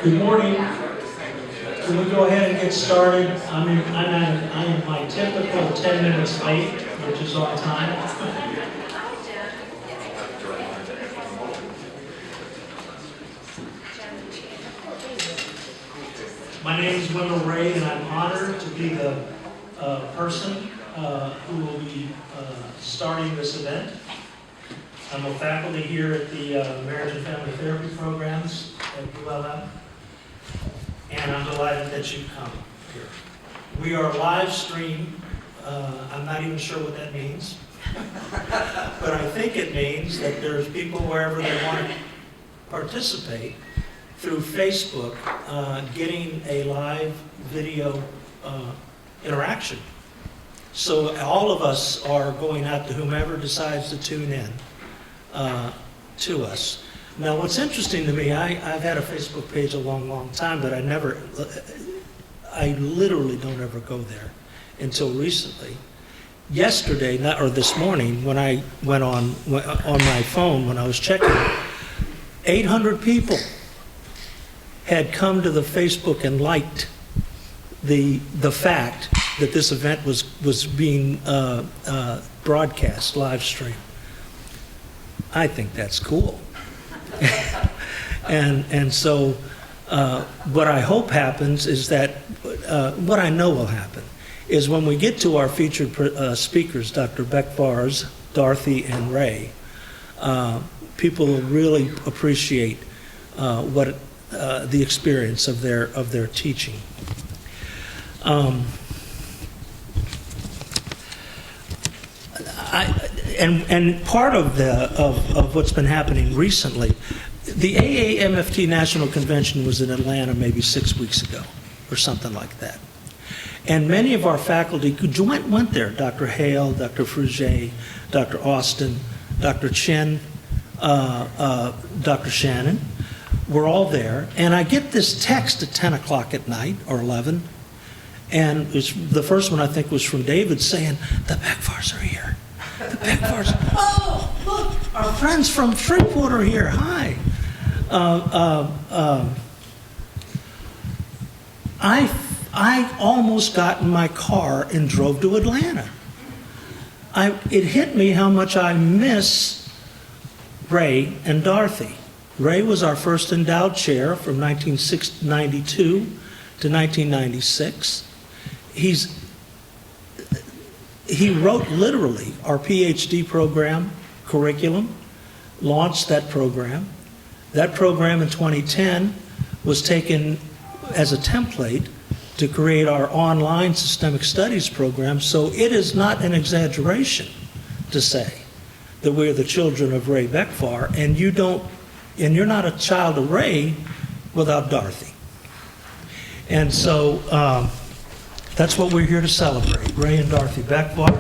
Good morning. Can we go ahead and get started? I am my typical 10 minutes late, which is on time. My name is Wendel Ray, and I'm honored to be the person who will be starting this event. I'm a faculty here at the Marriage and Family Therapy Programs at ULM, and I'm delighted that you've come here. We are live stream. I'm not even sure what that means, but I think it means that there's people wherever they want to participate through Facebook, getting a live video interaction. So all of us are going out to whomever decides to tune in to us. Now, what's interesting to me, I've had a Facebook page a long time, but I literally don't ever go there until recently. Yesterday, or this morning, when I went on my phone, when I was checking, 800 people had come to the Facebook and liked the fact that this event was being broadcast, live stream. I think that's cool. and so what I hope happens is that, what I know will happen, is when we get to our featured speakers, Dr. Becvar's, Dorothy and Ray, people will really appreciate what the experience of their teaching. And part of what's been happening recently, the AAMFT National Convention was in Atlanta maybe 6 weeks ago, or something like that. And many of our faculty went there. Dr. Hale, Dr. Fruget, Dr. Austin, Dr. Chen, Dr. Shannon, were all there. And I get this text at 10 o'clock at night, or 11, and the first one I think was from David saying, the Becvars are here. The Becvars, oh, look, our friends from Shreveport are here, hi. I almost got in my car and drove to Atlanta. It hit me how much I miss Ray and Dorothy. Ray was our first endowed chair from 1992 to 1996. He wrote literally our PhD program curriculum, launched that program. That program in 2010 was taken as a template to create our online systemic studies program. So it is not an exaggeration to say that we're the children of Ray Becvar, and you're not a child of Ray without Dorothy. And so that's what we're here to celebrate, Ray and Dorothy Becvar.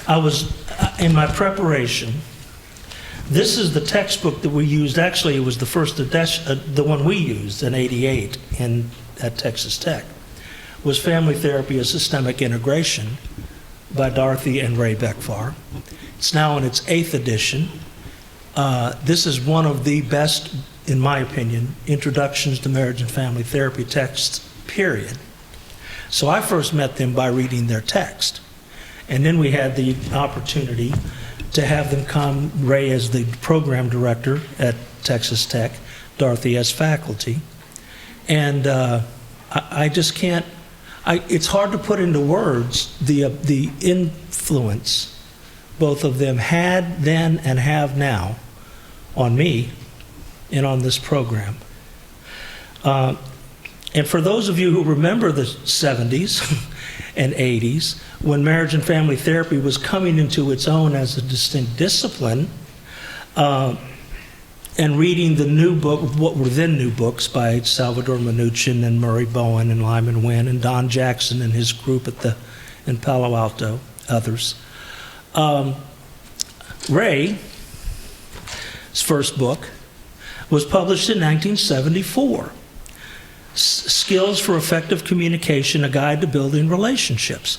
I was, in my preparation, this is the textbook that we used. Actually, it was the first the one we used in '88 at Texas Tech, was Family Therapy as Systemic Integration by Dorothy and Ray Becvar. It's now in its 8th edition. This is one of the best, in my opinion, introductions to marriage and family therapy texts, period. So I first met them by reading their text. And then we had the opportunity to have them come, Ray as the program director at Texas Tech, Dorothy as faculty. And I just can't, it's hard to put into words the influence both of them had then and have now on me and on this program. And for those of you who remember the 70s and 80s, when marriage and family therapy was coming into its own as a distinct discipline, and reading the new book, what were then new books by Salvador Minuchin and Murray Bowen and Lyman Wynn and Don Jackson and his group in Palo Alto, others. Ray's first book was published in 1974. Skills for Effective Communication, A Guide to Building Relationships.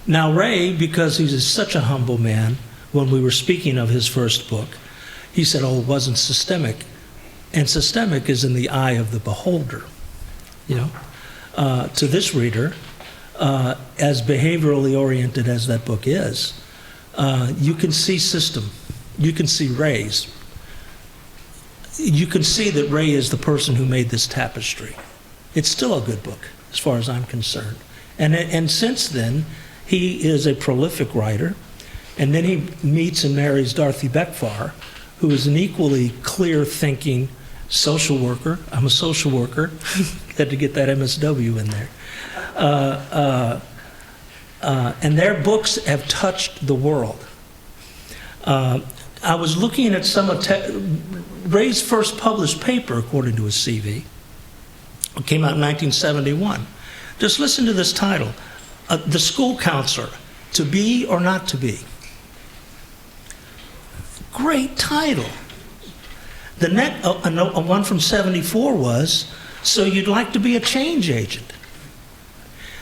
Now Ray, because he's such a humble man, when we were speaking of his first book, He said, oh, it wasn't systemic. And systemic is in the eye of the beholder, you know. To this reader, as behaviorally oriented as that book is, you can see system. You can see Ray's. You can see that Ray is the person who made this tapestry. It's still a good book, as far as I'm concerned. And since then, he is a prolific writer. And then he meets and marries Dorothy Becvar, who is an equally clear-thinking social worker. I'm a social worker. Had to get that MSW in there. And their books have touched the world. I was looking at some of Ray's first published paper, according to his CV. It came out in 1971. Just listen to this title, The School Counselor, To Be or Not to Be. Great title. The next, one from 74 was, So You'd Like to Be a Change Agent.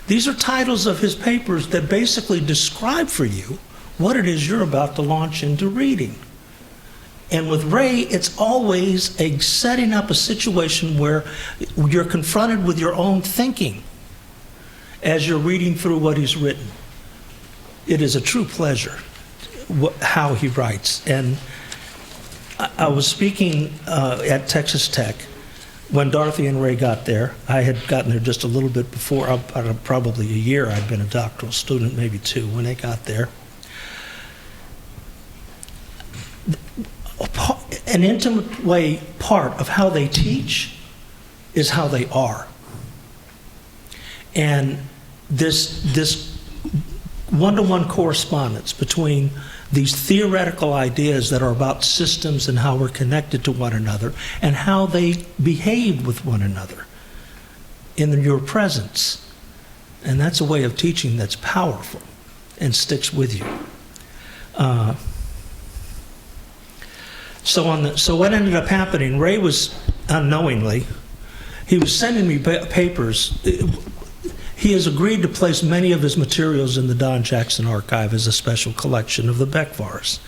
These are titles of his papers that basically describe for you what it is you're about to launch into reading. And with Ray, it's always a setting up a situation where you're confronted with your own thinking as you're reading through what he's written. It is a true pleasure how he writes. And I was speaking at Texas Tech when Dorothy and Ray got there. I had gotten there just a little bit before, probably a year. I'd been a doctoral student, maybe 2, when they got there. An intimate part of how they teach is how they are. And this one-to-one correspondence between these theoretical ideas that are about systems and how we're connected to one another and how they behave with one another in your presence. And that's a way of teaching that's powerful and sticks with you. So what ended up happening, Ray was unknowingly, he was sending me papers. He has agreed to place many of his materials in the Don Jackson Archive as a special collection of the Becvars.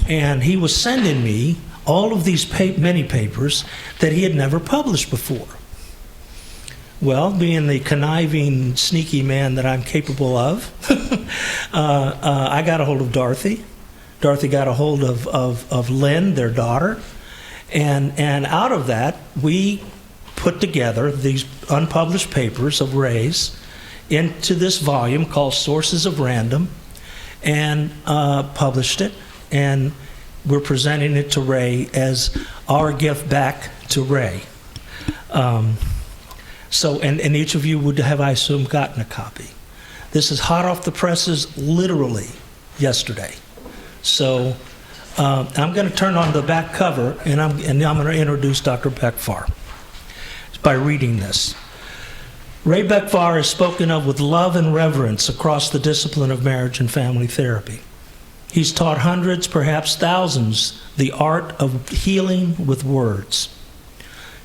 And he was sending me all of these many papers that he had never published before. Well, being the conniving, sneaky man that I'm capable of, I got a hold of Dorothy. Dorothy got a hold of Lynn, their daughter, and out of that, we put together these unpublished papers of Ray's into this volume called Sources of Random, and published it, and we're presenting it to Ray as our gift back to Ray. And each of you would have, I assume, gotten a copy. This is hot off the presses, literally yesterday. So I'm going to turn on the back cover, and I'm going to introduce Dr. Becvar by reading this. Ray Becvar is spoken of with love and reverence across the discipline of marriage and family therapy. He's taught hundreds, perhaps thousands, the art of healing with words.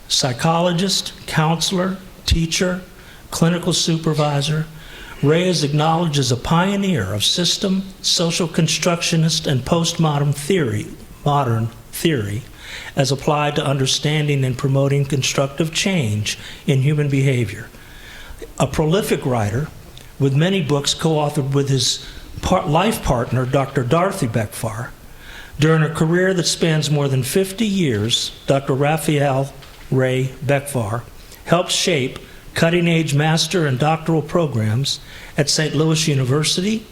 Psychologist, counselor, teacher, clinical supervisor, Ray is acknowledged as a pioneer of system, social constructionist, and postmodern modern theory as applied to understanding and promoting constructive change in human behavior. A prolific writer with many books co-authored with his life partner, Dr. Dorothy Becvar. During a career that spans more than 50 years, Dr. Raphael Ray Becvar helped shape cutting-edge master and doctoral programs at St. Louis University,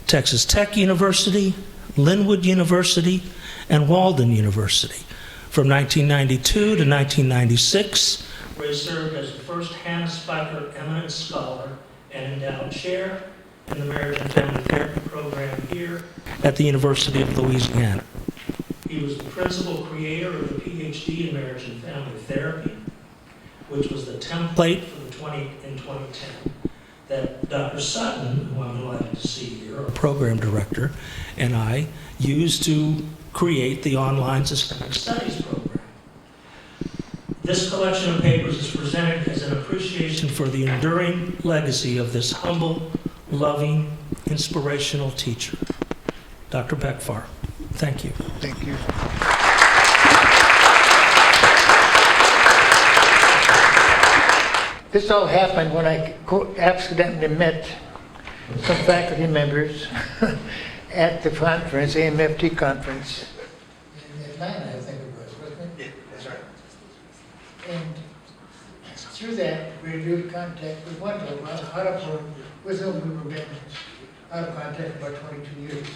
Texas Tech University, Linwood University, and Walden University. From 1992 to 1996, Ray served as the first Hannah Spiker Eminent Scholar and endowed chair in the Marriage and Family Therapy program here at the University of Louisiana. He was the principal creator of the PhD in Marriage and Family Therapy, which was the template for the 2010 that Dr. Sutton, who I'm delighted to see here, our program director, and I used to create the online systemic studies program. This collection of papers is presented as an appreciation for the enduring legacy of this humble, loving, inspirational teacher. Dr. Becvar, thank you. Thank you. This all happened when I accidentally met some faculty members at the conference, AMFT conference, in Atlanta, I think it was, wasn't it? Yeah, that's right. And through that, we renewed contact with Wendel. With whom we were been out of contact for about 22 years.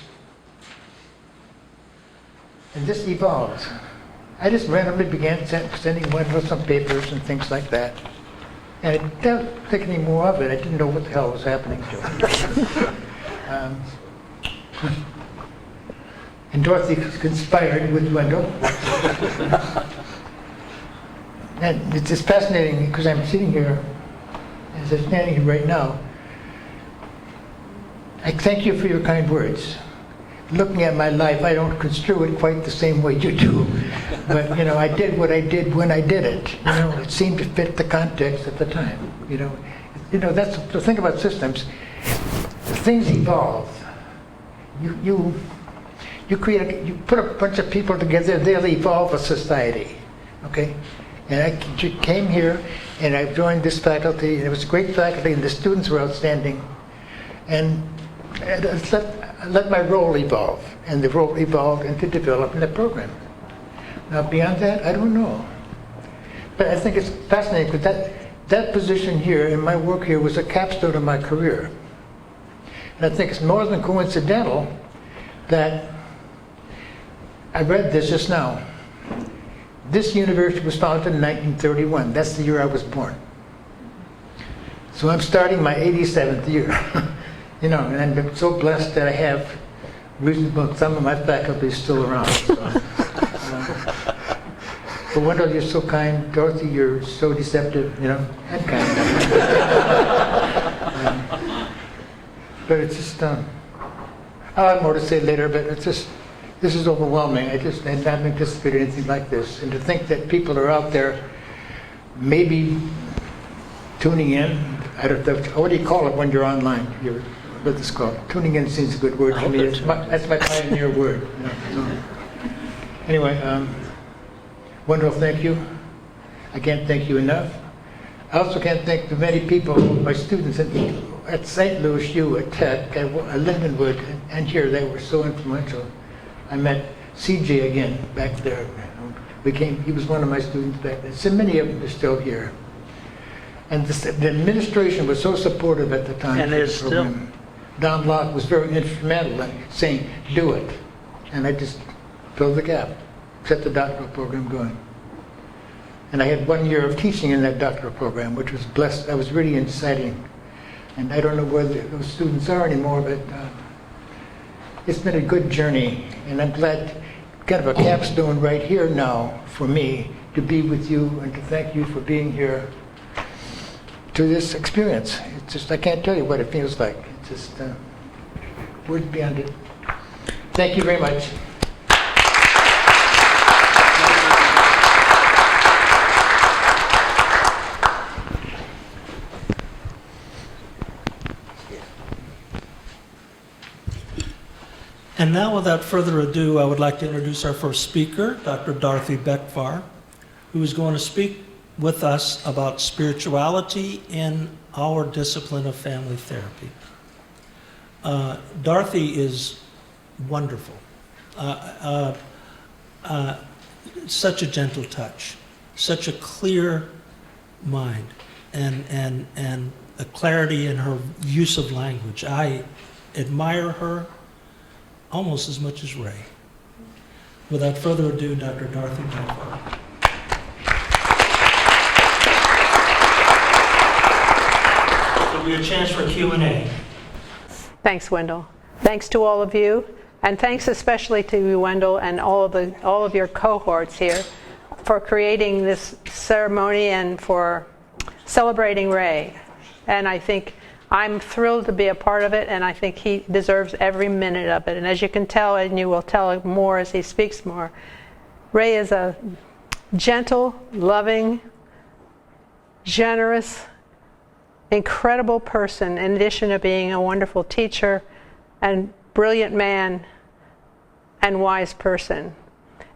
And this evolved. I just randomly began sending Wendel some papers and things like that. And I didn't think any more of it. I didn't know what the hell was happening to it. And Dorothy conspired with Wendel. And it's just fascinating because I'm sitting here, as I'm standing here right now. I thank you for your kind words. Looking at my life, I don't construe it quite the same way you do. But, you know, I did what I did when I did it. You know, it seemed to fit the context at the time. You know, that's the thing about systems. Things evolve. You put a bunch of people together, they'll evolve a society. Okay? And I came here, and I joined this faculty, and it was a great faculty, and the students were outstanding. And I let my role evolve, and the role evolved into developing the program. Now, beyond that, I don't know. But I think it's fascinating because that position here and my work here was a capstone of my career. And I think it's more than coincidental that I read this just now. This university was founded in 1931. That's the year I was born. So I'm starting my 87th year. You know, and I'm so blessed that I have reasonable, some of my faculty is still around. So, but Wendel, you're so kind. Dorothy, you're so deceptive, you know, and kind. But it's just, I'll have more to say later, but it's just, this is overwhelming. I just had not anticipated anything like this. And to think that people are out there maybe tuning in, I don't know, what do you call it when you're online? What it's called. Tuning in seems a good word to me. That's my pioneer word. You know, so. Anyway, Wendel, thank you. I can't thank you enough. I also can't thank the many people, my students at St. Louis U, at Tech, at Lindenwood, and here. They were so influential. I met CJ again back there. He was one of my students back then. So many of them are still here. And the administration was so supportive at the time. And there's still. Don Locke was very instrumental in saying, do it. And I just filled the gap, set the doctoral program going. And I had 1 year of teaching in that doctoral program, which was blessed. That was really exciting. And I don't know where those students are anymore, but it's been a good journey. And I'm glad, kind of a capstone right here now for me, to be with you and to thank you for being here to this experience. It's just, I can't tell you what it feels like. It's just, words beyond it. Thank you very much. And now, without further ado, I would like to introduce our first speaker, Dr. Dorothy Becvar, who is going to speak with us about spirituality in our discipline of family therapy. Dorothy is wonderful. Such a gentle touch, such a clear mind, and a clarity in her use of language. I admire her almost as much as Ray. Without further ado, Dr. Dorothy Becvar. There'll be a chance for Q&A. Thanks, Wendel. Thanks to all of you, and thanks especially to you, Wendel, and all of your cohorts here for creating this ceremony and for celebrating Ray. And I think I'm thrilled to be a part of it, and I think he deserves every minute of it. And as you can tell, and you will tell more as he speaks more, Ray is a gentle, loving, generous, incredible person, in addition to being a wonderful teacher and brilliant man and wise person.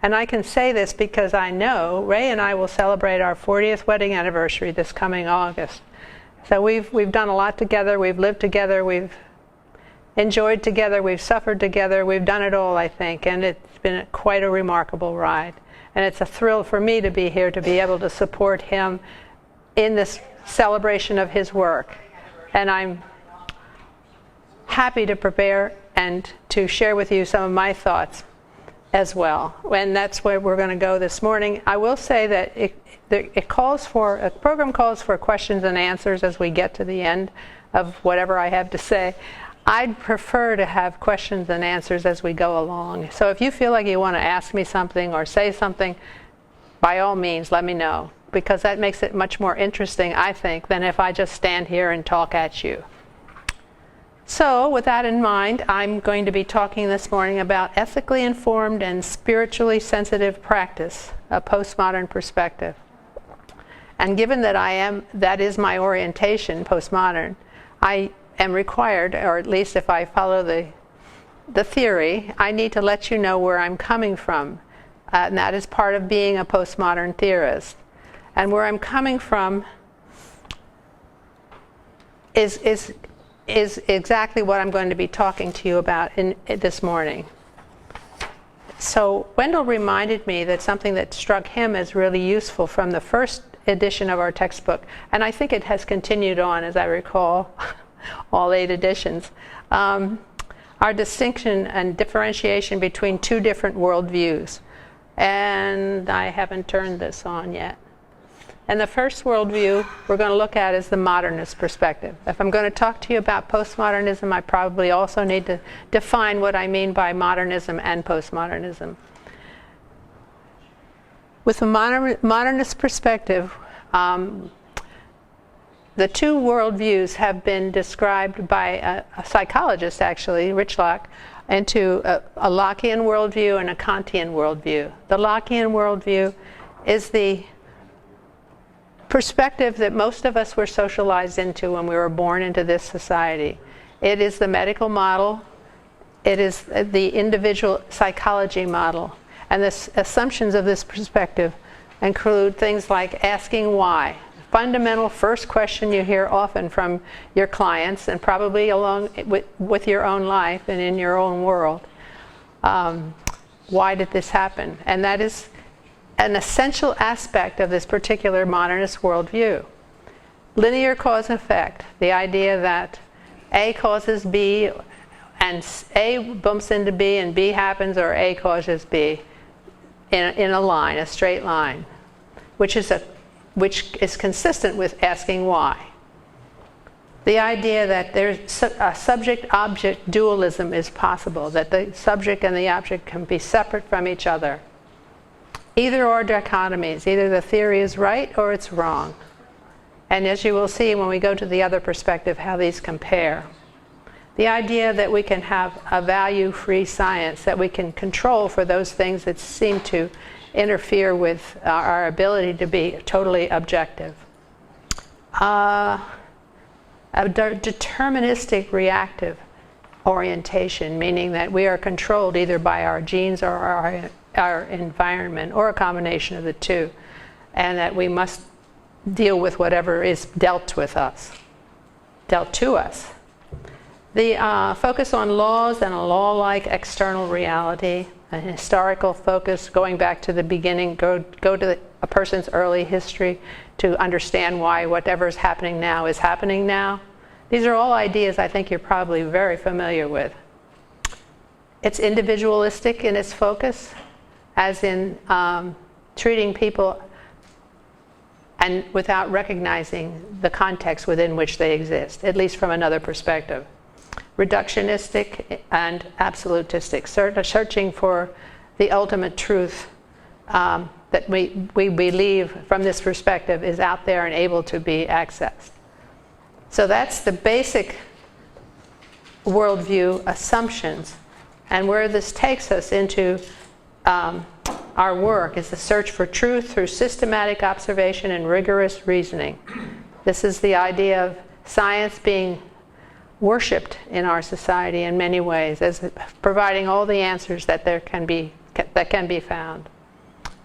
And I can say this because I know Ray and I will celebrate our 40th wedding anniversary this coming August. So we've done a lot together, we've lived together, we've enjoyed together, we've suffered together, we've done it all, I think, and it's been quite a remarkable ride. And it's a thrill for me to be here, to be able to support him in this celebration of his work. And I'm happy to prepare and to share with you some of my thoughts as well. And that's where we're going to go this morning. I will say that a program calls for questions and answers as we get to the end of whatever I have to say. I'd prefer to have questions and answers as we go along. So if you feel like you want to ask me something or say something, by all means, let me know, because that makes it much more interesting, I think, than if I just stand here and talk at you. So with that in mind, I'm going to be talking this morning about ethically informed and spiritually sensitive practice, a postmodern perspective. And given that that is my orientation, postmodern, I am required, or at least if I follow the theory, I need to let you know where I'm coming from. And that is part of being a postmodern theorist. And where I'm coming from is exactly what I'm going to be talking to you about this morning. So Wendel reminded me that something that struck him as really useful from the first edition of our textbook, and I think it has continued on, as I recall, all 8 editions, our distinction and differentiation between 2 different worldviews. And I haven't turned this on yet. And the first worldview we're going to look at is the modernist perspective. If I'm going to talk to you about postmodernism, I probably also need to define what I mean by modernism and postmodernism. With the modernist perspective, the 2 worldviews have been described by a psychologist, actually, Richlock, into a Lockean worldview and a Kantian worldview. The Lockean worldview is the perspective that most of us were socialized into when we were born into this society. It is the medical model. It is the individual psychology model. And the assumptions of this perspective include things like asking why. Fundamental first question you hear often from your clients, and probably along with your own life and in your own world. Why did this happen? And that is an essential aspect of this particular modernist worldview. Linear cause effect, the idea that A causes B, and A bumps into B and B happens, or A causes B in a line, a straight line, which is consistent with asking why. The idea that there's a subject-object dualism is possible, that the subject and the object can be separate from each other. Either or dichotomies, either the theory is right or it's wrong. And as you will see when we go to the other perspective, how these compare. The idea that we can have a value-free science, that we can control for those things that seem to interfere with our ability to be totally objective. A deterministic reactive orientation, meaning that we are controlled either by our genes or our environment, or a combination of the 2, and that we must deal with whatever is dealt to us. The focus on laws and a law-like external reality, a historical focus going back to the beginning, go to a person's early history to understand why whatever is happening now is happening now. These are all ideas I think you're probably very familiar with. It's individualistic in its focus, as in treating people and without recognizing the context within which they exist, at least from another perspective. Reductionistic and absolutistic, searching for the ultimate truth that we believe from this perspective is out there and able to be accessed. So that's the basic worldview assumptions. And where this takes us into our work is the search for truth through systematic observation and rigorous reasoning. This is the idea of science being worshipped in our society in many ways as providing all the answers that can be found.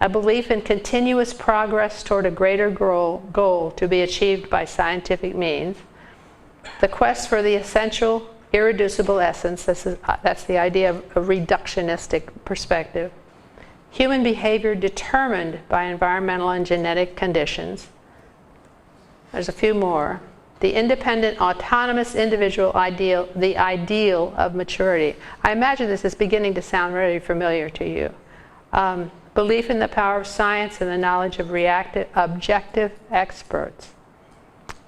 a belief in continuous progress toward a greater goal to be achieved by scientific means, the quest for the essential, irreducible essence, that's the idea of a reductionistic perspective, human behavior determined by environmental and genetic conditions. There's a few more. The independent, autonomous individual ideal, the ideal of maturity. I imagine this is beginning to sound very familiar to you. Belief in the power of science and the knowledge of objective experts.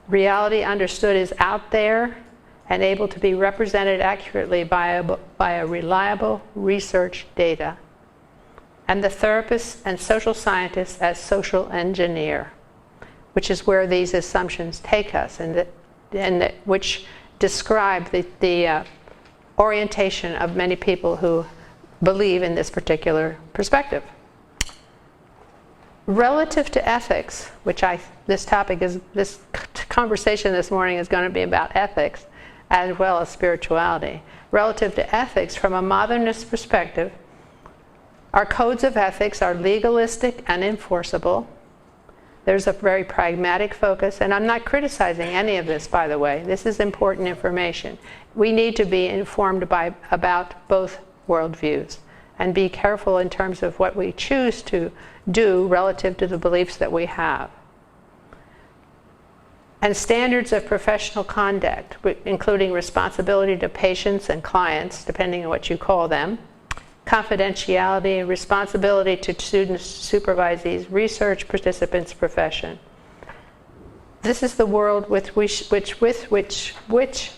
Reality understood is out there and able to be represented accurately by a reliable research data. And the therapist and social scientist as social engineer, which is where these assumptions take us, and which describe the orientation of many people who believe in this particular perspective. Relative to ethics, which this conversation this morning is going to be about ethics as well as spirituality. Relative to ethics, from a modernist perspective, our codes of ethics are legalistic and enforceable. There's a very pragmatic focus, and I'm not criticizing any of this, by the way. This is important information. We need to be informed about both worldviews and be careful in terms of what we choose to do relative to the beliefs that we have. And standards of professional conduct, including responsibility to patients and clients, depending on what you call them, confidentiality, responsibility to students, supervisees, research participants, profession. This is the world with which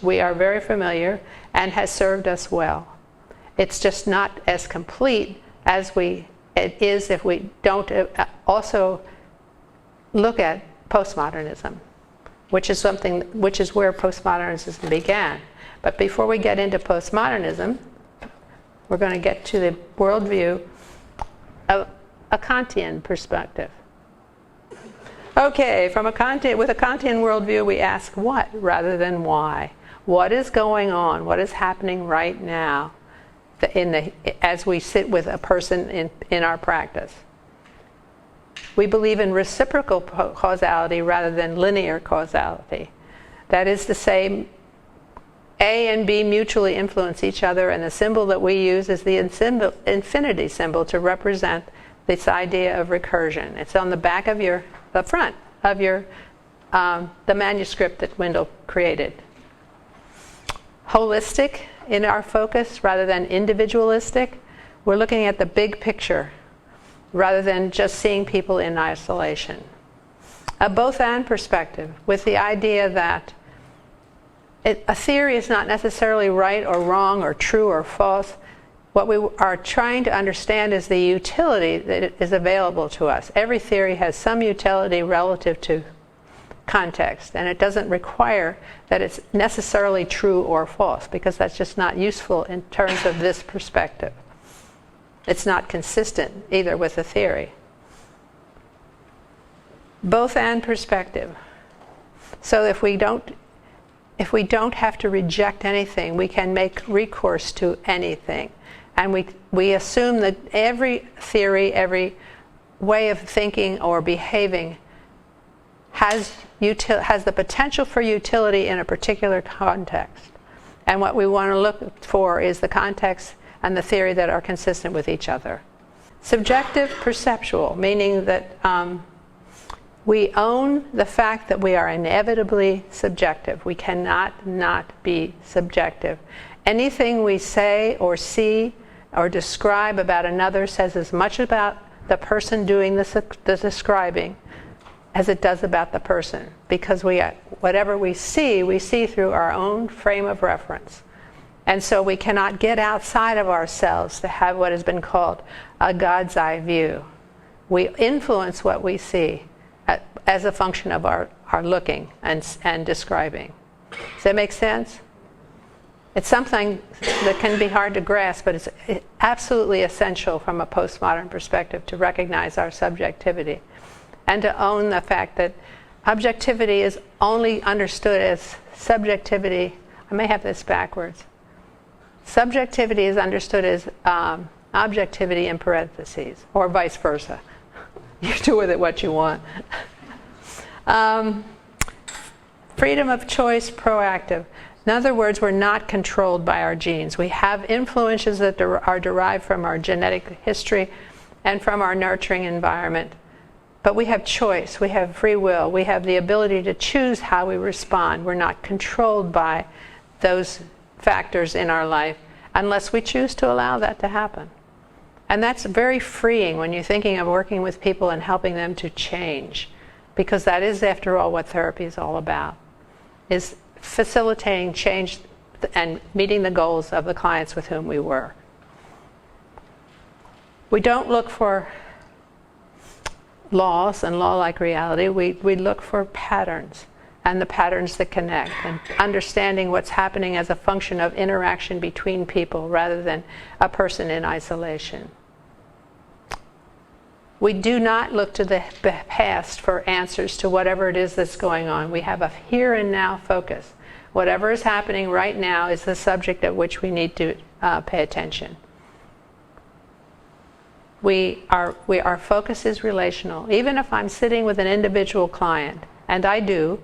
we are very familiar and has served us well. It's just not as complete as it is if we don't also look at postmodernism, which is where postmodernism began. But before we get into postmodernism, we're going to get to the worldview of a Kantian perspective. Okay, with a Kantian worldview, we ask what rather than why. What is going on? What is happening right now as we sit with a person in our practice? We believe in reciprocal causality rather than linear causality. That is to say, A and B mutually influence each other, and the symbol that we use is the infinity symbol to represent this idea of recursion. It's on the back of the front of the manuscript that Wendel created. Holistic in our focus rather than individualistic. We're looking at the big picture rather than just seeing people in isolation. A both-and perspective with the idea that a theory is not necessarily right or wrong or true or false. What we are trying to understand is the utility that is available to us. Every theory has some utility relative to context, and it doesn't require that it's necessarily true or false, because that's just not useful in terms of this perspective. It's not consistent either with the theory. Both-and perspective. So if we don't have to reject anything, we can make recourse to anything. And we assume that every theory, every way of thinking or behaving has the potential for utility in a particular context. And what we want to look for is the context and the theory that are consistent with each other. Subjective perceptual, meaning that we own the fact that we are inevitably subjective. We cannot not be subjective. Anything we say or see or describe about another says as much about the person doing the describing as it does about the person, because whatever we see through our own frame of reference. And so we cannot get outside of ourselves to have what has been called a God's eye view. We influence what we see as a function of our looking and describing. Does that make sense? It's something that can be hard to grasp, but it's absolutely essential from a postmodern perspective to recognize our subjectivity and to own the fact that objectivity is only understood as subjectivity. I may have this backwards. Subjectivity is understood as objectivity in parentheses, or vice versa. You do with it what you want. Freedom of choice, proactive. In other words, we're not controlled by our genes. We have influences that are derived from our genetic history and from our nurturing environment. But we have choice, we have free will, we have the ability to choose how we respond. We're not controlled by those factors in our life unless we choose to allow that to happen. And that's very freeing when you're thinking of working with people and helping them to change, because that is, after all, what therapy is all about, is facilitating change and meeting the goals of the clients with whom we work. We don't look for laws and law-like reality. We look for patterns, and the patterns that connect, and understanding what's happening as a function of interaction between people rather than a person in isolation. We do not look to the past for answers to whatever it is that's going on. We have a here and now focus. Whatever is happening right now is the subject at which we need to pay attention. Our focus is relational. Even if I'm sitting with an individual client, and I do,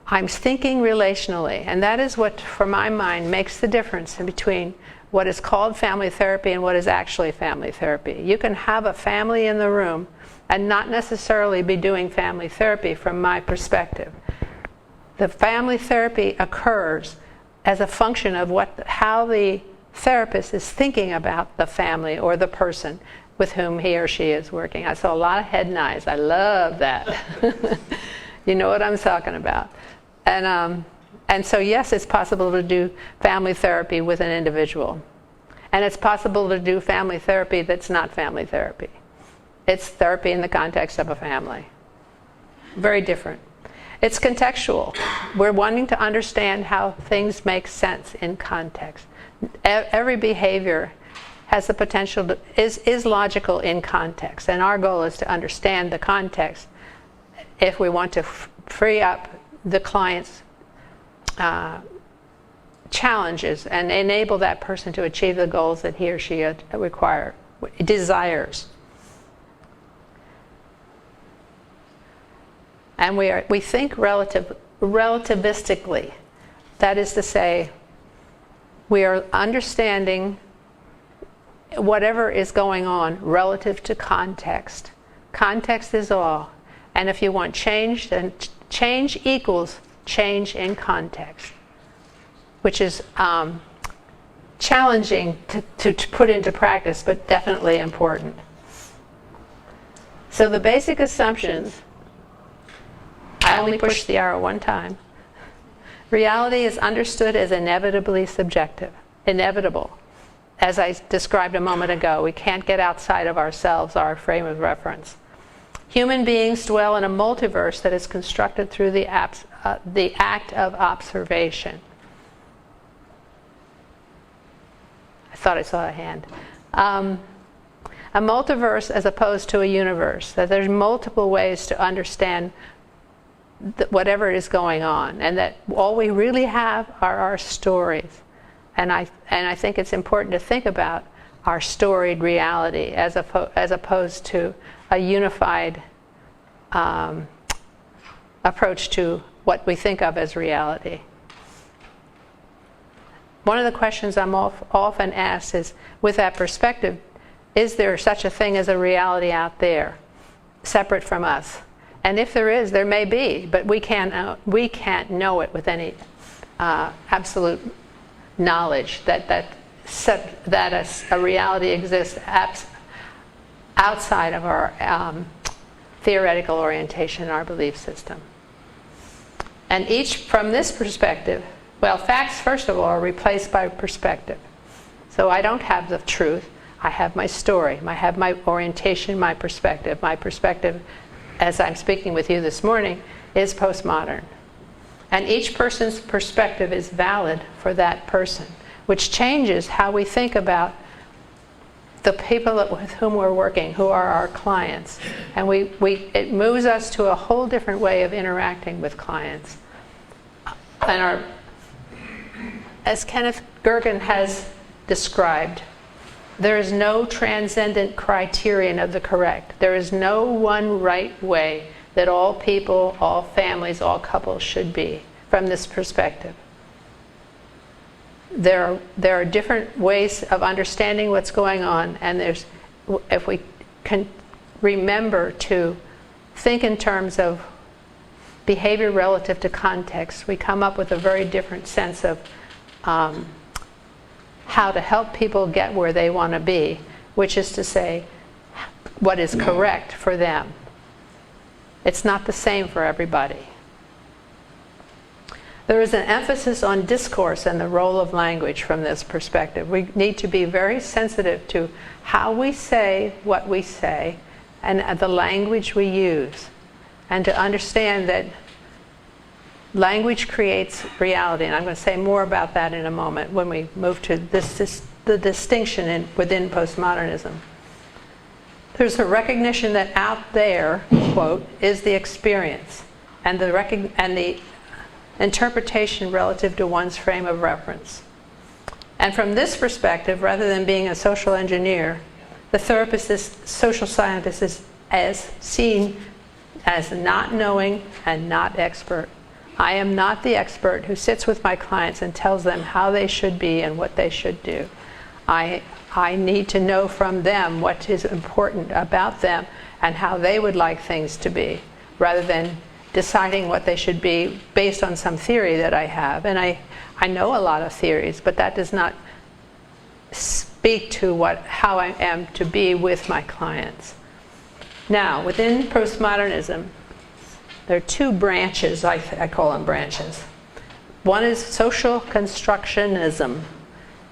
I'm thinking relationally. And that is what, for my mind, makes the difference in between what is called family therapy and what is actually family therapy. You can have a family in the room and not necessarily be doing family therapy from my perspective. The family therapy occurs as a function of how the therapist is thinking about the family or the person with whom he or she is working. I saw a lot of head nods. I love that. You know what I'm talking about. And so yes, it's possible to do family therapy with an individual. And it's possible to do family therapy that's not family therapy. It's therapy in the context of a family. Very different. It's contextual. We're wanting to understand how things make sense in context. Every behavior has the potential to, is logical in context. And our goal is to understand the context if we want to free up the client's challenges and enable that person to achieve the goals that he or she desires. And we think relativistically. That is to say, we are understanding whatever is going on relative to context. Context is all. And if you want change, then change equals change in context, which is challenging to put into practice, but definitely important. So the basic assumptions, I only pushed the arrow one time. Reality is understood as inevitably subjective, inevitable. As I described a moment ago, we can't get outside of ourselves, our frame of reference. Human beings dwell in a multiverse that is constructed through the act of observation. I thought I saw a hand. A multiverse as opposed to a universe, that there's multiple ways to understand whatever is going on, and that all we really have are our stories. And I think it's important to think about our storied reality as opposed to a unified approach to what we think of as reality. One of the questions I'm often asked is, with that perspective, is there such a thing as a reality out there, separate from us? And if there is, there may be, but we can't know it with any absolute knowledge that a reality exists outside of our theoretical orientation, our belief system. And each, from this perspective, well, facts, first of all, are replaced by perspective. So I don't have the truth. I have my story. I have my orientation, my perspective. My perspective, as I'm speaking with you this morning, is postmodern. And each person's perspective is valid for that person, which changes how we think about the people with whom we're working, who are our clients. And it moves us to a whole different way of interacting with clients. And as Kenneth Gergen has described, there is no transcendent criterion of the correct. There is no one right way that all people, all families, all couples should be from this perspective. There are different ways of understanding what's going on, and if we can remember to think in terms of behavior relative to context, we come up with a very different sense of how to help people get where they want to be, which is to say, what is correct for them. It's not the same for everybody. There is an emphasis on discourse and the role of language from this perspective. We need to be very sensitive to how we say what we say and the language we use, and to understand that language creates reality. And I'm going to say more about that in a moment when we move to the distinction within postmodernism. There's a recognition that out there, quote, is the experience and the interpretation relative to one's frame of reference. And from this perspective, rather than being a social engineer, the therapist, is social scientist, is as seen as not knowing and not expert. I am not the expert who sits with my clients and tells them how they should be and what they should do. I need to know from them what is important about them and how they would like things to be, rather than deciding what they should be based on some theory that I have. And I know a lot of theories, but that does not speak to how I am to be with my clients. Now, within postmodernism, there are two branches, I call them branches. One is social constructionism,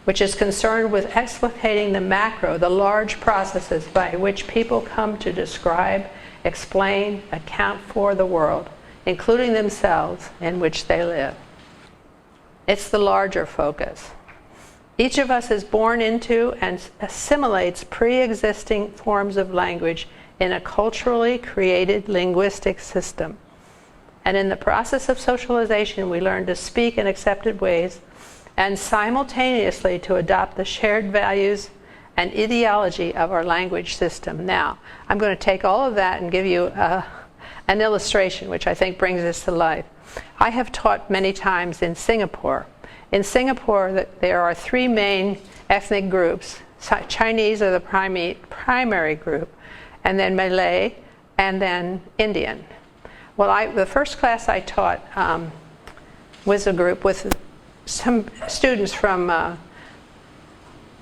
which is concerned with explicating the macro, the large processes by which people come to describe, explain, account for the world, including themselves in which they live. It's the larger focus. Each of us is born into and assimilates pre-existing forms of language in a culturally created linguistic system. And in the process of socialization, we learn to speak in accepted ways and simultaneously to adopt the shared values and ideology of our language system. Now, I'm going to take all of that and give you an illustration, which I think brings this to life. I have taught many times in Singapore. In Singapore, there are three main ethnic groups. Chinese are the primary group, and then Malay, and then Indian. Well, the first class I taught was a group with some students from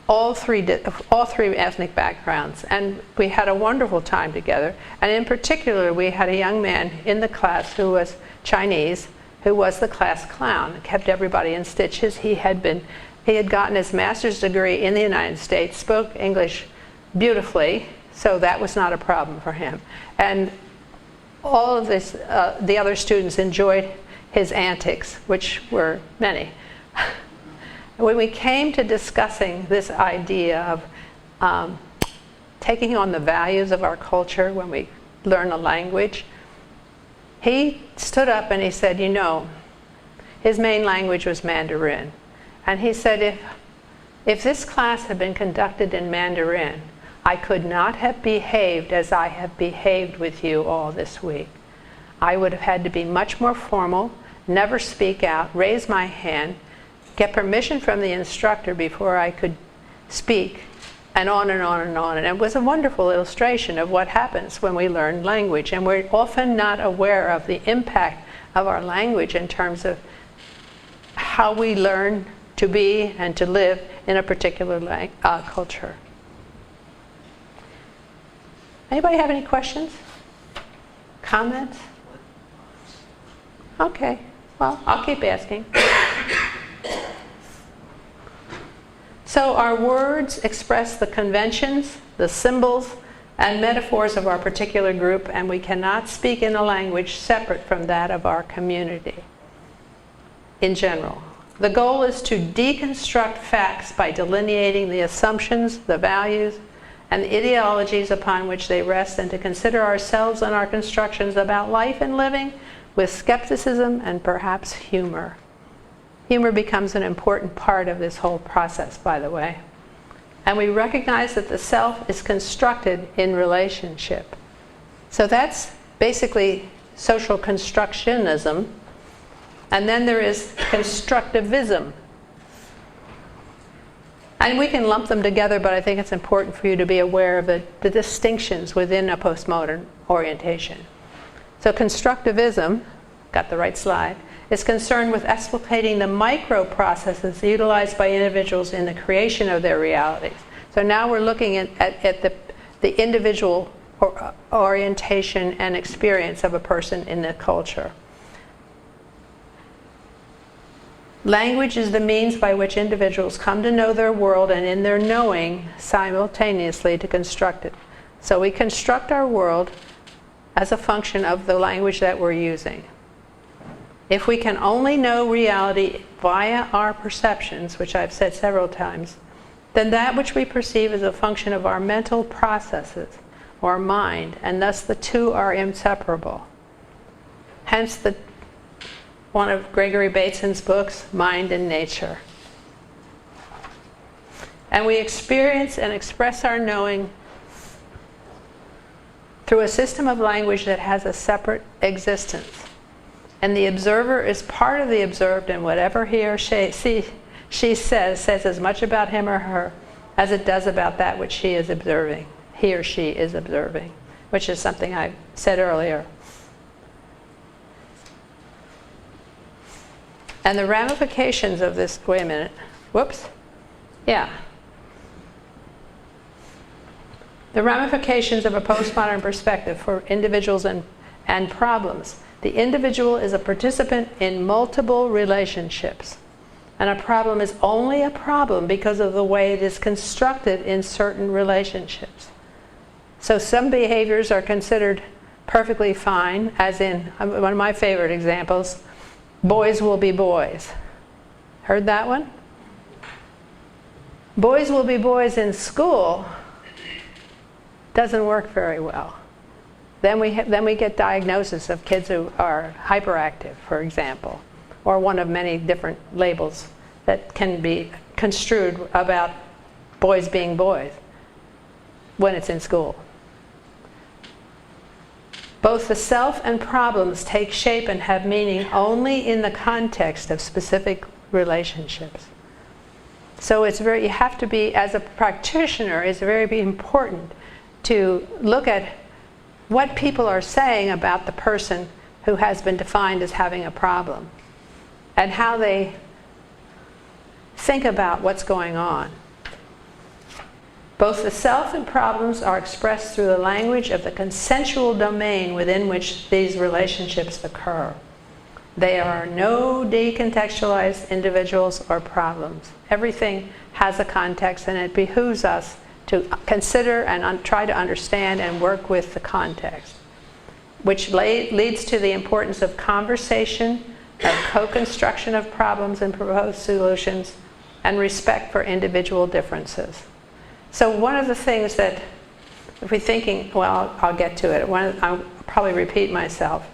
all three ethnic backgrounds, and we had a wonderful time together. And in particular, we had a young man in the class who was Chinese, who was the class clown, kept everybody in stitches. He had gotten his master's degree in the United States, spoke English beautifully, so that was not a problem for him. And all of this, the other students enjoyed his antics, which were many. When we came to discussing this idea of taking on the values of our culture when we learn a language, he stood up and he said, you know, his main language was Mandarin. And he said, if this class had been conducted in Mandarin, I could not have behaved as I have behaved with you all this week. I would have had to be much more formal, never speak out, raise my hand, get permission from the instructor before I could speak, and on and on and on. And it was a wonderful illustration of what happens when we learn language. And we're often not aware of the impact of our language in terms of how we learn to be and to live in a particular culture. Anybody have any questions? Comments? Okay, well, I'll keep asking. So our words express the conventions, the symbols, and metaphors of our particular group, and we cannot speak in a language separate from that of our community in general. The goal is to deconstruct facts by delineating the assumptions, the values, and the ideologies upon which they rest, and to consider ourselves and our constructions about life and living with skepticism and perhaps humor. Humor becomes an important part of this whole process, by the way. And we recognize that the self is constructed in relationship. So that's basically social constructionism. And then there is constructivism. And we can lump them together, but I think it's important for you to be aware of the distinctions within a postmodern orientation. So constructivism, got the right slide, is concerned with explicating the micro processes utilized by individuals in the creation of their realities. So now we're looking at the individual orientation and experience of a person in the culture. Language is the means by which individuals come to know their world and in their knowing simultaneously to construct it. So we construct our world as a function of the language that we're using. If we can only know reality via our perceptions, which I've said several times, then that which we perceive is a function of our mental processes or mind, and thus the two are inseparable. Hence one of Gregory Bateson's books, Mind and Nature. And we experience and express our knowing through a system of language that has a separate existence. And the observer is part of the observed, and whatever he or she says as much about him or her as it does about that which he is observing, he or she is observing, which is something I said earlier. And the ramifications of this, wait a minute, whoops, yeah. The ramifications of a postmodern perspective for individuals and problems. The individual is a participant in multiple relationships. And a problem is only a problem because of the way it is constructed in certain relationships. So some behaviors are considered perfectly fine, as in, one of my favorite examples, boys will be boys. Heard that one? Boys will be boys in school doesn't work very well. Then we get diagnosis of kids who are hyperactive, for example, or one of many different labels that can be construed about boys being boys when it's in school. Both the self and problems take shape and have meaning only in the context of specific relationships. So you have to be, as a practitioner, it's very important to look at what people are saying about the person who has been defined as having a problem and how they think about what's going on. Both the self and problems are expressed through the language of the consensual domain within which these relationships occur. They are no decontextualized individuals or problems. Everything has a context, and it behooves us to consider and try to understand and work with the context, which leads to the importance of conversation, of co-construction of problems and proposed solutions, and respect for individual differences. So one of the things that, if we're thinking, well, I'll get to it, I'll probably repeat myself.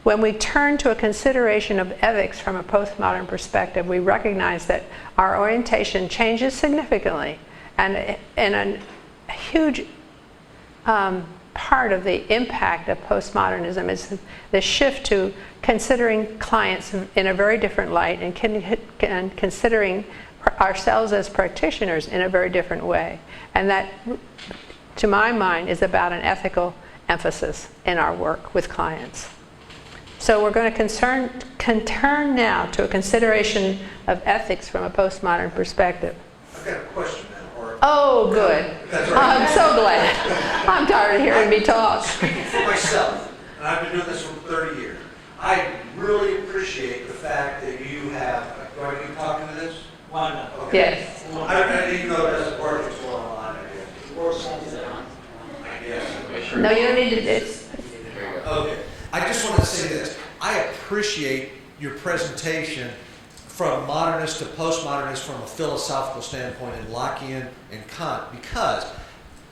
When we turn to a consideration of ethics from a postmodern perspective, we recognize that our orientation changes significantly. And a huge part of the impact of postmodernism is the shift to considering clients in a very different light and considering ourselves as practitioners in a very different way. And that, to my mind, is about an ethical emphasis in our work with clients. So we're going to turn now to a consideration of ethics from a postmodern perspective. I've got a question now. Oh, good. I'm so glad. I'm tired of hearing me talk. Speaking for myself, and I've been doing this for 30 years, I really appreciate the fact that you have, do I need to talk into this? Why not? Okay. Yes. I didn't even know it doesn't work, it's going online, I guess. No, you don't need to. It's, Okay. I just wanted to say this. I appreciate your presentation from modernist to postmodernist from a philosophical standpoint in Lockean and Kant, because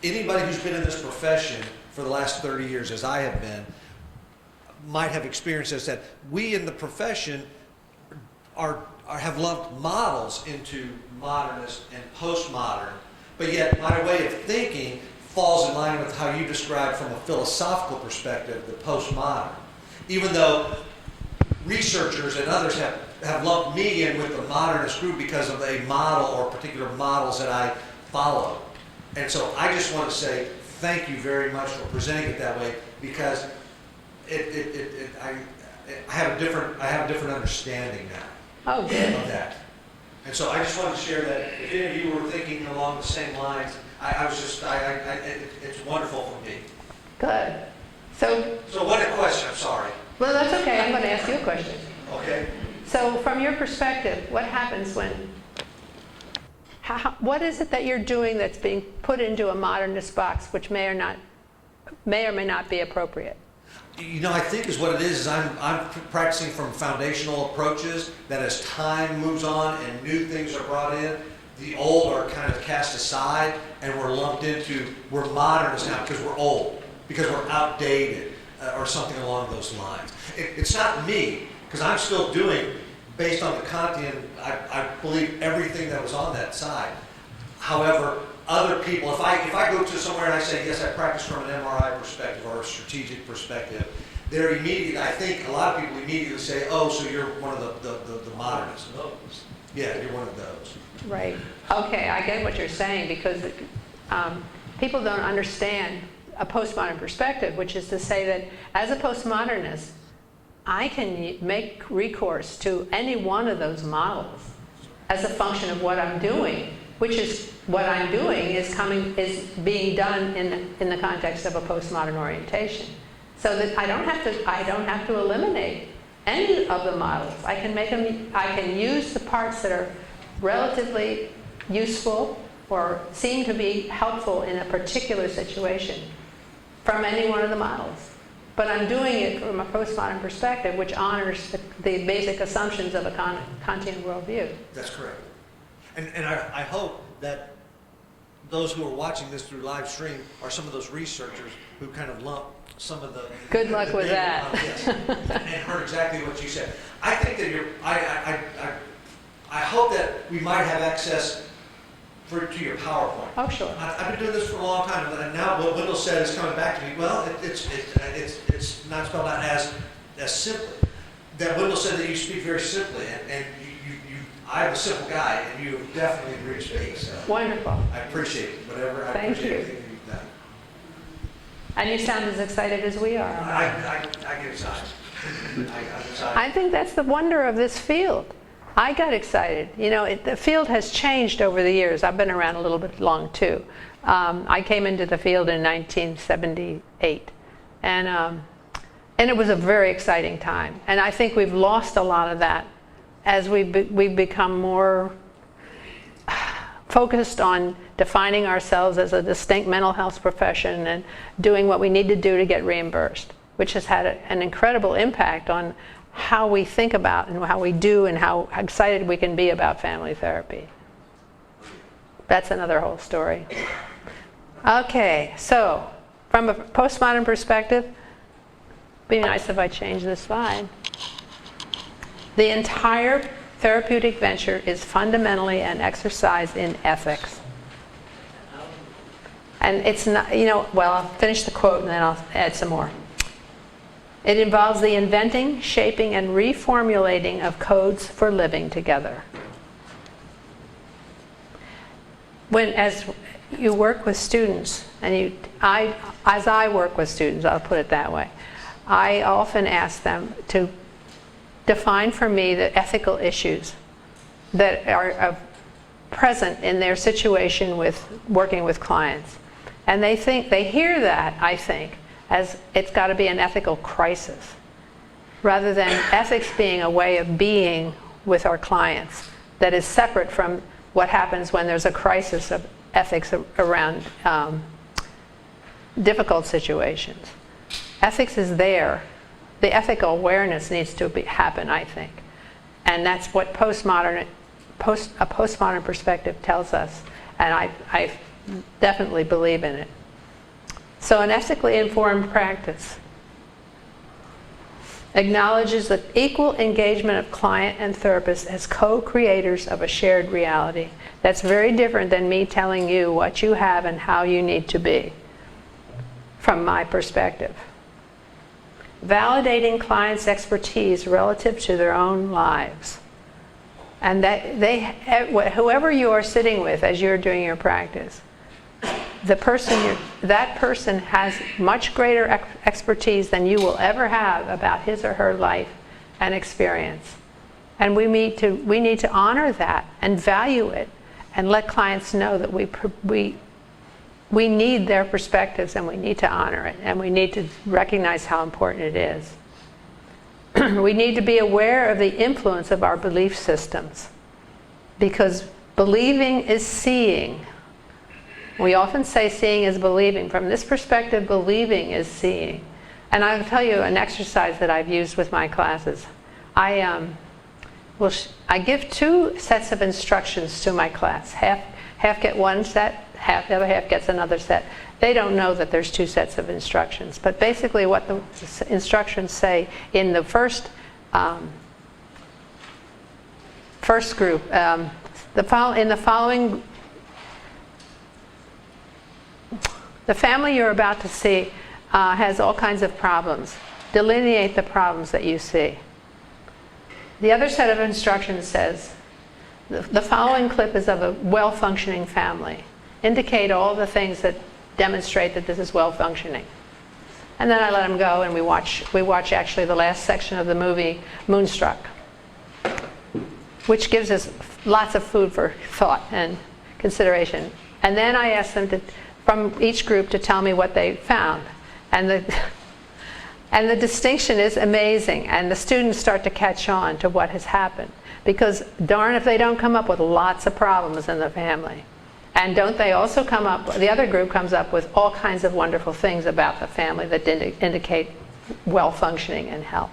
anybody who's been in this profession for the last 30 years, as I have been, might have experienced this, that we in the profession have lumped models into modernist and postmodern, but yet my way of thinking falls in line with how you described from a philosophical perspective the postmodern. Even though researchers and others have lumped me in with the modernist group because of a model or particular models that I follow. And so I just want to say thank you very much for presenting it that way, because I have a different understanding now. Oh, good. Of that. And so I just wanted to share that if any of you were thinking along the same lines, it's wonderful for me. Good. So What a question, I'm sorry. well, that's okay. I'm going to ask you a question. Okay. So from your perspective, what happens when, what is it that you're doing that's being put into a modernist box which may or may not be appropriate? I think is what it is I'm practicing from foundational approaches that as time moves on and new things are brought in, the old are kind of cast aside and we're lumped into, we're modernists now because we're old, because we're outdated, or something along those lines. It's not me, because I'm still doing, based on the content, I believe everything that was on that side. However, other people, if I go to somewhere and I say, yes, I practice from an MRI perspective or a strategic perspective, they're immediately, I think a lot of people immediately say, oh, so you're one of the modernists. Yeah, you're one of those. Right. Okay, I get what you're saying, because people don't understand a postmodern perspective, which is to say that as a postmodernist, I can make recourse to any one of those models as a function of what I'm doing, which is what I'm doing is being done in the context of a postmodern orientation. So that I don't have to eliminate any of the models. I can use the parts that are relatively useful or seem to be helpful in a particular situation from any one of the models. But I'm doing it from a postmodern perspective, which honors the basic assumptions of a Kantian worldview. That's correct. And I hope that those who are watching this through live stream are some of those researchers who kind of lump some of the... Good luck with that. Yes, and heard exactly what you said. I think that I hope that we might have access to your PowerPoint. Oh, sure. I've been doing this for a long time, and now what Wendel said is coming back to me. Well, it's not spelled out as simply. That Wendel said that you speak very simply, and I'm a simple guy, and you have definitely reached me. So Wonderful. I appreciate it. Thank you. Everything that you've done. And you sound as excited as we are. I get excited. I'm excited. I think that's the wonder of this field. I got excited. The field has changed over the years. I've been around a little bit long too. I came into the field in 1978, and it was a very exciting time. And I think we've lost a lot of that as we've become more focused on defining ourselves as a distinct mental health profession and doing what we need to do to get reimbursed, which has had an incredible impact on how we think about and how we do and how excited we can be about family therapy. That's another whole story. Okay, so from a postmodern perspective, it'd be nice if I change this slide. The entire therapeutic venture is fundamentally an exercise in ethics. And it's not, well, I'll finish the quote and then I'll add some more. It involves the inventing, shaping, and reformulating of codes for living together. As you work with students, and as I work with students, I'll put it that way, I often ask them to define for me the ethical issues that are present in their situation with working with clients. And they hear that, I think, as it's got to be an ethical crisis, rather than ethics being a way of being with our clients that is separate from what happens when there's a crisis of ethics around difficult situations. Ethics is there. The ethical awareness needs to happen, I think. And that's what a postmodern perspective tells us. And I definitely believe in it. So an ethically informed practice acknowledges the equal engagement of client and therapist as co-creators of a shared reality. That's very different than me telling you what you have and how you need to be, from my perspective. Validating clients' expertise relative to their own lives. And that whoever you are sitting with as you're doing your practice, that person has much greater expertise than you will ever have about his or her life and experience. And we need to honor that and value it and let clients know that we need their perspectives and we need to honor it and we need to recognize how important it is. We need to be aware of the influence of our belief systems, because believing is seeing. We often say seeing is believing. From this perspective, believing is seeing. And I'll tell you an exercise that I've used with my classes. I give 2 sets of instructions to my class. Half get one set, the other half gets another set. They don't know that there's 2 sets of instructions. But basically what the instructions say in the first group, the family you're about to see has all kinds of problems. Delineate the problems that you see. The other set of instructions says, the following clip is of a well-functioning family. Indicate all the things that demonstrate that this is well-functioning. And then I let them go and we watch actually the last section of the movie, Moonstruck, which gives us lots of food for thought and consideration. And then I ask them from each group to tell me what they found. And the distinction is amazing, and the students start to catch on to what has happened. Because darn if they don't come up with lots of problems in the family. And don't they also come up, the other group comes up with all kinds of wonderful things about the family that indicate well-functioning and health.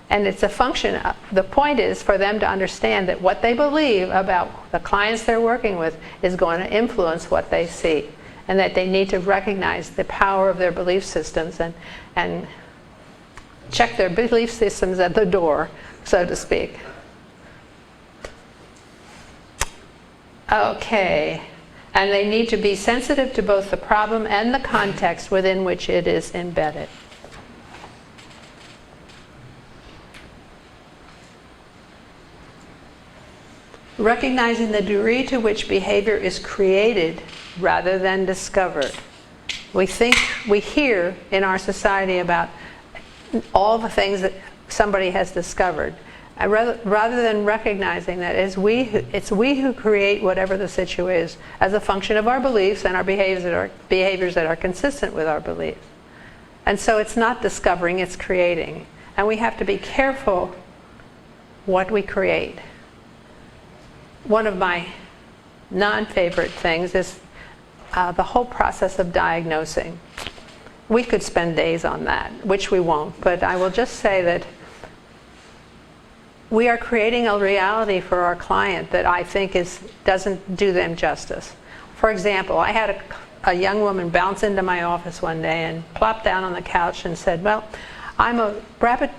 And it's a function, the point is for them to understand that what they believe about the clients they're working with is going to influence what they see. And that they need to recognize the power of their belief systems and check their belief systems at the door, so to speak. Okay. And they need to be sensitive to both the problem and the context within which it is embedded. Recognizing the degree to which behavior is created rather than discovered. We hear in our society about all the things that somebody has discovered. Rather than recognizing that it's we who create whatever the situation is as a function of our beliefs and our behaviors that are consistent with our beliefs. And so it's not discovering, it's creating. And we have to be careful what we create. One of my non-favorite things is the whole process of diagnosing. We could spend days on that, which we won't, but I will just say that we are creating a reality for our client that I think doesn't do them justice. For example, I had a young woman bounce into my office one day and plop down on the couch and said, well, I'm a rapid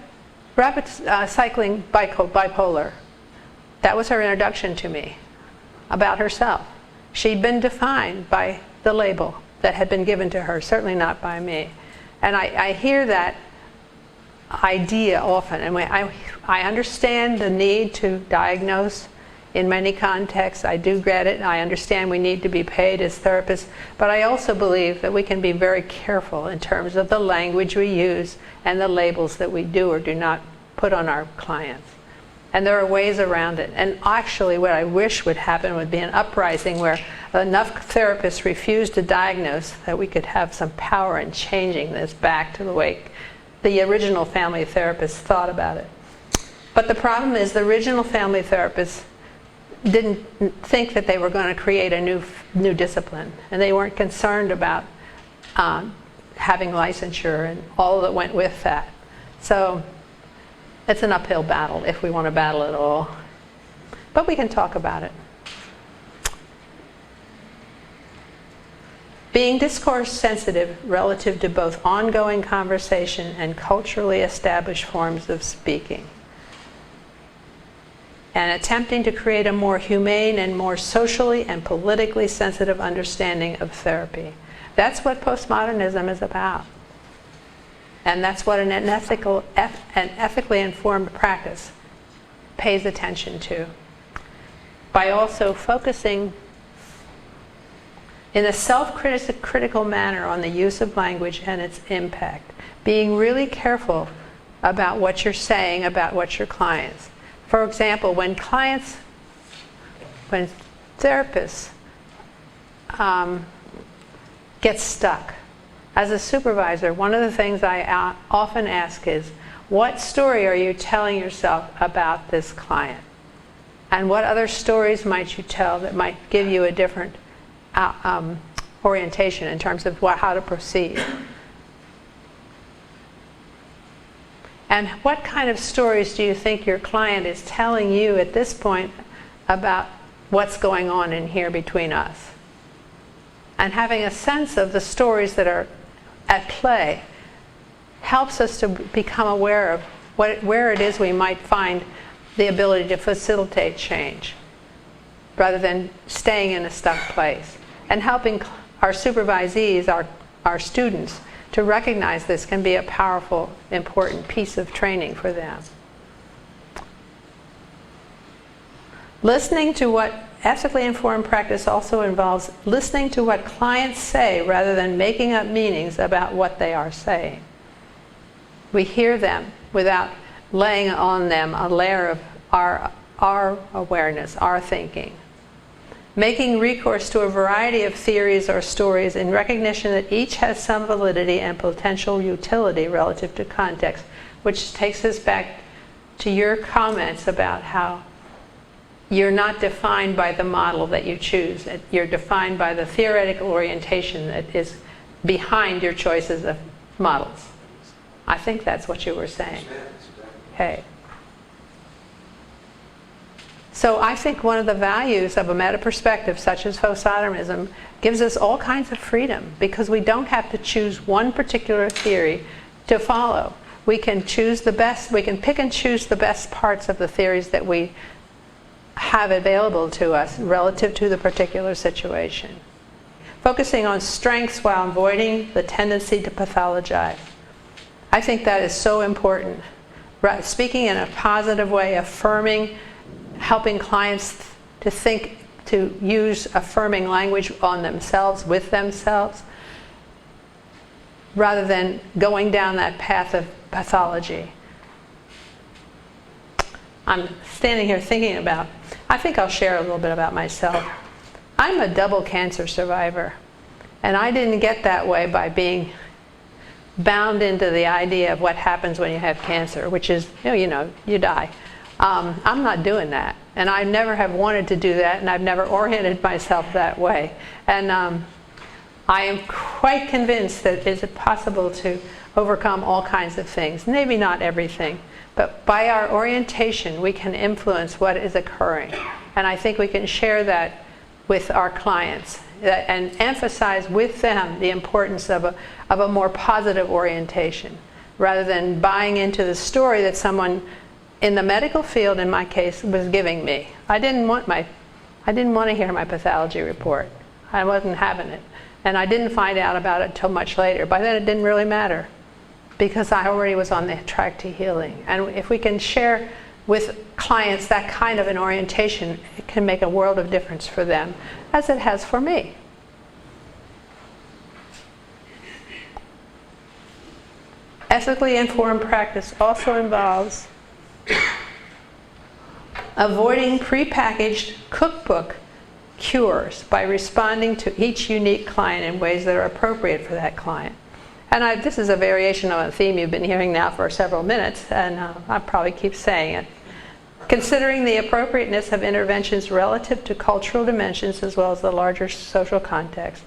cycling bipolar. That was her introduction to me about herself. She'd been defined by the label that had been given to her, certainly not by me. And I hear that idea often, and I understand the need to diagnose in many contexts. I do get it. I understand we need to be paid as therapists, but I also believe that we can be very careful in terms of the language we use and the labels that we do or do not put on our clients. And there are ways around it. And actually what I wish would happen would be an uprising where enough therapists refuse to diagnose that we could have some power in changing this back to the way the original family therapists thought about it. But the problem is the original family therapists didn't think that they were going to create a new discipline. And they weren't concerned about having licensure and all that went with that. So it's an uphill battle if we want to battle it all. But we can talk about it. Being discourse sensitive relative to both ongoing conversation and culturally established forms of speaking. And attempting to create a more humane and more socially and politically sensitive understanding of therapy. That's what postmodernism is about. And that's what an ethically informed practice pays attention to. By also focusing in a self-critical manner on the use of language and its impact. Being really careful about what you're saying about what your clients. For example, when therapists get stuck, as a supervisor, one of the things I often ask is, what story are you telling yourself about this client? And what other stories might you tell that might give you a different orientation in terms of how to proceed? And what kind of stories do you think your client is telling you at this point about what's going on in here between us? And having a sense of the stories that are at play helps us to become aware of where it is we might find the ability to facilitate change rather than staying in a stuck place. And helping our supervisees, our students, to recognize this can be a powerful, important piece of training for them. Listening to what ethically informed practice also involves listening to what clients say rather than making up meanings about what they are saying. We hear them without laying on them a layer of our awareness, our thinking. Making recourse to a variety of theories or stories in recognition that each has some validity and potential utility relative to context, which takes us back to your comments about how you're not defined by the model that you choose. You're defined by the theoretical orientation that is behind your choices of models. I think that's what you were saying. Okay. So I think one of the values of a meta-perspective such as postmodernism gives us all kinds of freedom because we don't have to choose one particular theory to follow. We can choose the best, we can pick and choose the best parts of the theories that we have available to us relative to the particular situation. Focusing on strengths while avoiding the tendency to pathologize. I think that is so important. Speaking in a positive way, affirming, helping clients to think, to use affirming language on themselves, with themselves, rather than going down that path of pathology. I'm standing here thinking about, I think I'll share a little bit about myself. I'm a double cancer survivor, and I didn't get that way by being bound into the idea of what happens when you have cancer, which is, you die. I'm not doing that, and I never have wanted to do that, and I've never oriented myself that way. And I am quite convinced that it's possible to overcome all kinds of things. Maybe not everything, but by our orientation, we can influence what is occurring. And I think we can share that with our clients and emphasize with them the importance of a more positive orientation, rather than buying into the story that someone in the medical field, in my case, was giving me. I didn't want to hear my pathology report. I wasn't having it. And I didn't find out about it until much later. By then it didn't really matter because I already was on the track to healing. And if we can share with clients that kind of an orientation, it can make a world of difference for them, as it has for me. Ethically informed practice also involves avoiding prepackaged cookbook cures by responding to each unique client in ways that are appropriate for that client. And this is a variation of a theme you've been hearing now for several minutes, and I'll probably keep saying it. Considering the appropriateness of interventions relative to cultural dimensions as well as the larger social context.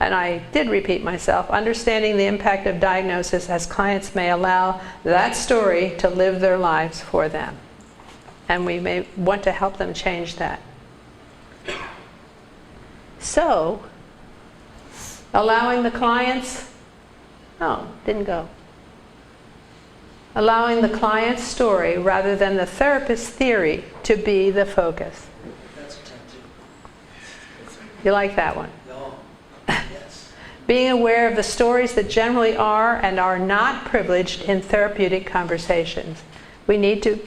And I did repeat myself, understanding the impact of diagnosis as clients may allow that story to live their lives for them. And we may want to help them change that. So, Allowing the clients, oh, didn't go. Allowing the client's story rather than the therapist's theory to be the focus. That's a 10 too. You like that one? No. Yes. Being aware of the stories that generally are and are not privileged in therapeutic conversations. We need to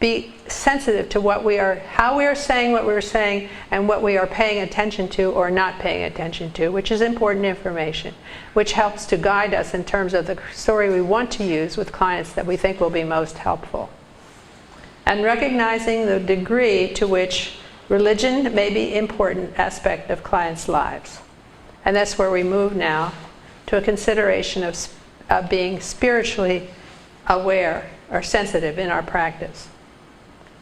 be sensitive to what we are, how we are saying what we're saying, and what we are paying attention to or not paying attention to, which is important information, which helps to guide us in terms of the story we want to use with clients that we think will be most helpful. And recognizing the degree to which religion may be an important aspect of clients' lives. And that's where we move now to a consideration of being spiritually aware or sensitive in our practice.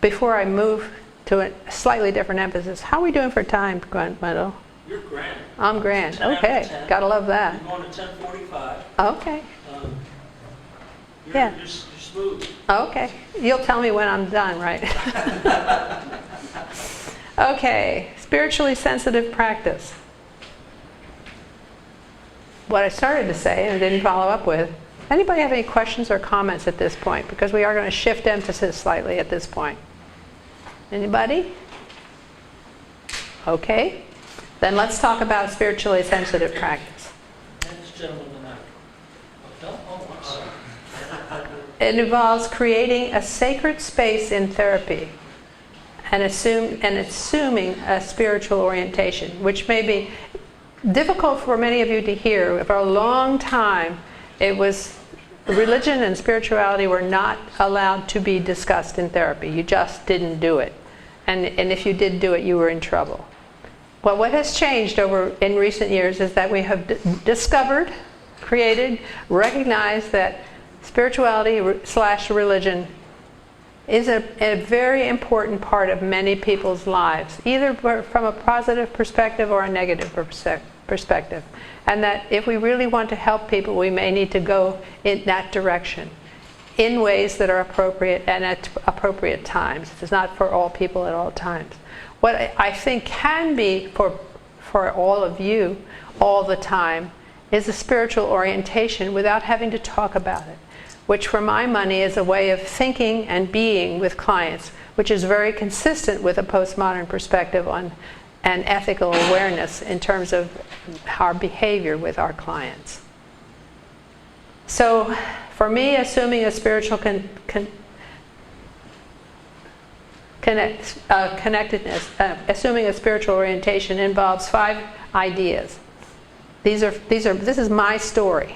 Before I move to a slightly different emphasis, how are we doing for time, Wendel? You're grand. I'm grand. 10 out of Okay, 10. gotta love that. You're going to 10:45. Okay, You're, Yeah. you're smooth. okay. You'll tell me when I'm done, right? Okay, spiritually sensitive practice. What I started to say and didn't follow up with. Anybody have any questions or comments at this point? Because we are going to shift emphasis slightly at this point. Anybody? Okay. Then let's talk about spiritually sensitive practice. And this gentleman tonight. Oh, I'm sorry. It involves creating a sacred space in therapy and assuming a spiritual orientation, which may be difficult for many of you to hear. For a long time, it was religion and spirituality were not allowed to be discussed in therapy. You just didn't do it. And if you did do it, you were in trouble. Well, what has changed in recent years is that we have discovered, created, recognized that spirituality / religion is a very important part of many people's lives, either from a positive perspective or a negative perspective. And that if we really want to help people, we may need to go in that direction in ways that are appropriate and at appropriate times. It's not for all people at all times. What I think can be for all of you all the time is a spiritual orientation without having to talk about it, which for my money is a way of thinking and being with clients, which is very consistent with a postmodern perspective on and ethical awareness in terms of our behavior with our clients. So for me, assuming a spiritual connectedness, assuming a spiritual orientation involves 5 ideas. This is my story,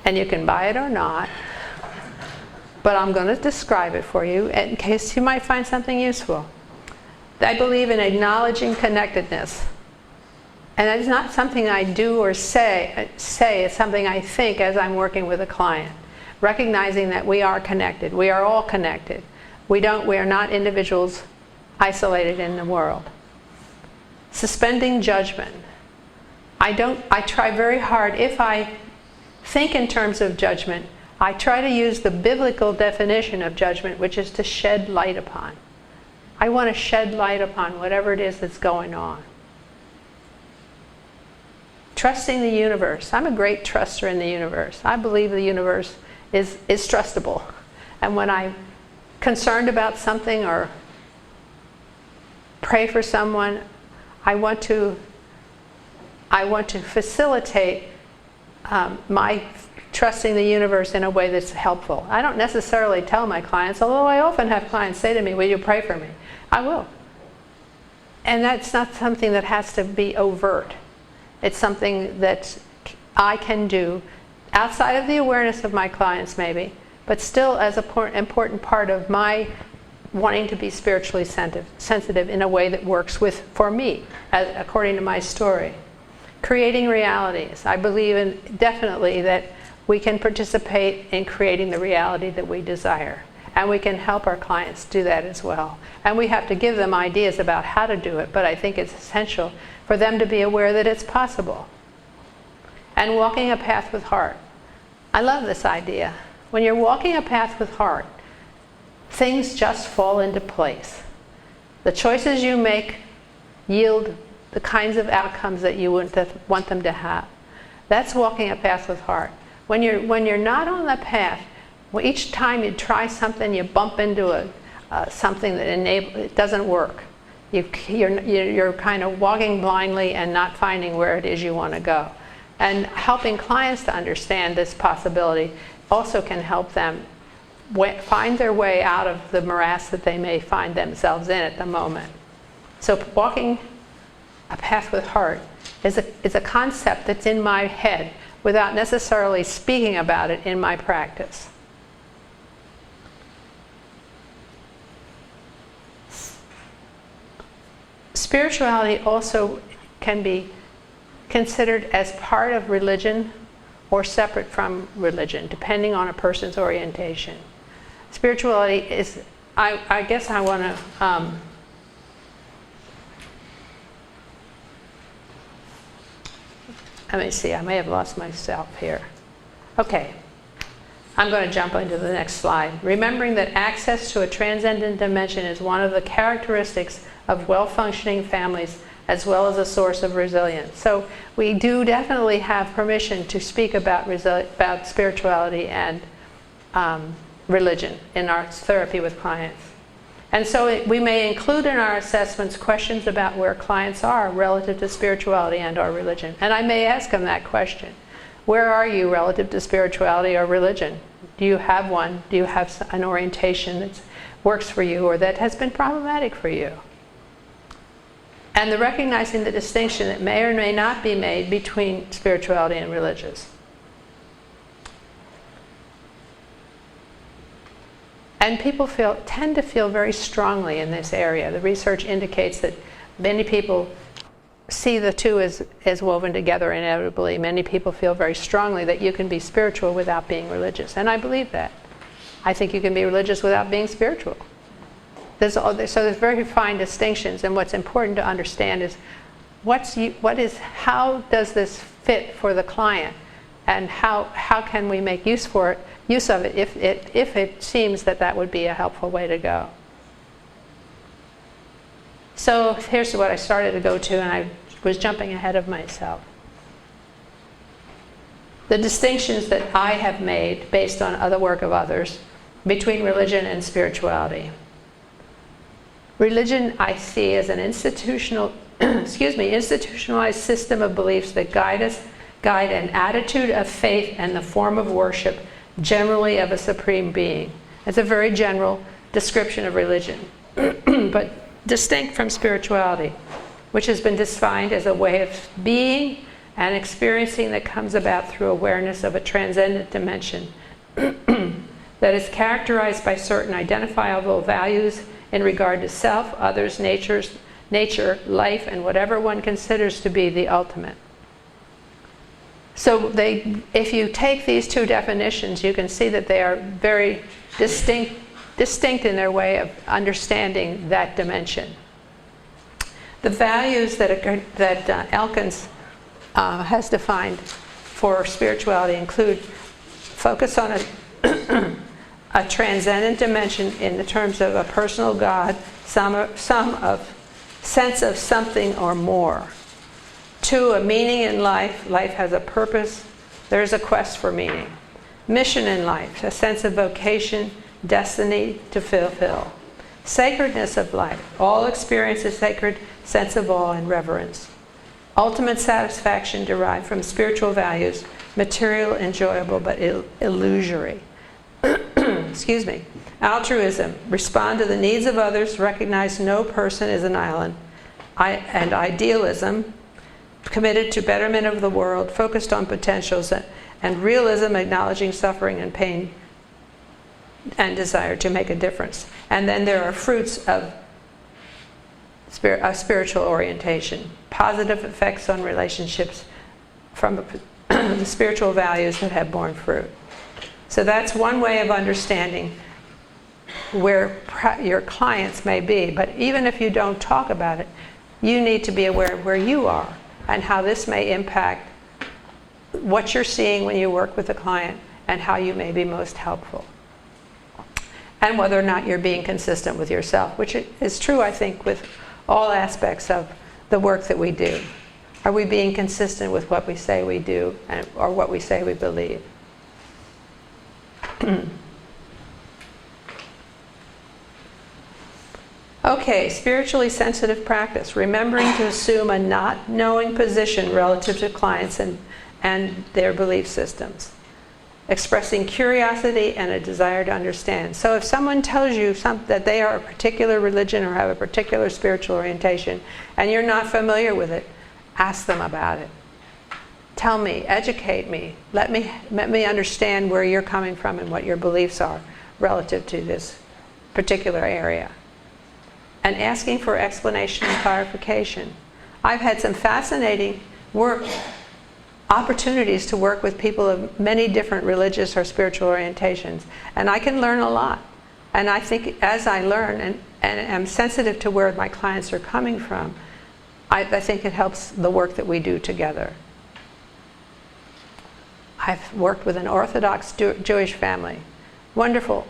and you can buy it or not, but I'm going to describe it for you in case you might find something useful. I believe in acknowledging connectedness. And that is not something I do or say, it's something I think as I'm working with a client. Recognizing that we are connected. We are all connected. We are not individuals isolated in the world. Suspending judgment. I try very hard, if I think in terms of judgment, I try to use the biblical definition of judgment, which is to shed light upon. I want to shed light upon whatever it is that's going on. Trusting the universe. I'm a great truster in the universe. I believe the universe is trustable. And when I'm concerned about something or pray for someone, I want to facilitate my trusting the universe in a way that's helpful. I don't necessarily tell my clients, although I often have clients say to me, will you pray for me? I will. And that's not something that has to be overt. It's something that I can do outside of the awareness of my clients maybe, but still as an important part of my wanting to be spiritually sensitive in a way that works for me, according to my story. Creating realities. I believe definitely that we can participate in creating the reality that we desire. And we can help our clients do that as well. And we have to give them ideas about how to do it, but I think it's essential for them to be aware that it's possible. And walking a path with heart. I love this idea. When you're walking a path with heart, things just fall into place. The choices you make yield the kinds of outcomes that you want them to have. That's walking a path with heart. When you're not on the path, well, each time you try something, you bump into something that it doesn't work. You're kind of walking blindly and not finding where it is you want to go. And helping clients to understand this possibility also can help them find their way out of the morass that they may find themselves in at the moment. So walking a path with heart is a concept that's in my head without necessarily speaking about it in my practice. Spirituality also can be considered as part of religion or separate from religion, depending on a person's orientation. Spirituality is, I guess I want to let me see, I may have lost myself here. Okay, I'm going to jump into the next slide. Remembering that access to a transcendent dimension is one of the characteristics of well-functioning families, as well as a source of resilience. So we do definitely have permission to speak about spirituality and religion in our therapy with clients. And so we may include in our assessments questions about where clients are relative to spirituality and or religion. And I may ask them that question. Where are you relative to spirituality or religion? Do you have one? Do you have an orientation that works for you or that has been problematic for you? And the recognizing the distinction that may or may not be made between spirituality and religious. And people tend to feel very strongly in this area. The research indicates that many people see the two as woven together inevitably. Many people feel very strongly that you can be spiritual without being religious. And I believe that. I think you can be religious without being spiritual. So there's very fine distinctions, and what's important to understand is how does this fit for the client, and how can we make use of it if it seems that would be a helpful way to go. So here's what I started to go to, and I was jumping ahead of myself. The distinctions that I have made based on other work of others between religion and spirituality. Religion I see as an institutionalized system of beliefs that guide an attitude of faith and the form of worship, generally of a supreme being. It's a very general description of religion, but distinct from spirituality, which has been defined as a way of being and experiencing that comes about through awareness of a transcendent dimension that is characterized by certain identifiable values in regard to self, others, nature, life, and whatever one considers to be the ultimate. So if you take these two definitions, you can see that they are very distinct in their way of understanding that dimension. The values that Elkins has defined for spirituality include focus on a transcendent dimension in the terms of a personal God, sense of something or more. 2, a meaning in life. Life has a purpose. There is a quest for meaning. Mission in life, a sense of vocation, destiny to fulfill. Sacredness of life. All experience a sacred sense of awe and reverence. Ultimate satisfaction derived from spiritual values, material, enjoyable, but illusory. Excuse me. Altruism. Respond to the needs of others, recognize no person is an island. And idealism. Committed to betterment of the world, focused on potentials, and realism, acknowledging suffering and pain and desire to make a difference. And then there are fruits of a spiritual orientation, positive effects on relationships from the spiritual values that have borne fruit. So that's one way of understanding where your clients may be. But even if you don't talk about it, you need to be aware of where you are and how this may impact what you're seeing when you work with a client and how you may be most helpful. And whether or not you're being consistent with yourself, which is true, I think, with all aspects of the work that we do. Are we being consistent with what we say we do or what we say we believe? Okay, spiritually sensitive practice. Remembering to assume a not knowing position relative to clients and their belief systems. Expressing curiosity and a desire to understand. So if someone tells you that they are a particular religion or have a particular spiritual orientation and you're not familiar with it, ask them about it. Tell me, educate me, let me understand where you're coming from and what your beliefs are relative to this particular area. And asking for explanation and clarification. I've had some fascinating opportunities to work with people of many different religious or spiritual orientations, and I can learn a lot. And I think as I learn and am sensitive to where my clients are coming from, I think it helps the work that we do together. I've worked with an Orthodox Jewish family. Wonderful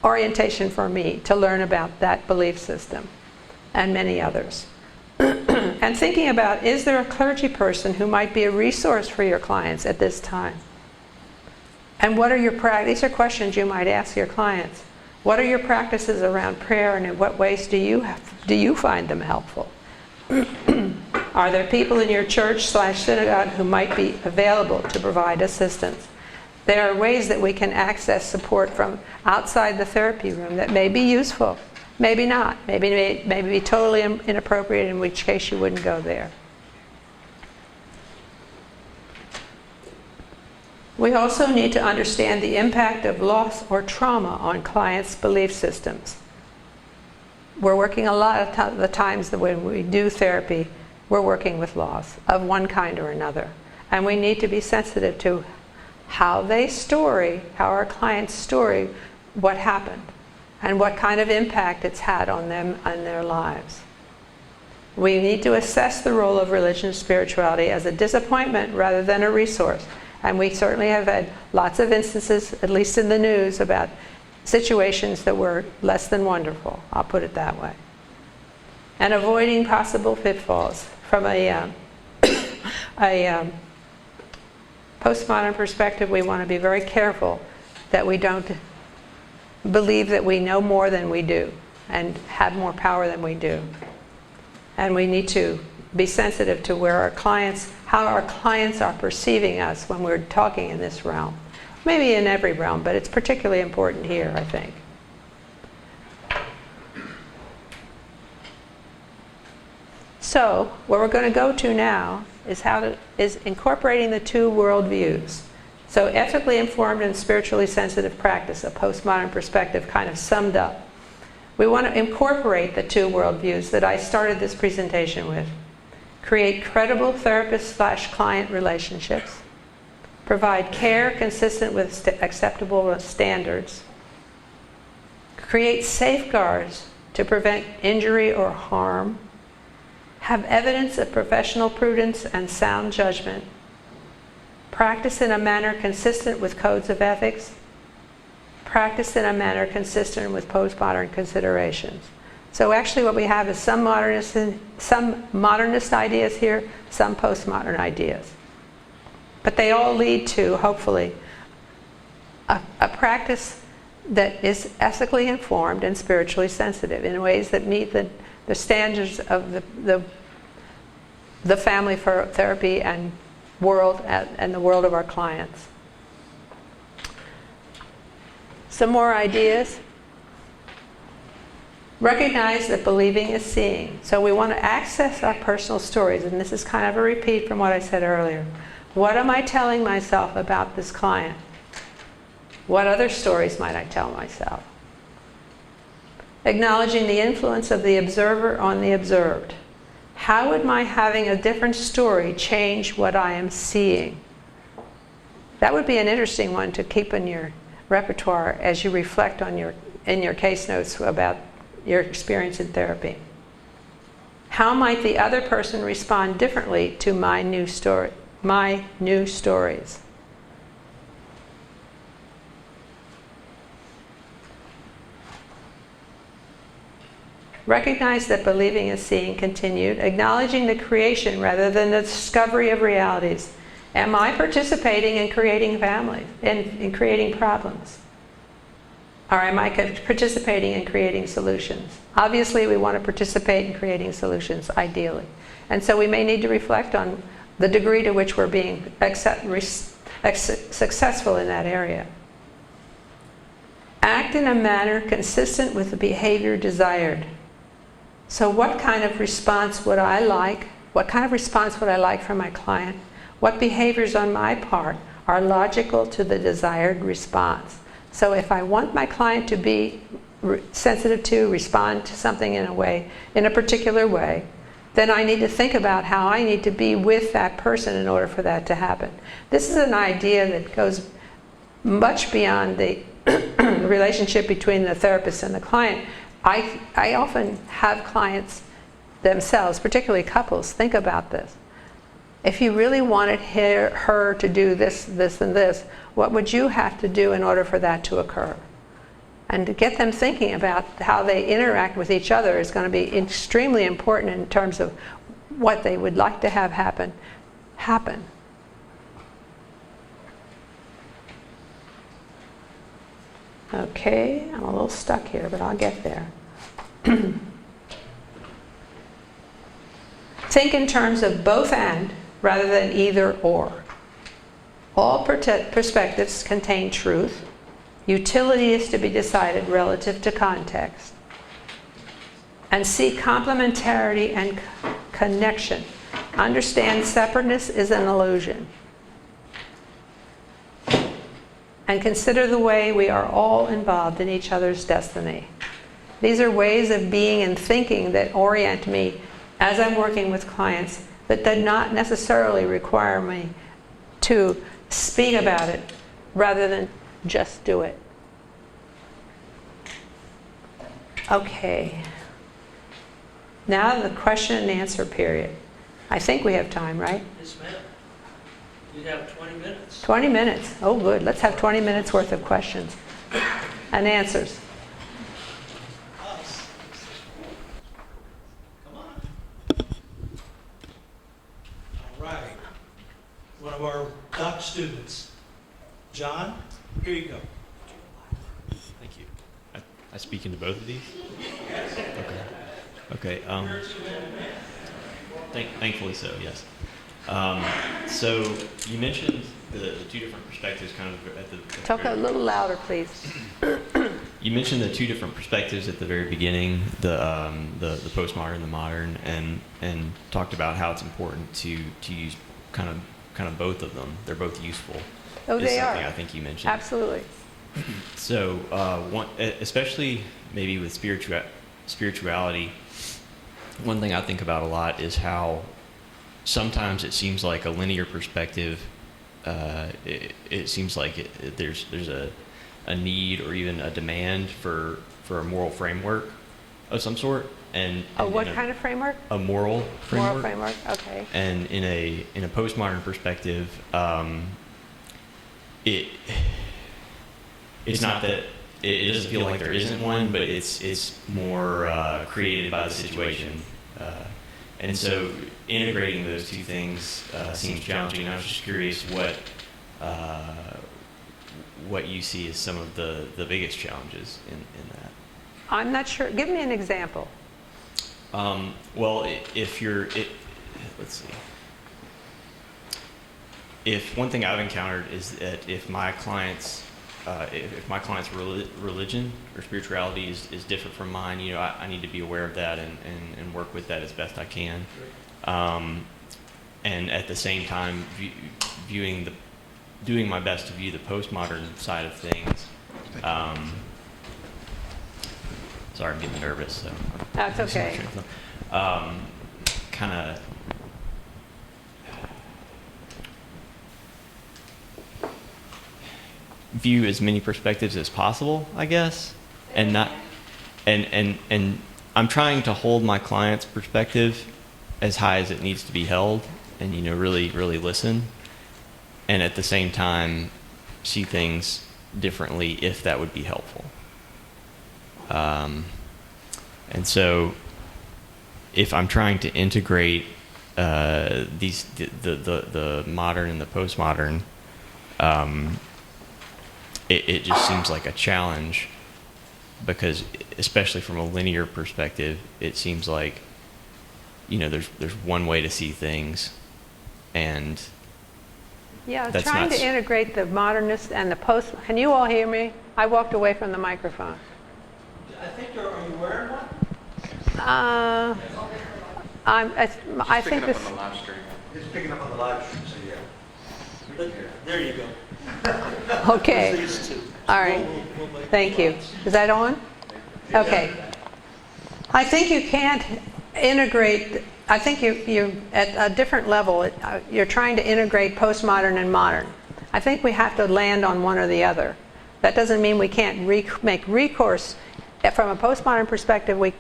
orientation for me to learn about that belief system and many others. And thinking about, is there a clergy person who might be a resource for your clients at this time? And what are your these are questions you might ask your clients. What are your practices around prayer, and in what ways do you find them helpful? Are there people in your church/synagogue who might be available to provide assistance? There are ways that we can access support from outside the therapy room that may be useful, maybe not, maybe be totally inappropriate, in which case you wouldn't go there. We also need to understand the impact of loss or trauma on clients' belief systems. We're working a lot of the times that when we do therapy, we're working with loss of one kind or another. And we need to be sensitive to how our clients story what happened and what kind of impact it's had on them and their lives. We need to assess the role of religion and spirituality as a disappointment rather than a resource. And we certainly have had lots of instances, at least in the news, about situations that were less than wonderful. I'll put it that way. And avoiding possible pitfalls. From a postmodern perspective, we want to be very careful that we don't believe that we know more than we do and have more power than we do. And we need to be sensitive to how our clients are perceiving us when we're talking in this realm. Maybe in every realm, but it's particularly important here, I think. So, where we're going to go to now is incorporating the two worldviews. So, ethically informed and spiritually sensitive practice, a postmodern perspective kind of summed up. We want to incorporate the two worldviews that I started this presentation with. Create credible therapist/client relationships. Provide care consistent with acceptable standards. Create safeguards to prevent injury or harm. Have evidence of professional prudence and sound judgment. Practice in a manner consistent with codes of ethics. Practice in a manner consistent with postmodern considerations. So actually what we have is some modernist ideas here, some postmodern ideas. But they all lead to, hopefully, a practice that is ethically informed and spiritually sensitive in ways that meet the standards of the family therapy and world and the world of our clients. Some more ideas. Recognize that believing is seeing. So we want to access our personal stories, and this is kind of a repeat from what I said earlier. What am I telling myself about this client? What other stories might I tell myself? Acknowledging the influence of the observer on the observed. How would my having a different story change what I am seeing? That would be an interesting one to keep in your repertoire as you reflect on in your case notes about your experience in therapy. How might the other person respond differently to my new stories? Recognize that believing is seeing. Continued. Acknowledging the creation rather than the discovery of realities. Am I participating in creating families, in creating problems? Or am I participating in creating solutions? Obviously, we want to participate in creating solutions, ideally. And so we may need to reflect on the degree to which we're being successful in that area. Act in a manner consistent with the behavior desired. So what kind of response would I like? What kind of response would I like from my client? What behaviors on my part are logical to the desired response? So if I want my client to be sensitive to, respond to something in a way, in a particular way, then I need to think about how I need to be with that person in order for that to happen. This is an idea that goes much beyond the relationship between the therapist and the client. I often have clients themselves, particularly couples, think about this. If you really wanted her to do this, this, and this, what would you have to do in order for that to occur? And to get them thinking about how they interact with each other is going to be extremely important in terms of what they would like to have happen. Okay, I'm a little stuck here, but I'll get there. Think in terms of both and rather than either or. All perspectives contain truth. Utility is to be decided relative to context. And see complementarity and connection. Understand separateness is an illusion. And consider the way we are all involved in each other's destiny. These are ways of being and thinking that orient me as I'm working with clients that did not necessarily require me to speak about it rather than just do it. Okay. Now the question and answer period. I think we have time, right? Yes, ma'am. You have 20 minutes. 20 minutes. Oh, good. Let's have 20 minutes worth of questions and answers. Come on. All right. One of our doc students. John, here you go. Thank you. I speak into both of these? Okay. Thankfully so, yes. So you mentioned the two different perspectives kind of at the Talk a little louder, please. You mentioned the two different perspectives at the very beginning, the postmodern, the modern, and talked about how it's important to use kind of both of them. They're both useful. Oh, they are. I think you mentioned. Absolutely. So, especially maybe with spirituality, one thing I think about a lot is how sometimes it seems like a linear perspective. It seems like there's a need or even a demand for a moral framework of some sort. And what kind of framework? A moral framework. Moral framework. Okay. And in a postmodern perspective, it's not that it doesn't feel like there isn't one, but it's more created by the situation. And so integrating those two things seems challenging. I was just curious what you see as some of the biggest challenges in that. I'm not sure. Give me an example. Well, let's see. If one thing I've encountered is that if my client's religion or spirituality is different from mine, I need to be aware of that and work with that as best I can. And at the same time, doing my best to view the postmodern side of things. Sorry, I'm getting nervous. So That's okay. Kind of. View as many perspectives as possible, I guess, and I'm trying to hold my client's perspective as high as it needs to be held, and really listen, and at the same time see things differently if that would be helpful. And so if I'm trying to integrate the modern and the postmodern, it just seems like a challenge, because especially from a linear perspective, it seems like, there's one way to see things, and Yeah, that's trying not to integrate the modernist and the post. Can you all hear me? I walked away from the microphone. I think are you wearing one? I think this. It's picking up on the live stream, so yeah. There you go. Okay. These two. All right. Thank you. Is that on? Okay. I think you can't integrate. I think you're at a different level. You're trying to integrate postmodern and modern. I think we have to land on one or the other. That doesn't mean we can't make recourse. From a postmodern perspective, we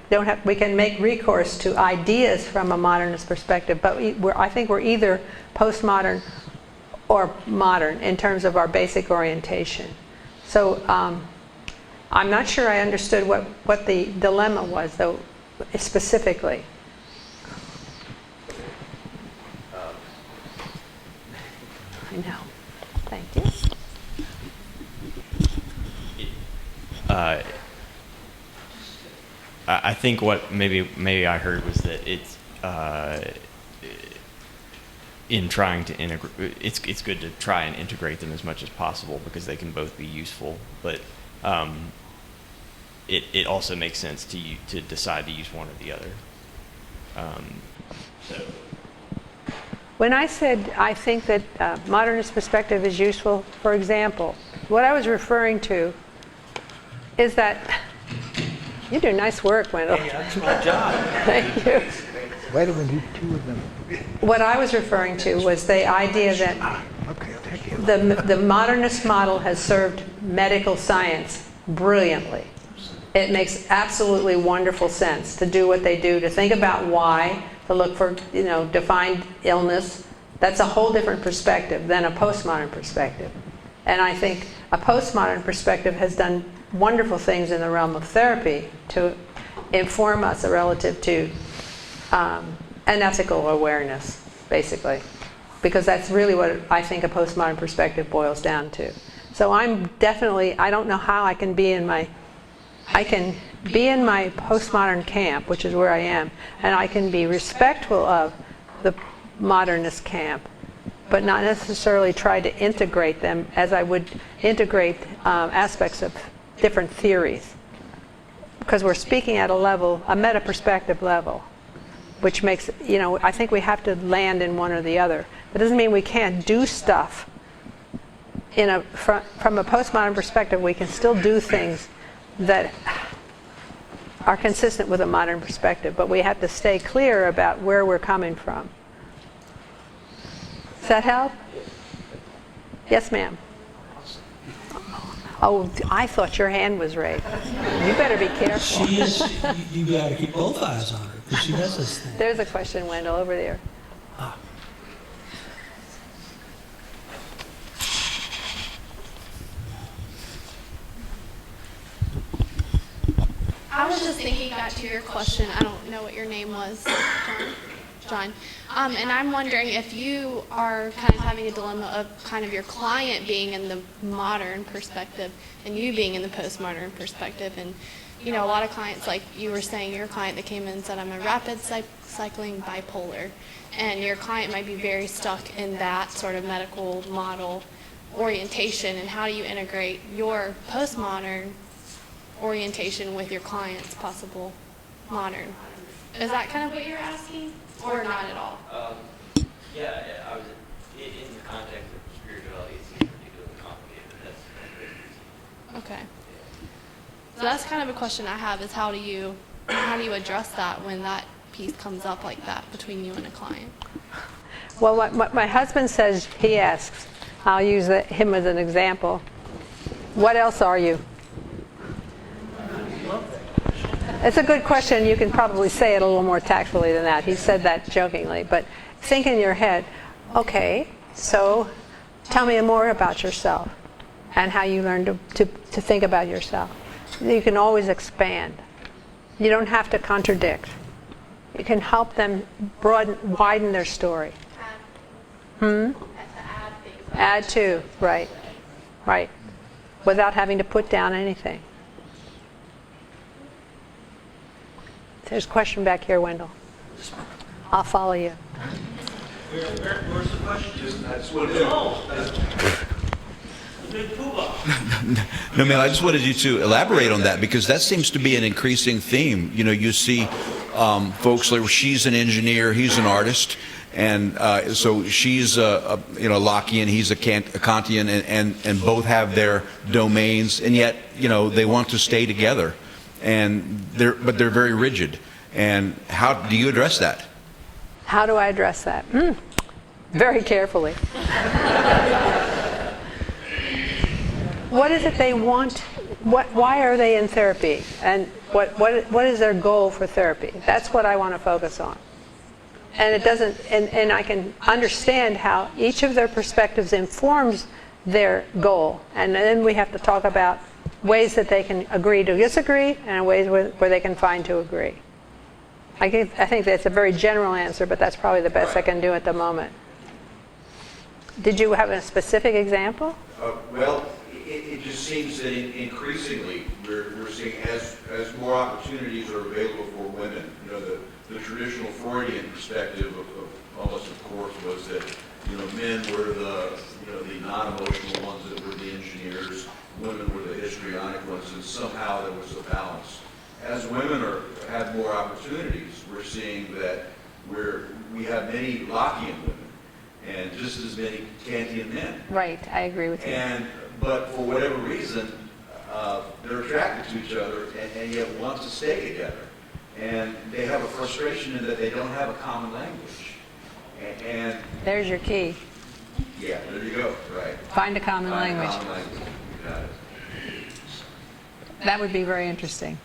can make recourse to ideas from a modernist perspective, but I think we're either postmodern or modern in terms of our basic orientation. So I'm not sure I understood what the dilemma was, though, specifically. I know. Thank you. I think what maybe I heard was that it's in trying to integrate. It's good to try and integrate them as much as possible, because they can both be useful. But it also makes sense to decide to use one or the other. So. When I said I think that modernist perspective is useful, for example, what I was referring to is that you do nice work, Wendell. Hey, that's my job. Thank you. Why do we need two of them? What I was referring to was the idea that Okay, thank you. the modernist model has served medical science brilliantly. It makes absolutely wonderful sense to do what they do, to think about why, to look for defined illness. That's a whole different perspective than a postmodern perspective. And I think a postmodern perspective has done wonderful things in the realm of therapy to inform us relative to an ethical awareness, basically, because that's really what I think a postmodern perspective boils down to. So I'm definitely, I don't know how I can be in my postmodern camp, which is where I am, and I can be respectful of the modernist camp, but not necessarily try to integrate them as I would integrate aspects of different theories, because we're speaking at a meta-perspective level, which makes, I think we have to land in one or the other. That doesn't mean we can't do stuff. From a postmodern perspective, we can still do things that are consistent with a modern perspective, but we have to stay clear about where we're coming from. Does that help? Yes, ma'am. Oh, I thought your hand was raised. You better be careful. She is, you got to keep both eyes on her, because she does this thing. There's a question, Wendell, over there. I was just thinking back to your question. I don't know what your name was, John. And I'm wondering if you are kind of having a dilemma of kind of your client being in the modern perspective and you being in the postmodern perspective. And, a lot of clients, like you were saying, your client that came in and said, I'm a rapid cycling bipolar. And your client might be very stuck in that sort of medical model orientation. And how do you integrate your postmodern orientation with your client's possible modern? Is that kind of what you're asking, or not at all? Yeah, I was in the context of spirituality. It seems particularly complicated, but that's Okay. So that's kind of a question I have: is how do you address that when that piece comes up like that between you and a client? Well, what my husband says, he asks, I'll use him as an example. What else are you? It's a good question. You can probably say it a little more tactfully than that. He said that jokingly, but think in your head, okay, so tell me more about yourself and how you learned to think about yourself. You can always expand. You don't have to contradict. You can help them widen their story. And to add things. Add to, right, right. Without having to put down anything. There's a question back here, Wendell. I'll follow you. Where's the question? I just wanted to, The big poobah. no, man, I just wanted you to elaborate on that because that seems to be an increasing theme. You know, you see folks like she's an engineer, he's an artist, and so she's a Lockean, he's a Kantian, and both have their domains, and yet they want to stay together, but they're very rigid. And how do you address that? How do I address that? Very carefully. What is it they want? Why are they in therapy? And what is their goal for therapy? That's what I want to focus on. And it doesn't. And I can understand how each of their perspectives informs their goal. And then we have to talk about ways that they can agree to disagree and ways where they can find to agree. I think that's a very general answer, but that's probably the best I can do at the moment. Did you have a specific example? Well, it just seems that increasingly we're seeing as more opportunities are available for women. The traditional Freudian perspective of almost, of course, was that men were the non-emotional ones that were the engineers, women were the histrionic ones, and somehow there was a balance. As women have more opportunities, we're seeing that we have many Lockean women and just as many Kantian men. Right, I agree with you. But for whatever reason, they're attracted to each other and yet want to stay together. And they have a frustration in that they don't have a common language. And There's your key. yeah, there you go, right. Find a common Find a language. common language. You got it. That would be very interesting.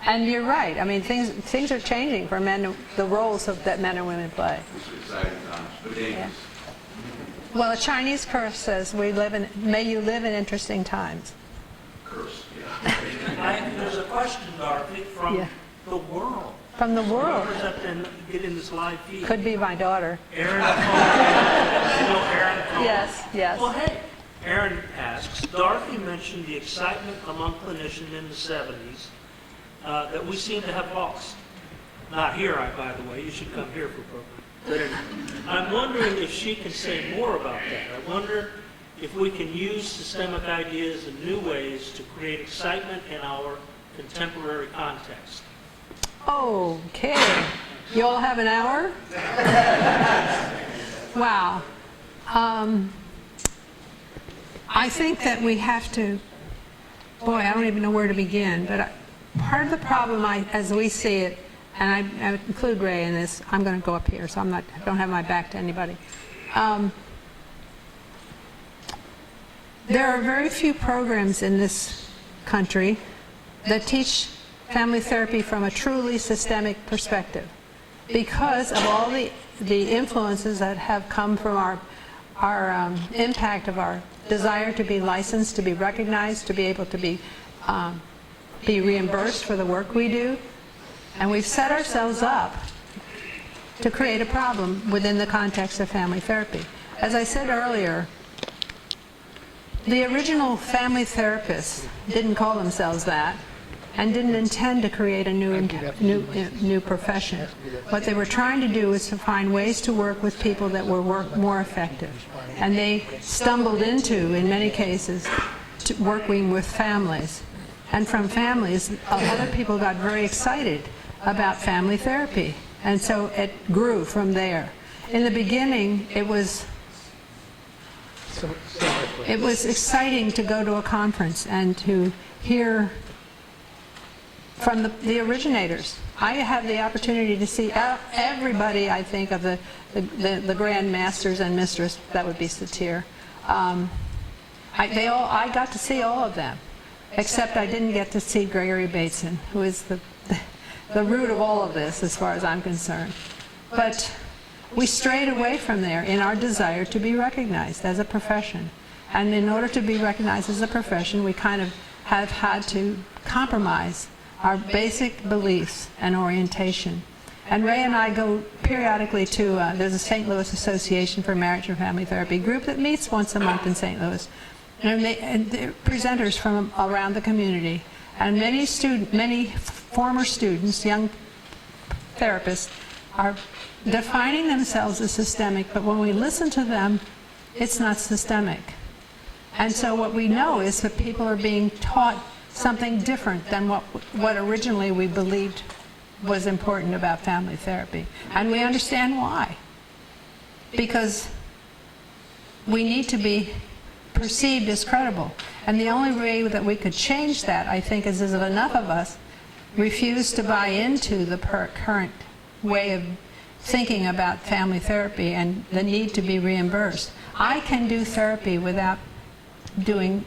And you're right. I mean, things are changing for men, the roles that men and women play. It's exciting times, but dangerous. Well, a Chinese curse says, may you live in interesting times. Curse, yeah. There's a question, Dorothy, from Yeah. the world. From the world. Whoever's up and getting this live feed. Could be my daughter. Aaron Cohen. You know Aaron Cohen? Yes. Well, hey, Aaron asks, Dorothy mentioned the excitement among clinicians in the 70s that we seem to have lost. Not here, by the way. You should come here for program. But anyway, I'm wondering if she can say more about that. I wonder if we can use systemic ideas in new ways to create excitement in our contemporary context. Okay. You all have an hour? Wow. I think that we have to, boy, I don't even know where to begin, but part of the problem, as we see it, and I include Ray in this, I'm going to go up here, so I don't have my back to anybody. There are very few programs in this country that teach family therapy from a truly systemic perspective because of all the influences that have come from our impact of our desire to be licensed, to be recognized, to be able to be reimbursed for the work we do. And we've set ourselves up to create a problem within the context of family therapy. As I said earlier, the original family therapists didn't call themselves that and didn't intend to create a new profession. What they were trying to do was to find ways to work with people that were more effective. And they stumbled into, in many cases, working with families. And from families, other people got very excited about family therapy. And so it grew from there. In the beginning, it was exciting to go to a conference and to hear from the originators. I had the opportunity to see everybody, I think, of the grand masters and mistress, that would be Satir. I got to see all of them, except I didn't get to see Gregory Bateson, who is the root of all of this, as far as I'm concerned. But we strayed away from there in our desire to be recognized as a profession. And in order to be recognized as a profession, we kind of have had to compromise our basic beliefs and orientation. And Ray and I go periodically to, there's a St. Louis Association for Marriage and Family Therapy group that meets once a month in St. Louis. And they're presenters from around the community. And many former students, young therapists, are defining themselves as systemic, but when we listen to them, it's not systemic. And so what we know is that people are being taught something different than what originally we believed was important about family therapy. And we understand why. Because we need to be perceived as credible. And the only way that we could change that, I think, is if enough of us refuse to buy into the current way of thinking about family therapy and the need to be reimbursed. I can do therapy without doing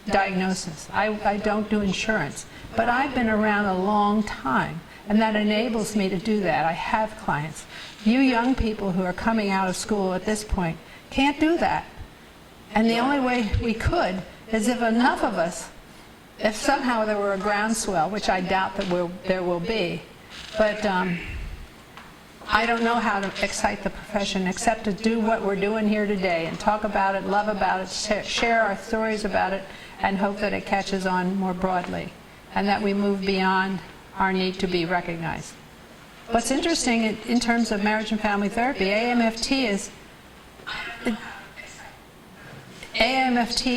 diagnosis. I don't do insurance. But I've been around a long time, and that enables me to do that. I have clients. You young people who are coming out of school at this point can't do that. And the only way we could is if enough of us, if somehow there were a groundswell, which I doubt that there will be, but I don't know how to excite the profession except to do what we're doing here today and talk about it, love about it, share our stories about it, and hope that it catches on more broadly and that we move beyond our need to be recognized. What's interesting in terms of marriage and family therapy, AMFT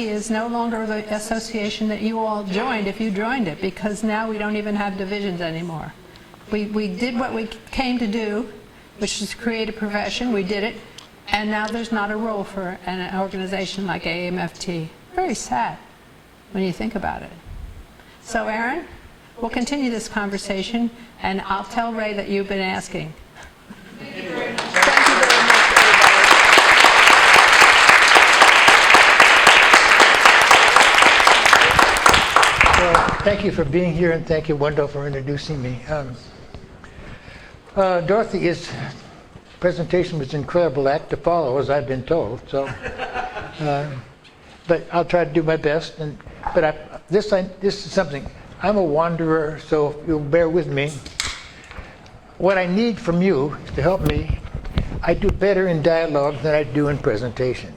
is no longer the association that you all joined if you joined it, because now we don't even have divisions anymore. We did what we came to do, which is create a profession. We did it, and now there's not a role for an organization like AMFT. Very sad when you think about it. So Aaron, we'll continue this conversation, and I'll tell Ray that you've been asking. Thank you very much. Thank you very much, Well, thank you for being here, and thank you, Wendel, for introducing me. Dorothy's presentation was an incredible act to follow, as I've been told. So, but I'll try to do my best. This is something. I'm a wanderer, so if you'll bear with me. What I need from you to help me, I do better in dialogue than I do in presentation.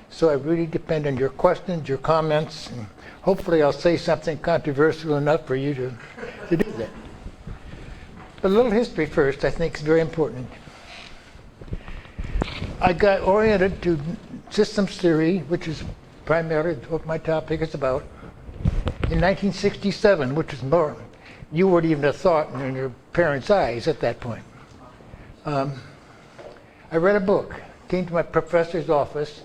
So I really depend on your questions, your comments, and hopefully I'll say something controversial enough for you to do that. But a little history first, I think, is very important. I got oriented to systems theory, which is primarily what my topic is about, in 1967, which is more, you weren't even a thought in your parents' eyes at that point. I read a book, came to my professor's office.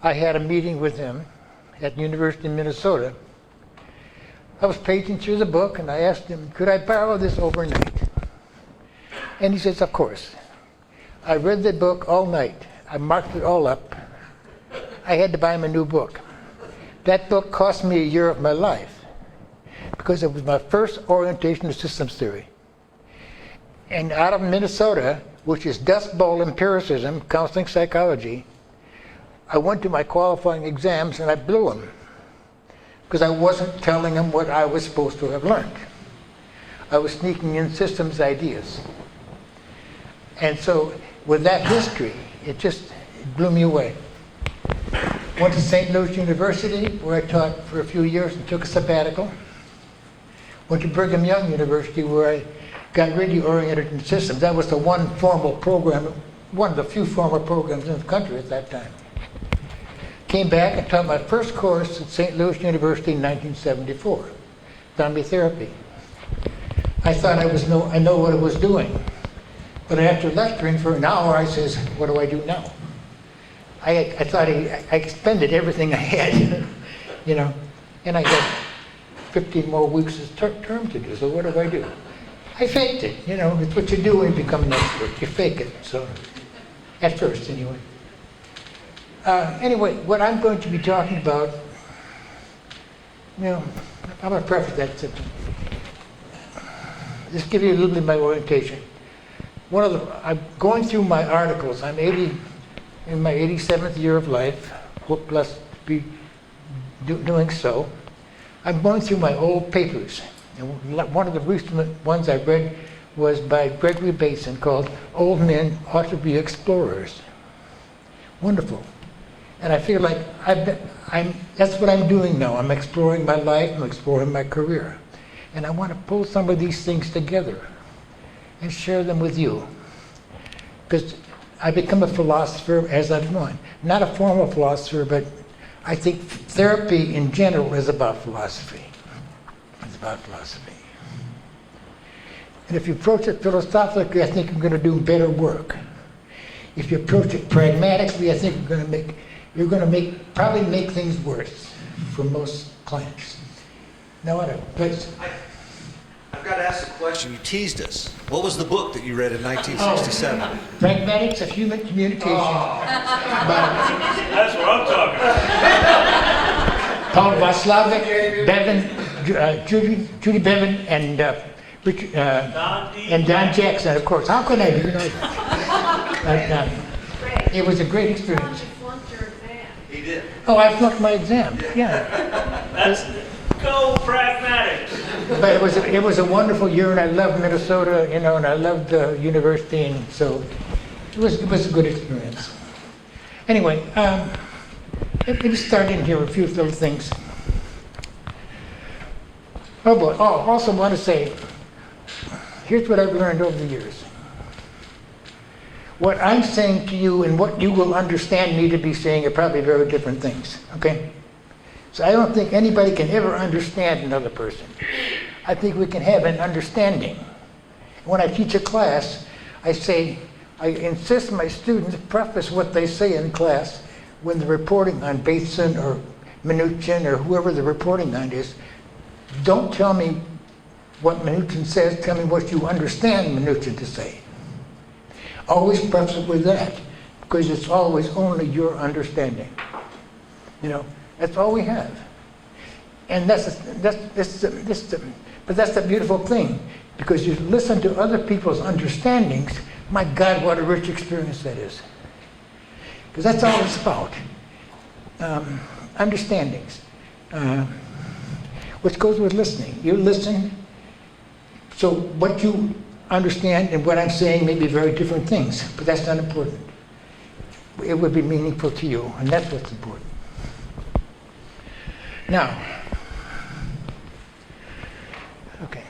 I had a meeting with him at the University of Minnesota. I was paging through the book, and I asked him, could I borrow this overnight? And he says, of course. I read the book all night. I marked it all up. I had to buy him a new book. That book cost me a year of my life because it was my first orientation to systems theory. And out of Minnesota, which is Dust Bowl empiricism, counseling psychology, I went to my qualifying exams and I blew them because I wasn't telling them what I was supposed to have learned. I was sneaking in systems ideas. And so with that history, it blew me away. Went to St. Louis University, where I taught for a few years and took a sabbatical. Went to Brigham Young University, where I got really oriented in systems. That was the one formal program, one of the few formal programs in the country at that time. Came back and taught my first course at St. Louis University in 1974, family therapy. I thought I know what I was doing. But after lecturing for an hour, I says, what do I do now? I thought I expended everything I had, you know, and I had 15 more weeks of term to do, so what do I do? I faked it, you know, it's what you do when you become an expert, you fake it, so, at first anyway. Anyway, what I'm going to be talking about, you know, I'm going to preface that, just give you a little bit of my orientation. I'm going through my articles. I'm in my 87th year of life, blessed to be doing so. I'm going through my old papers. And one of the recent ones I read was by Gregory Basin called Old Men Ought to Be Explorers. Wonderful. And I feel like that's what I'm doing now. I'm exploring my life, I'm exploring my career. And I want to pull some of these things together and share them with you. Because I become a philosopher as I've gone. Not a formal philosopher, but I think therapy in general is about philosophy. It's about philosophy. And if you approach it philosophically, I think you're going to do better work. If you approach it pragmatically, I think you're going to probably make things worse for most clients. Now, what I've got to ask a question. You teased us. What was the book that you read in 1967? Pragmatics of Human Communication. That's what I'm talking about. Paul Václavic, Bevan, Judy Bevan, and Don Jackson, of course. How could I do that? But, it was a great experience. He did. Oh, I flunked my exam. Yeah. That's go pragmatics. But it was a wonderful year, and I loved Minnesota, and I loved the university, and so it was a good experience. Anyway, let me start in here with a few little things. Oh boy! Oh, also want to say, here's what I've learned over the years. What I'm saying to you and what you will understand me to be saying are probably very different things. Okay? So I don't think anybody can ever understand another person. I think we can have an understanding. When I teach a class, I insist my students preface what they say in class when they're reporting on Bateson or Mnuchin or whoever the reporting on is. Don't tell me what Mnuchin says, tell me what you understand Mnuchin to say. Always preface it with that, because it's always only your understanding. That's all we have. And but that's the beautiful thing, because you listen to other people's understandings. My God, what a rich experience that is. Because that's all it's about. Understandings. Which goes with listening. You listen, so what you understand and what I'm saying may be very different things, but that's not important. It would be meaningful to you, and that's what's important. Now, okay.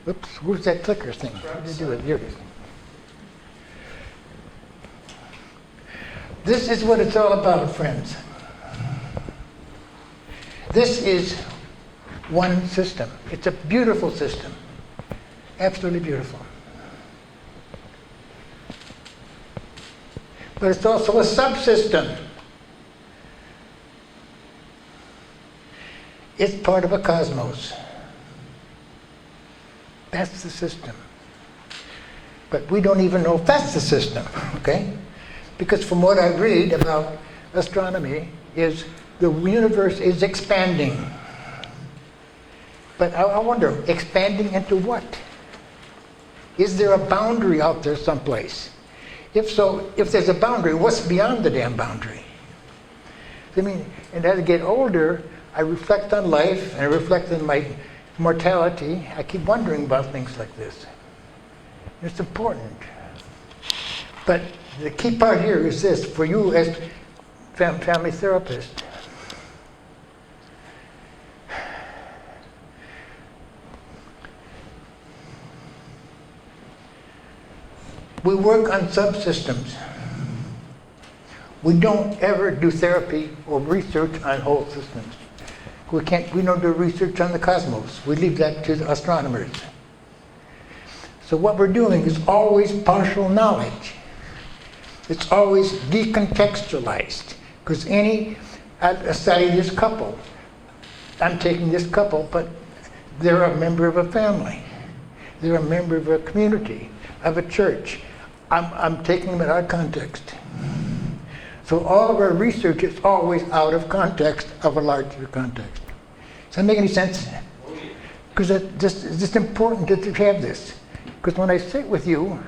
Whoops, where's that clicker thing? What did I do with it? Here it is. This is what it's all about, friends. This is one system. It's a beautiful system. Absolutely beautiful. But it's also a subsystem. It's part of a cosmos. That's the system. But we don't even know if that's the system, okay? Because from what I read about astronomy is the universe is expanding. But I wonder, expanding into what? Is there a boundary out there someplace? If so, if there's a boundary, what's beyond the damn boundary? And as I get older, I reflect on life, and I reflect on my mortality. I keep wondering about things like this. It's important. But the key part here is this, for you as family therapist. We work on subsystems. We don't ever do therapy or research on whole systems. We don't do research on the cosmos. We leave that to the astronomers. So what we're doing is always partial knowledge. It's always decontextualized. Because I study this couple. I'm taking this couple, but they're a member of a family. They're a member of a community, of a church. I'm taking them in our context. So all of our research is always out of context of a larger context. Does that make any sense? Because it's just important to have this. Because when I sit with you,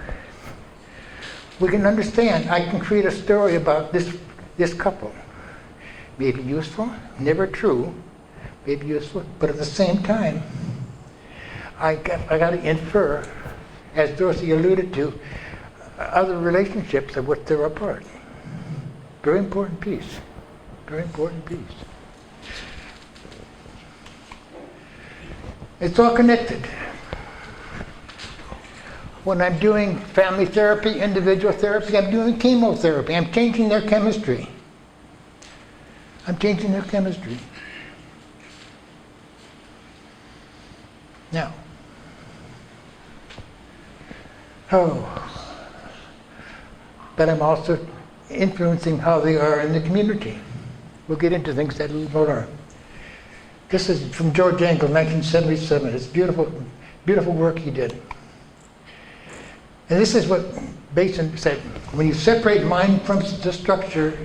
we can understand. I can create a story about this couple. Maybe useful, never true, maybe useful, but at the same time, I got to infer, as Dorothy alluded to, other relationships of which they're a part. Very important piece. Very important piece. It's all connected. When I'm doing family therapy, individual therapy, I'm doing chemotherapy. I'm changing their chemistry. I'm changing their chemistry. Now, but I'm also influencing how they are in the community. We'll get into things that a little more. This is from George Engel, 1977. It's beautiful, beautiful work he did. And this is what Basin said. When you separate mind from the structure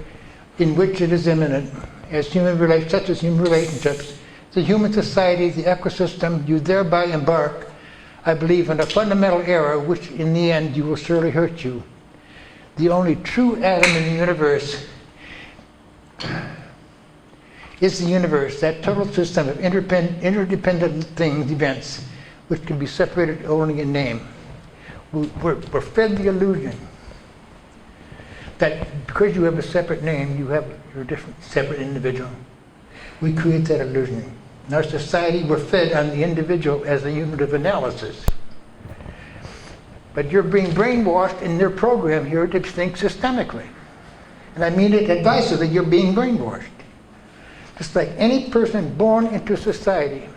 in which it is immanent, such as human relationships, the human society, the ecosystem, you thereby embark, I believe, in a fundamental error which in the end you will surely hurt you. The only true atom in the universe is the universe, that total system of interdependent things, events, which can be separated only in name. We're fed the illusion that because you have a separate name, you're a different, separate individual. We create that illusion. In our society, we're fed on the individual as a unit of analysis. But you're being brainwashed in their program here to think systemically. And I mean it advisedly, you're being brainwashed. Just like any person born into society.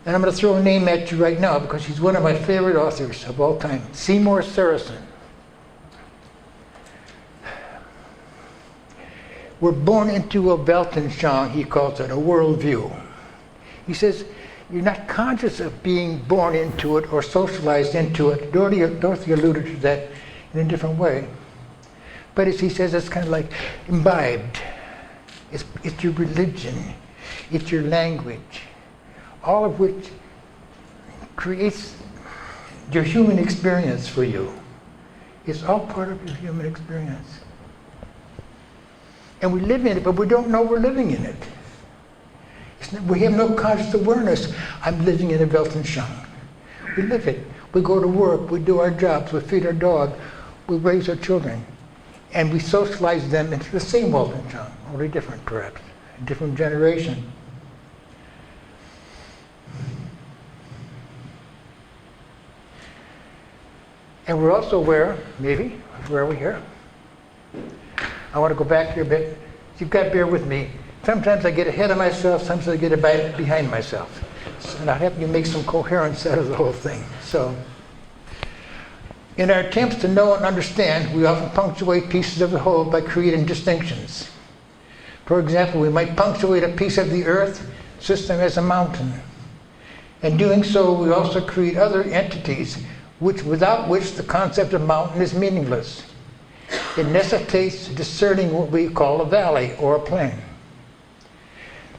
And I'm going to throw a name at you right now because he's one of my favorite authors of all time, Seymour Saracen. We're born into a Weltanschauung, he calls it, a worldview. He says, you're not conscious of being born into it or socialized into it. Dorothy alluded to that in a different way. But as he says, it's kind of like imbibed. It's your religion. It's your language. All of which creates your human experience for you. It's all part of your human experience. And we live in it, but we don't know we're living in it. We have no conscious awareness. I'm living in a Weltanschauung. We live it. We go to work, we do our jobs, we feed our dog, we raise our children. And we socialize them into the same Weltanschauung, only different perhaps, a different generation. And we're also aware, maybe, where are we here? I want to go back here a bit. You've got to bear with me. Sometimes I get ahead of myself, sometimes I get behind myself. And I have to make some coherence out of the whole thing. So, in our attempts to know and understand, we often punctuate pieces of the whole by creating distinctions. For example, we might punctuate a piece of the earth system as a mountain. In doing so, we also create other entities without which the concept of mountain is meaningless. It necessitates discerning what we call a valley or a plain.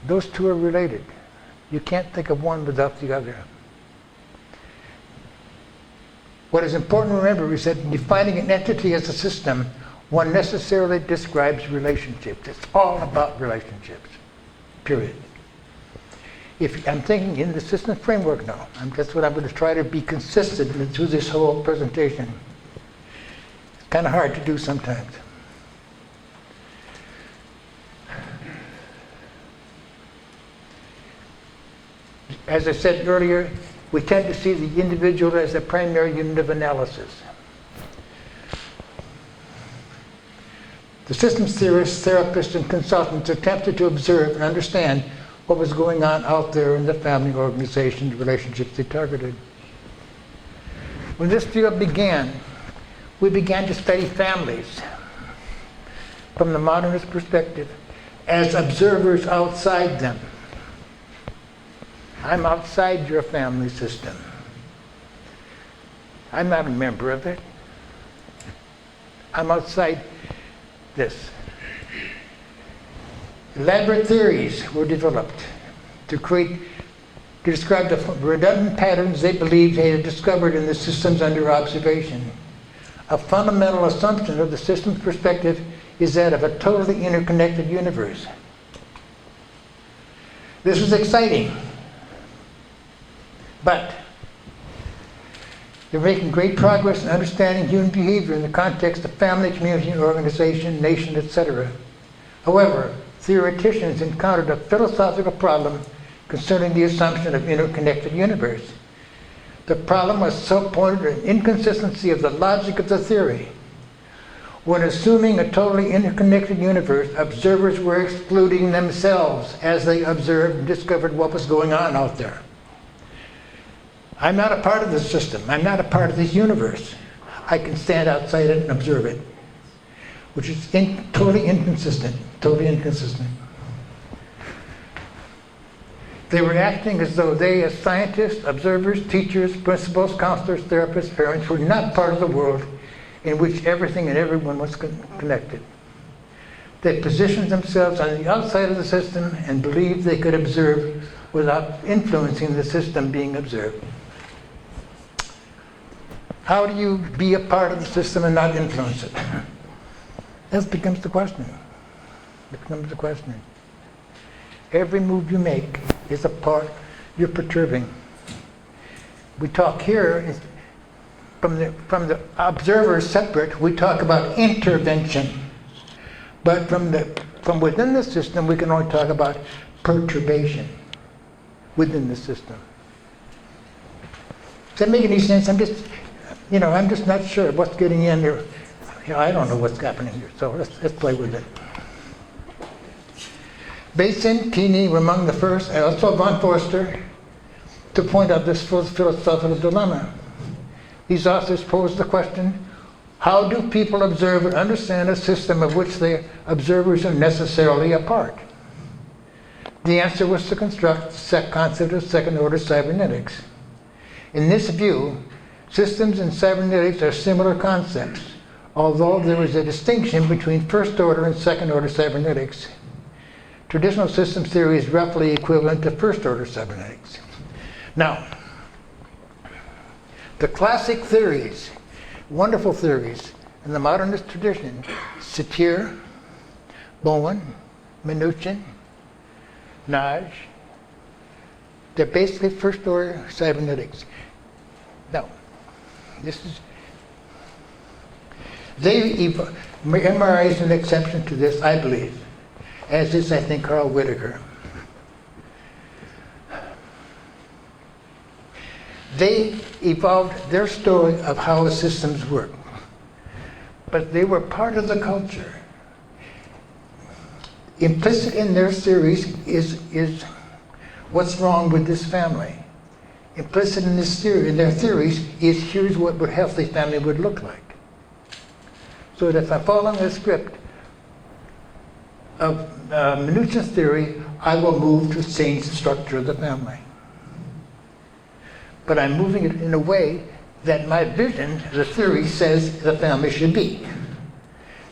Those two are related. You can't think of one without the other. What is important to remember is that in defining an entity as a system, one necessarily describes relationships. It's all about relationships, period. If I'm thinking in the system framework now, that's what I'm going to try to be consistent through this whole presentation. It's kind of hard to do sometimes. As I said earlier, we tend to see the individual as the primary unit of analysis. The systems theorists, therapists, and consultants attempted to observe and understand what was going on out there in the family organizations, relationships they targeted. When this field began, we began to study families from the modernist perspective as observers outside them. I'm outside your family system. I'm not a member of it. I'm outside this. Elaborate theories were developed to describe the redundant patterns they believed they had discovered in the systems under observation. A fundamental assumption of the system's perspective is that of a totally interconnected universe. This was exciting. But they're making great progress in understanding human behavior in the context of family, community, organization, nation, etc. However, theoreticians encountered a philosophical problem concerning the assumption of interconnected universe. The problem was so pointed at an inconsistency of the logic of the theory. When assuming a totally interconnected universe, observers were excluding themselves as they observed and discovered what was going on out there. I'm not a part of the system. I'm not a part of this universe. I can stand outside it and observe it, which is totally inconsistent, totally inconsistent. They were acting as though they, as scientists, observers, teachers, principals, counselors, therapists, parents, were not part of the world in which everything and everyone was connected. They positioned themselves on the outside of the system and believed they could observe without influencing the system being observed. How do you be a part of the system and not influence it? That becomes the question. It becomes the question. Every move you make is a part you're perturbing. We talk here from the observer separate. We talk about intervention, but from within the system, we can only talk about perturbation within the system. Does that make any sense? I'm just not sure what's getting in there. I don't know what's happening here, so let's play with it. Basin, Keeney were among the first, and also von Forster, to point out this philosophical dilemma. These authors posed the question, how do people observe and understand a system of which the observers are necessarily a part? The answer was to construct the concept of second-order cybernetics. In this view, systems and cybernetics are similar concepts, although there is a distinction between first-order and second-order cybernetics. Traditional systems theory is roughly equivalent to first-order cybernetics. Now, the classic theories, wonderful theories, in the modernist tradition, Satir, Bowen, Minuchin, Naj, they're basically first-order cybernetics. Now, MRI is an exception to this, I believe, as is, I think, Carl Whittaker. They evolved their story of how the systems work, but they were part of the culture. Implicit in their theories is what's wrong with this family. Implicit in their theories is here's what a healthy family would look like. So that if I follow the script of Minuchin's theory, I will move to change the structure of the family. But I'm moving it in a way that my vision, the theory, says the family should be.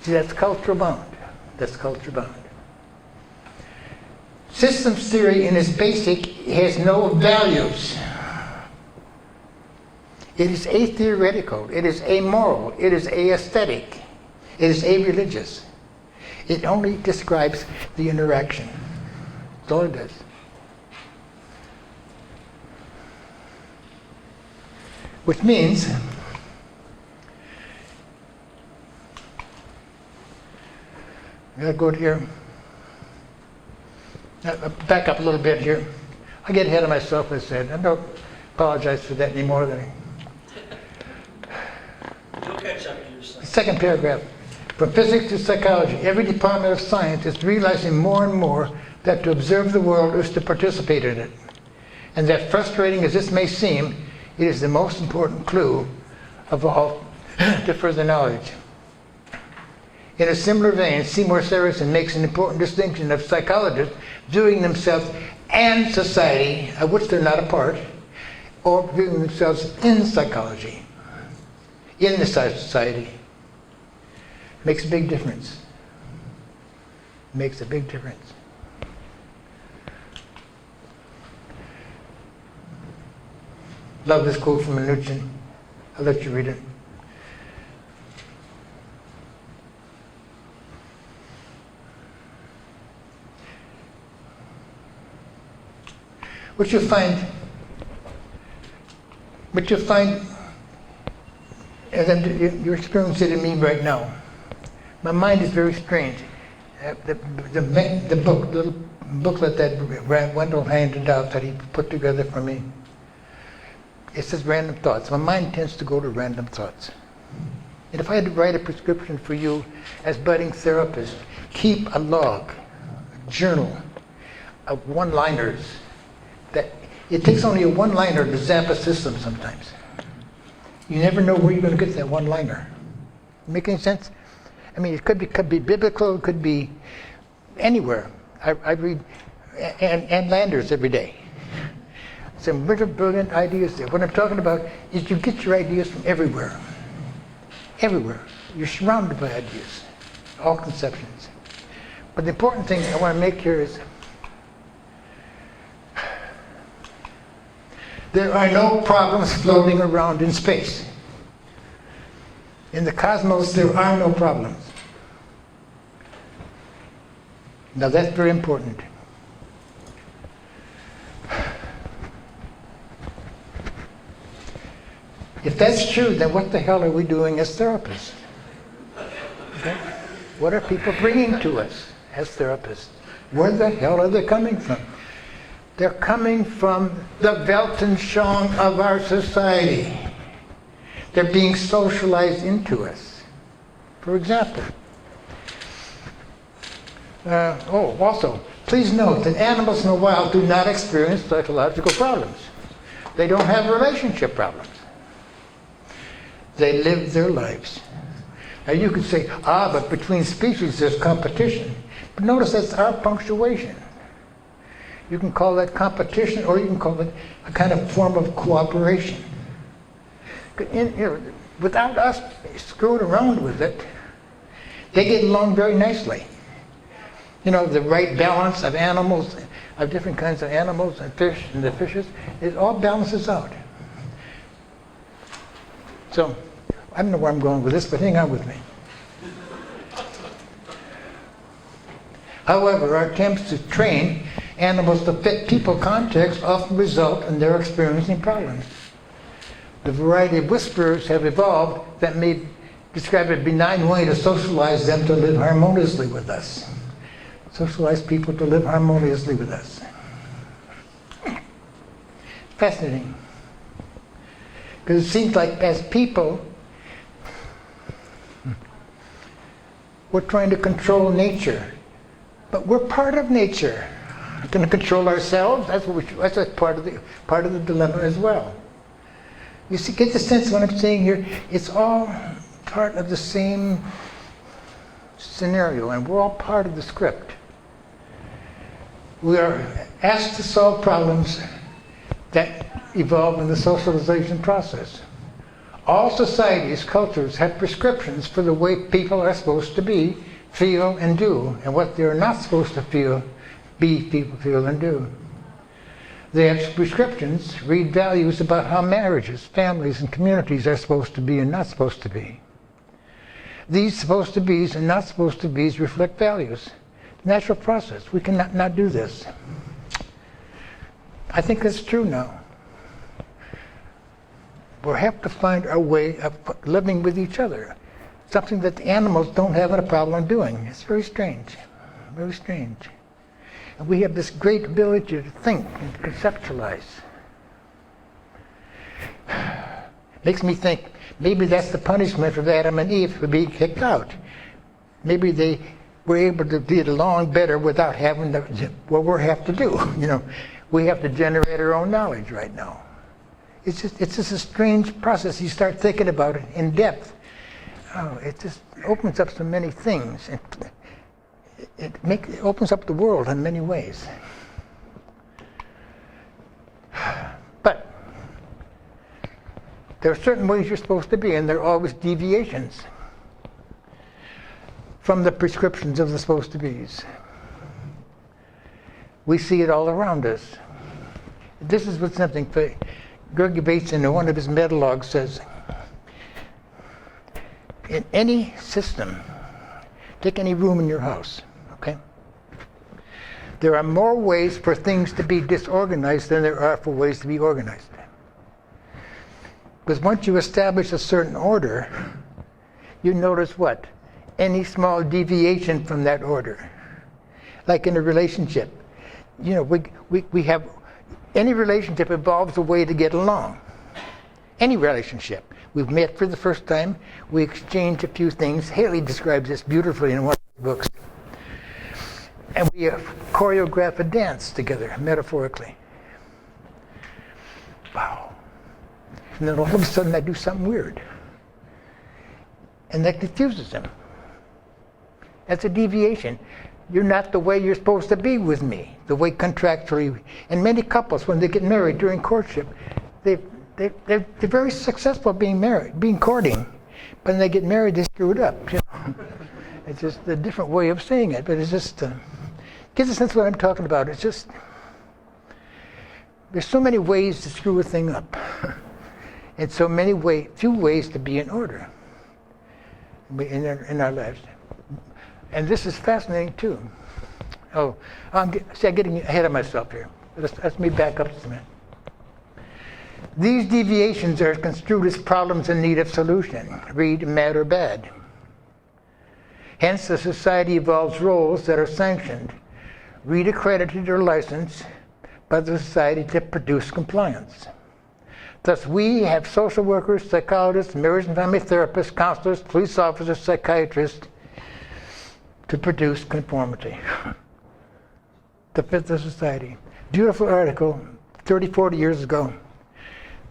See, that's cultural bound. That's culture bound. Systems theory in its basic has no values. It is atheoretical. It is amoral. It is aesthetic. It is a-religious. It only describes the interaction. That's all it does. Which means I gotta go to here. Back up a little bit here. I get ahead of myself, I said. I don't apologize for that anymore. You'll catch up to yourself. Second paragraph. From physics to psychology, every department of science is realizing more and more that to observe the world is to participate in it. And that, frustrating as this may seem, it is the most important clue of all to further knowledge. In a similar vein, Seymour Saracen makes an important distinction of psychologists viewing themselves and society, of which they're not a part, or viewing themselves in psychology, in the society. Makes a big difference. Makes a big difference. Love this quote from Minuchin. I'll let you read it. What you'll find, as you're experiencing it in me right now, my mind is very strange. The little booklet that Wendel handed out that he put together for me, it says random thoughts. My mind tends to go to random thoughts. And if I had to write a prescription for you as budding therapist, keep a log, a journal of one-liners. That it takes only a one-liner to zap a system sometimes. You never know where you're going to get that one-liner. Make any sense? I mean, it could be biblical, it could be anywhere. I read Ann Landers every day. Some really brilliant ideas there. What I'm talking about is you get your ideas from everywhere. Everywhere. You're surrounded by ideas, all conceptions. But the important thing I want to make here is there are no problems floating around in space. In the cosmos, there are no problems. Now that's very important. If that's true, then what the hell are we doing as therapists? Okay? What are people bringing to us as therapists? Where the hell are they coming from? They're coming from the Weltanschauung of our society. They're being socialized into us. For example, also, please note that animals in the wild do not experience psychological problems. They don't have relationship problems. They live their lives. Now you could say, but between species there's competition. But notice that's our punctuation. You can call that competition, or you can call it a kind of form of cooperation. Without us screwing around with it, they get along very nicely. The right balance of animals, of different kinds of animals and fish and the fishes, it all balances out. So, I don't know where I'm going with this, but hang on with me. However, our attempts to train animals to fit people context often result in their experiencing problems. The variety of whisperers have evolved that may describe a benign way to socialize them to live harmoniously with us. Socialize people to live harmoniously with us. Fascinating. Because it seems like as people, we're trying to control nature. But we're part of nature. We're going to control ourselves. That's part of the dilemma as well. You see, get the sense of what I'm saying here. It's all part of the same scenario, and we're all part of the script. We are asked to solve problems that evolve in the socialization process. All societies, cultures have prescriptions for the way people are supposed to be, feel, and do, and what they're not supposed to feel, feel, and do. They have prescriptions, read values about how marriages, families, and communities are supposed to be and not supposed to be. These supposed to be's and not supposed to be's reflect values. Natural process. We cannot not do this. I think that's true now. We have to find our way of living with each other. Something that the animals don't have a problem doing. It's very strange. Very strange. And we have this great ability to think and conceptualize. Makes me think, maybe that's the punishment of Adam and Eve for being kicked out. Maybe they were able to get along better without having what we have to do. We have to generate our own knowledge right now. It's just a strange process. You start thinking about it in depth. It just opens up so many things. It opens up the world in many ways. But there are certain ways you're supposed to be, and there are always deviations from the prescriptions of the supposed to be's. We see it all around us. This is what something Gregory Bates in one of his metalogs says. In any system, take any room in your house, okay? There are more ways for things to be disorganized than there are for ways to be organized. Because once you establish a certain order, you notice what? Any small deviation from that order. Like in a relationship. You know, we have, any relationship involves a way to get along. Any relationship. We've met for the first time, we exchange a few things. Haley describes this beautifully in one of her books. And we choreograph a dance together, metaphorically. Wow. And then all of a sudden I do something weird. And that confuses him. That's a deviation. You're not the way you're supposed to be with me, the way contractually. And many couples, when they get married during courtship, they're very successful being courting. But when they get married, they screw it up. You know? It's just a different way of saying it, but it's just gives a sense of what I'm talking about. It's just there's so many ways to screw a thing up, and so few ways to be in order in our lives. And this is fascinating too. I'm getting ahead of myself here. Let me back up just a minute. These deviations are construed as problems in need of solution. Read mad or bad. Hence, the society evolves roles that are sanctioned, read accredited or licensed by the society to produce compliance. Thus, we have social workers, psychologists, marriage and family therapists, counselors, police officers, psychiatrists to produce conformity to fit the society. Beautiful article, 30, 40 years ago.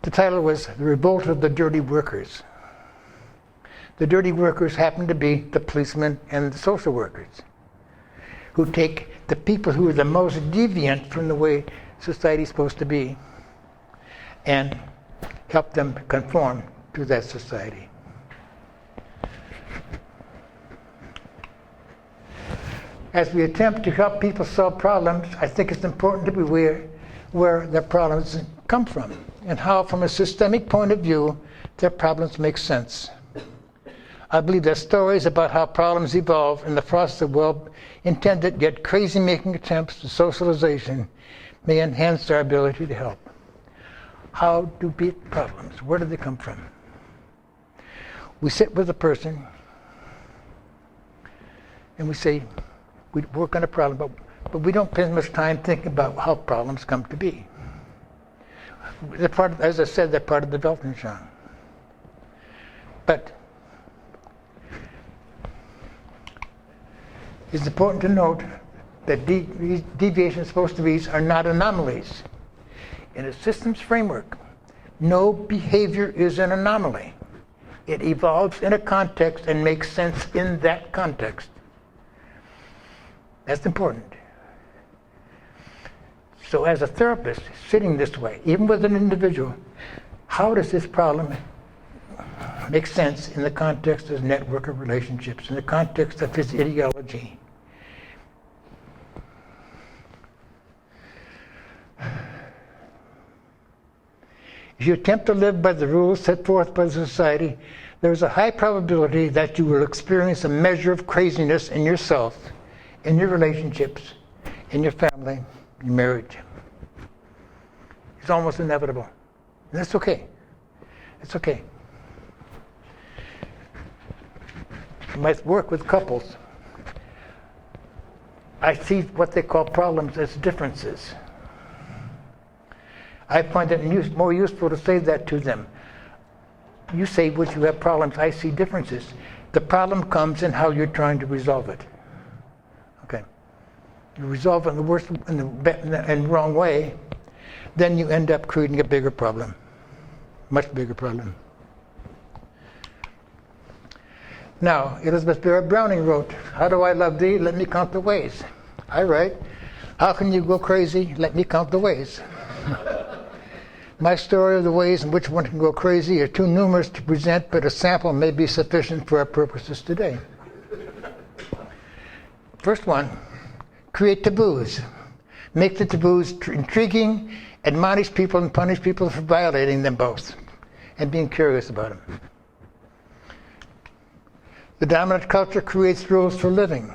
The title was The Revolt of the Dirty Workers. The dirty workers happen to be the policemen and the social workers, who take the people who are the most deviant from the way society is supposed to be and help them conform to that society. As we attempt to help people solve problems, I think it's important to be aware where their problems come from and how, from a systemic point of view, their problems make sense. I believe that stories about how problems evolve in the process of well-intended yet crazy-making attempts to socialization may enhance our ability to help. How do we beat problems? Where do they come from? We sit with a person and we say, we work on a problem, but we don't spend much time thinking about how problems come to be. As I said, they're part of the development, John. But it's important to note that these deviations supposed to be are not anomalies. In a systems framework, no behavior is an anomaly. It evolves in a context and makes sense in that context. That's important. So as a therapist, sitting this way, even with an individual, how does this problem make sense in the context of network of relationships, in the context of his ideology? If you attempt to live by the rules set forth by the society, there is a high probability that you will experience a measure of craziness in yourself, in your relationships, in your family, your marriage. It's almost inevitable. And that's okay. It's okay. In my work with couples, I see what they call problems as differences. I find it more useful to say that to them. You say, would you have problems? I see differences. The problem comes in how you're trying to resolve it. Okay. You resolve it in the worst, in the wrong way, then you end up creating a bigger problem, much bigger problem. Now, Elizabeth Barrett Browning wrote, "How do I love thee? Let me count the ways." I write, "How can you go crazy? Let me count the ways." My story of the ways in which one can go crazy are too numerous to present, but a sample may be sufficient for our purposes today. First one, create taboos. Make the taboos intriguing, admonish people and punish people for violating them both, and being curious about them. The dominant culture creates rules for living.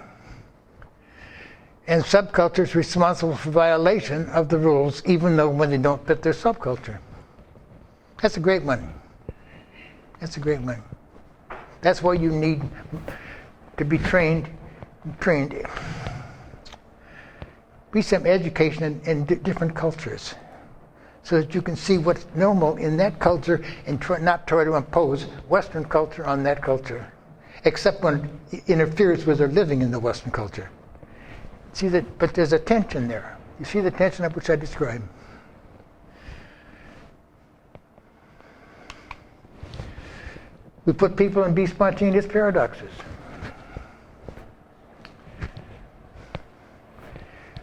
And subcultures responsible for violation of the rules, even though when they don't fit their subculture. That's a great one. That's a great one. That's why you need to be trained. Be some education in different cultures, so that you can see what's normal in that culture and not try to impose Western culture on that culture, except when it interferes with their living in the Western culture. See that? But there's a tension there. You see the tension of which I described. We put people in be spontaneous paradoxes.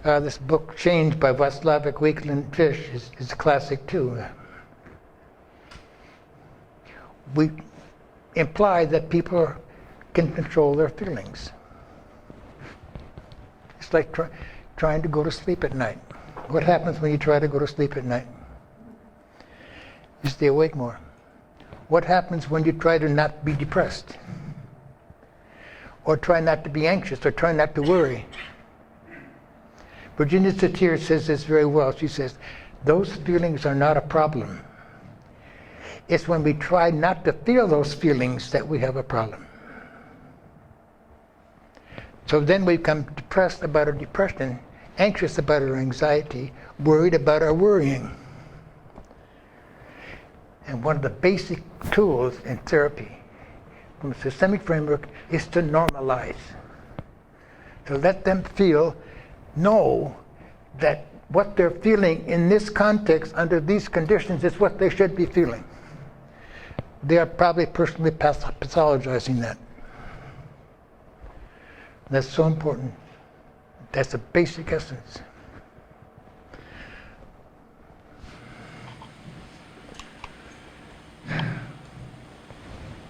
This book, Change, by Václav Weekland-Fish, is a classic too. We imply that people can control their feelings. It's like trying to go to sleep at night. What happens when you try to go to sleep at night? You stay awake more. What happens when you try to not be depressed? Or try not to be anxious, or try not to worry? Virginia Satir says this very well. She says, those feelings are not a problem. It's when we try not to feel those feelings that we have a problem. So then we become depressed about our depression, anxious about our anxiety, worried about our worrying. And one of the basic tools in therapy from a systemic framework is to normalize. To let them know that what they're feeling in this context, under these conditions, is what they should be feeling. They are probably personally pathologizing that. That's so important. That's the basic essence.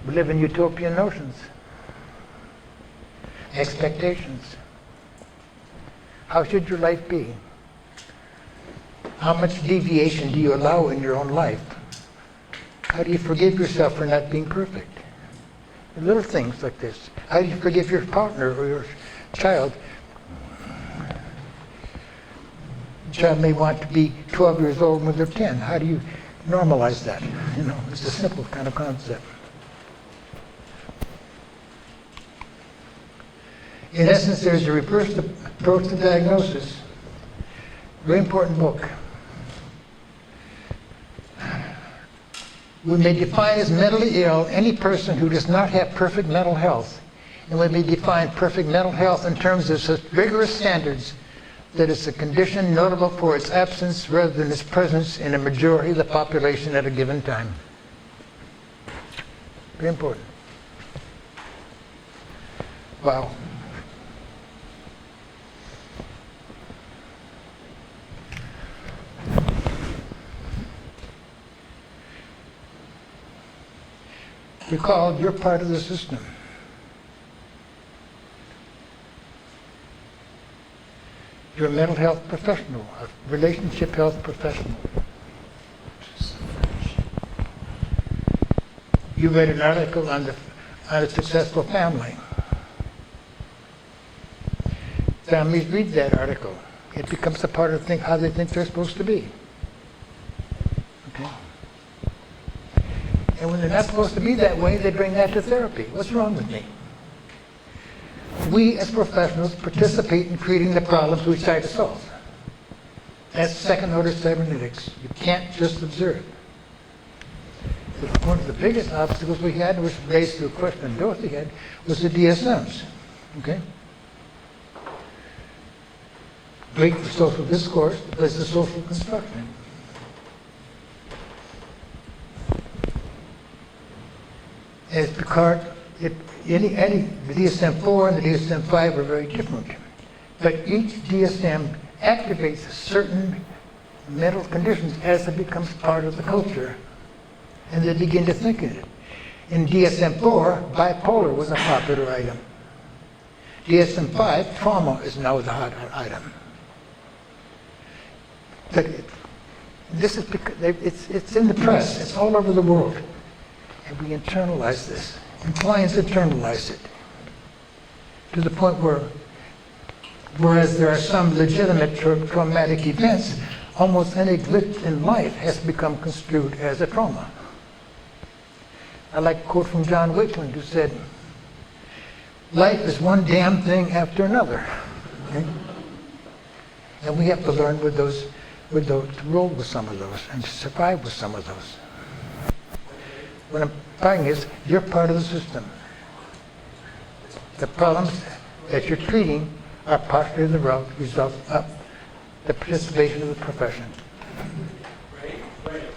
We live in utopian notions, expectations. How should your life be? How much deviation do you allow in your own life? How do you forgive yourself for not being perfect? Little things like this. How do you forgive your partner or your child? The child may want to be 12 years old when they're 10. How do you normalize that? You know, it's a simple kind of concept. In essence, there's a reverse approach to diagnosis. Very important book. We may define as mentally ill any person who does not have perfect mental health. And we may define perfect mental health in terms of such rigorous standards that it's a condition notable for its absence rather than its presence in a majority of the population at a given time. Very important. Wow. Recall, you're part of the system. You're a mental health professional, a relationship health professional. You read an article on a successful family. Families read that article. It becomes a part of how they think they're supposed to be. Okay. And when they're not supposed to be that way, they bring that to therapy. What's wrong with me? We as professionals participate in creating the problems we try to solve. That's second-order cybernetics. You can't just observe. One of the biggest obstacles we had, which raised to a question Dorothy had, was the DSMs. Okay? Great for social discourse, but it's a social construction. As Picard, the DSM-4 and the DSM-5 are very different. But each DSM activates certain mental conditions as it becomes part of the culture. And they begin to think in it. In DSM-4, bipolar was a popular item. DSM-5, trauma is now the hot item. But this is because it's in the press. It's all over the world. And we internalize this. And clients internalize it to the point where Whereas there are some legitimate traumatic events, almost any glitch in life has become construed as a trauma. I like a quote from John Wickland who said, life is one damn thing after another. Okay? And we have to learn to roll with some of those and to survive with some of those. What I'm saying is, you're part of the system. The problems that you're treating are partly the result of the participation of the profession. Ray,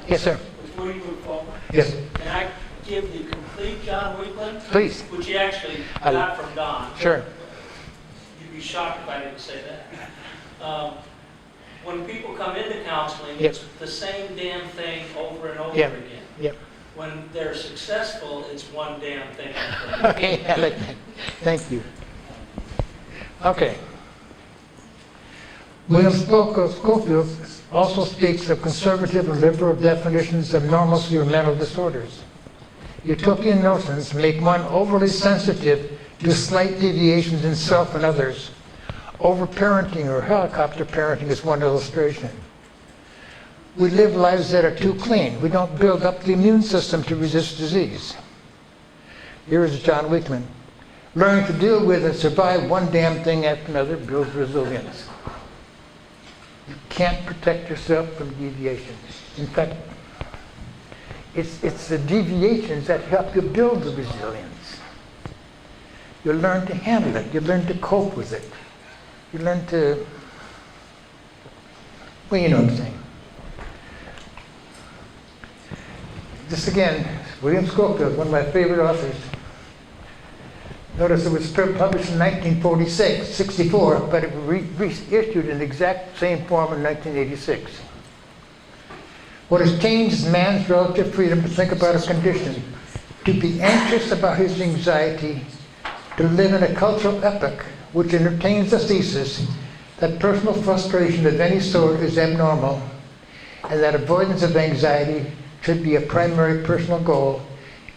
Yes, sir. before you move forward, Yes. can I give the complete John Wickland? Please. Which he actually I- got from Don. Sure. You'd be shocked if I didn't say that. When people come into counseling, Yep. it's the same damn thing over and over Yep. again. Yep. When they're successful, it's one damn thing. Okay, I like that. Thank you. Okay. William Schofield also speaks of conservative and liberal definitions of normalcy or mental disorders. Utopian notions make one overly sensitive to slight deviations in self and others. Overparenting or helicopter parenting is one illustration. We live lives that are too clean. We don't build up the immune system to resist disease. Here is John Wickman. Learning to deal with and survive one damn thing after another builds resilience. You can't protect yourself from deviations. In fact, it's the deviations that help you build the resilience. You learn to handle it. You learn to cope with it. You learn to, well, you know what I'm saying. This again, William Schofield, one of my favorite authors. Notice it was published in 1946, 64, but it was reissued in the exact same form in 1986. What has changed is man's relative freedom to think about his condition, to be anxious about his anxiety, to live in a cultural epoch which entertains the thesis that personal frustration of any sort is abnormal, and that avoidance of anxiety should be a primary personal goal,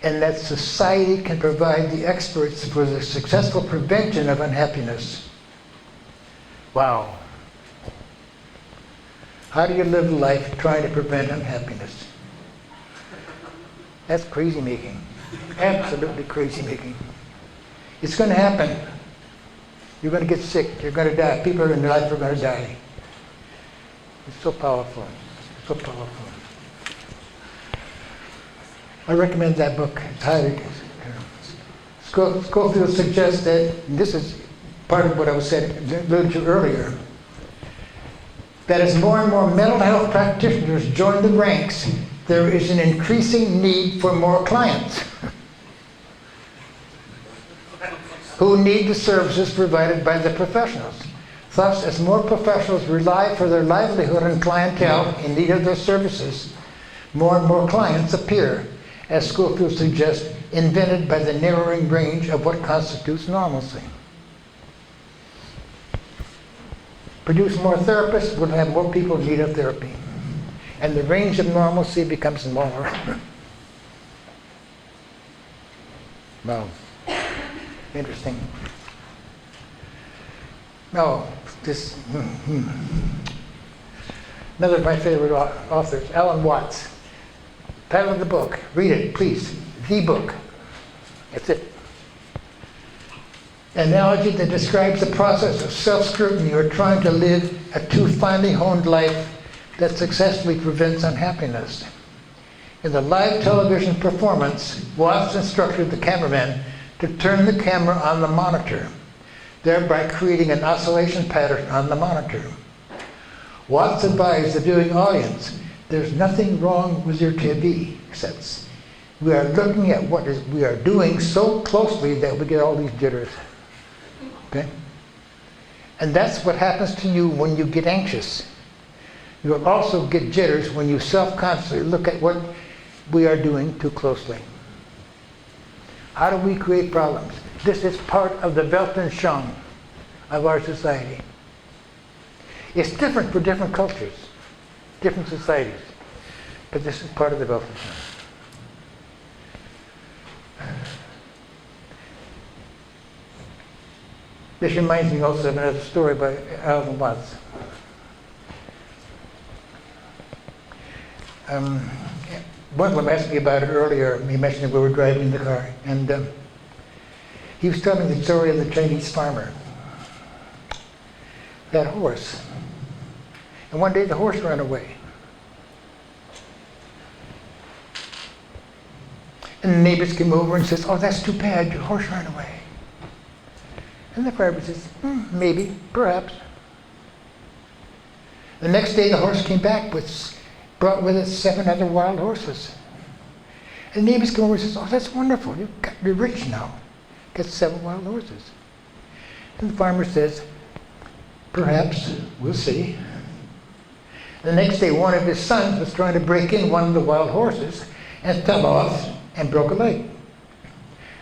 and that society can provide the experts for the successful prevention of unhappiness. Wow. How do you live life trying to prevent unhappiness? That's crazy making. Absolutely crazy making. It's going to happen. You're going to get sick. You're going to die. People in your life are going to die. It's so powerful. So powerful. I recommend that book. It's highly. Schofield suggests that, and this is part of what I was alluding to earlier, that as more and more mental health practitioners join the ranks, there is an increasing need for more clients who need the services provided by the professionals. Thus, as more professionals rely for their livelihood on clientele in need of their services, more and more clients appear, as Schofield suggests, invented by the narrowing range of what constitutes normalcy. Produce more therapists, we'll have more people in need of therapy. And the range of normalcy becomes smaller. Wow. Interesting. No, this, another of my favorite authors, Alan Watts. Title of the book, read it, please. The book. That's it. An analogy that describes the process of self-scrutiny or trying to live a too finely honed life that successfully prevents unhappiness. In the live television performance, Watts instructed the cameraman to turn the camera on the monitor, thereby creating an oscillation pattern on the monitor. Watts advised the viewing audience, there's nothing wrong with your TV sets. We are looking at what we are doing so closely that we get all these jitters. Okay? And that's what happens to you when you get anxious. You'll also get jitters when you self-consciously look at what we are doing too closely. How do we create problems? This is part of the Weltanschauung of our society. It's different for different cultures, different societies, but this is part of the Weltanschauung. This reminds me also of another story by Alvin Watts. One of them asked me about it earlier. He mentioned that we were driving in the car, and he was telling the story of the Chinese farmer. That horse. And one day the horse ran away. And the neighbors came over and says, "Oh, that's too bad, your horse ran away." And the farmer says, "Maybe, perhaps." The next day the horse came back brought with it 7 other wild horses. And the neighbors come over and says, "Oh, that's wonderful, you're rich now. Got 7 wild horses." And the farmer says, "Perhaps, we'll see." The next day one of his sons was trying to break in one of the wild horses and fell off and broke a leg.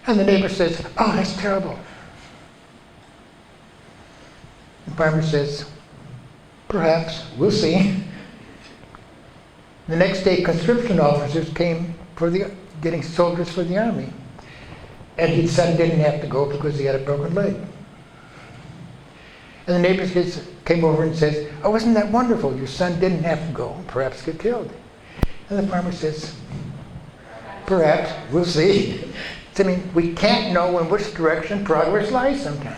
And the neighbor says, "Oh, that's terrible." The farmer says, "Perhaps, we'll see." The next day conscription officers came for getting soldiers for the army. And his son didn't have to go because he had a broken leg. And the neighbors came over and says, "Oh, isn't that wonderful? Your son didn't have to go, perhaps get killed." And the farmer says, "Perhaps, we'll see." I mean, we can't know in which direction progress lies sometimes.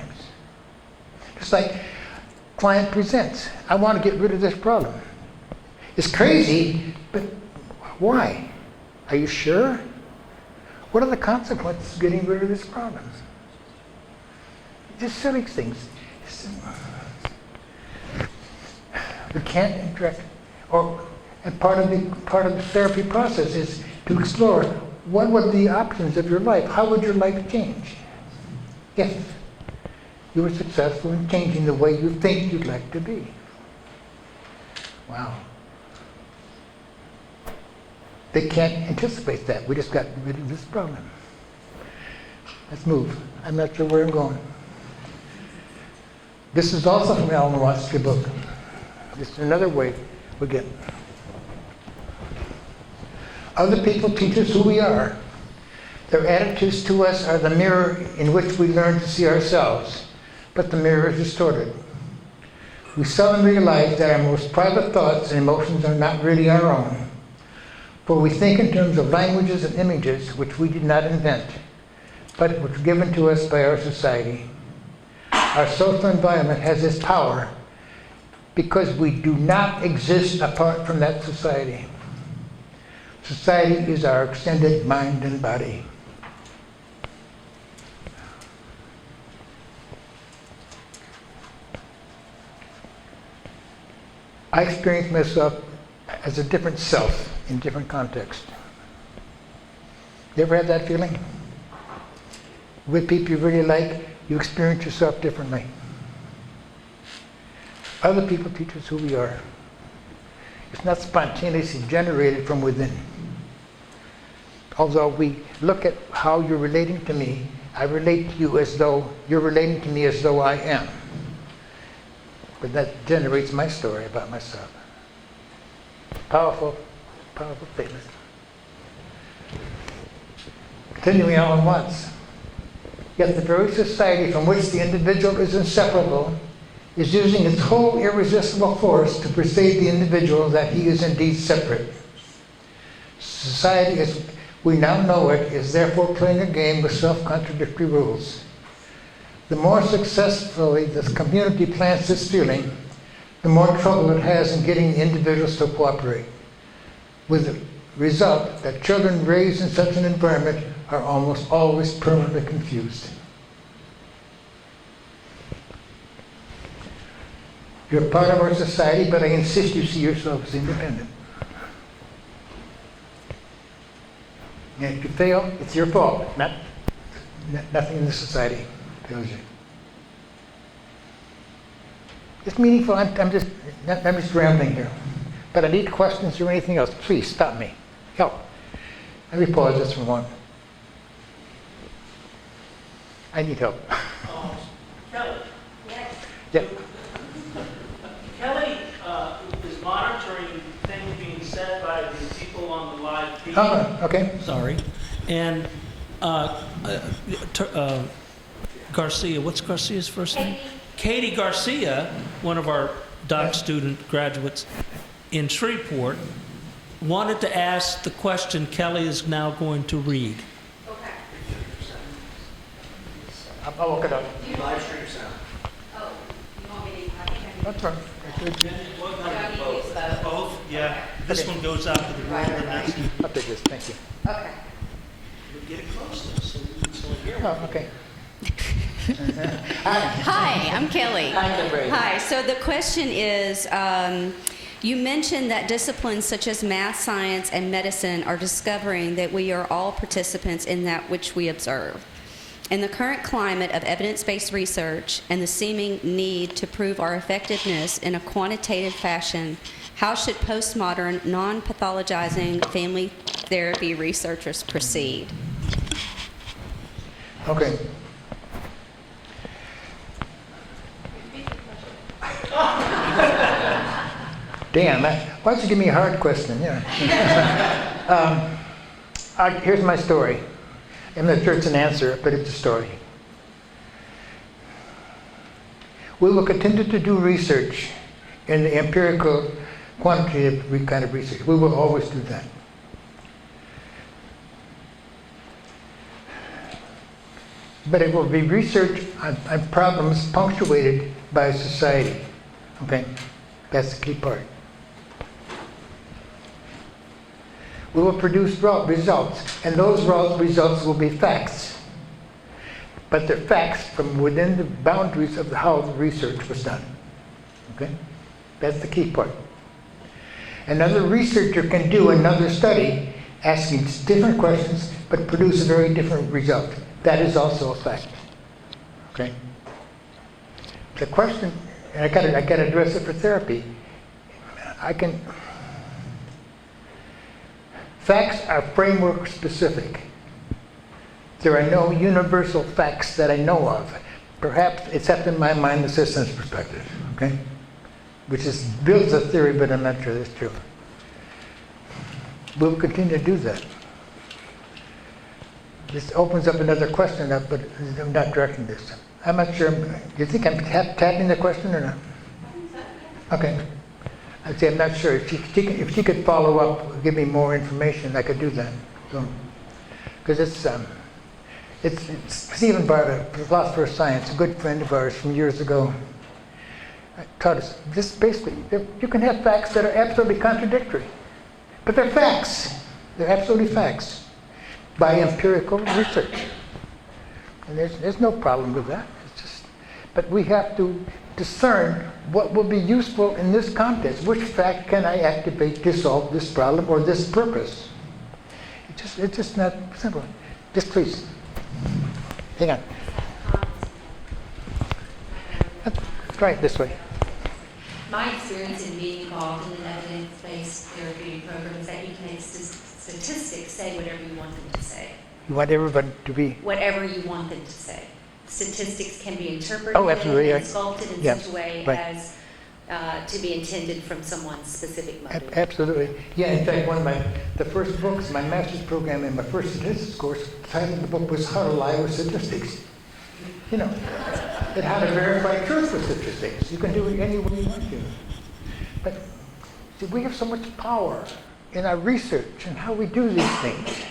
Just like client presents, "I want to get rid of this problem." It's crazy, but why? Are you sure? What are the consequences of getting rid of this problem? Just silly things. We can't interact. And part of the therapy process is to explore what would the options of your life. How would your life change if you were successful in changing the way you think you'd like to be? Wow. They can't anticipate that. We just got rid of this problem. Let's move. I'm not sure where I'm going. This is also from Alan Watts' book. This is another way we get. Other people teach us who we are. Their attitudes to us are the mirror in which we learn to see ourselves, but the mirror is distorted. We seldom realize that our most private thoughts and emotions are not really our own, for we think in terms of languages and images which we did not invent, but which were given to us by our society. Our social environment has this power because we do not exist apart from that society. Society is our extended mind and body. I experience myself as a different self in different contexts. You ever had that feeling? With people you really like, you experience yourself differently. Other people teach us who we are. It's not spontaneously generated from within. Although we look at how you're relating to me, I relate to you as though you're relating to me as though I am. But that generates my story about myself. Powerful, powerful statement. Continuing on once. Yet the very society from which the individual is inseparable is using its whole irresistible force to persuade the individual that he is indeed separate. Society, as we now know it, is therefore playing a game with self-contradictory rules. The more successfully this community plants this feeling, the more trouble it has in getting the individuals to cooperate, with the result that children raised in such an environment are almost always permanently confused. You're part of our society, but I insist you see yourself as independent. And if you fail, it's your fault, nothing in the society fails you. It's meaningful. I'm just rambling here. But I need questions or anything else. Please stop me. Help. Let me pause this for one. I need help. Kelly. Yes. Yep. Kelly is monitoring things being said by the people on the live feed. Oh, okay. Sorry. And Garcia. What's Garcia's first name? Katie Garcia, one of our doc student graduates in Shreveport, wanted to ask the question Kelly is now going to read. I'll look it up. Live stream sound. Oh, you want me to? That's right. Both, yeah. This one goes out to the world, the next one. I'll take this, thank you. Okay. Get it close though, so we can still hear. Oh, okay. Hi, I'm Kelly. Hi, Ray. Hi, so the question is, you mentioned that disciplines such as math, science, and medicine are discovering that we are all participants in that which we observe. In the current climate of evidence-based research and the seeming need to prove our effectiveness in a quantitative fashion, how should postmodern, non-pathologizing family therapy researchers proceed? Okay. Damn, why don't you give me a hard question? Yeah. Here's my story. I'm not sure it's an answer, but it's a story. We will continue to do research in the empirical, quantitative kind of research. We will always do that. But it will be research on problems punctuated by society. Okay? That's the key part. We will produce results, and those results will be facts. But they're facts from within the boundaries of how the research was done. Okay? That's the key part. Another researcher can do another study asking different questions but produce a very different result. That is also a fact. Okay? The question, and I gotta address it for therapy. Facts are framework specific. There are no universal facts that I know of, perhaps, except in my mind, the systems perspective, okay? Which builds a theory, but I'm not sure that's true. We'll continue to do that. This opens up another question, but I'm not directing this. I'm not sure. Do you think I'm tapping the question or not? Okay. I'd say I'm not sure. If she could follow up, give me more information, I could do that. Because it's Stephen Barter, a philosopher of science, a good friend of ours from years ago, taught us this basically. You can have facts that are absolutely contradictory, but they're facts. They're absolutely facts by empirical research, and there's no problem with that. It's just, but we have to discern what will be useful in this context. Which fact can I activate to solve this problem or this purpose? It's just not simple. Just please, hang on. Try it this way. My experience in being involved in an evidence-based therapeutic program is that you can make statistics say whatever you want them to say. You want everybody to be... Whatever you want them to say. Statistics can be interpreted and sculpted in such a way as to be intended from someone's specific motive. Absolutely. Yeah, in fact, one of the first books, my master's program in my first statistics course, the title of the book was How to Lie with Statistics. You know, and how to verify truth with statistics. You can do it any way you want to. But see, we have so much power in our research and how we do these things.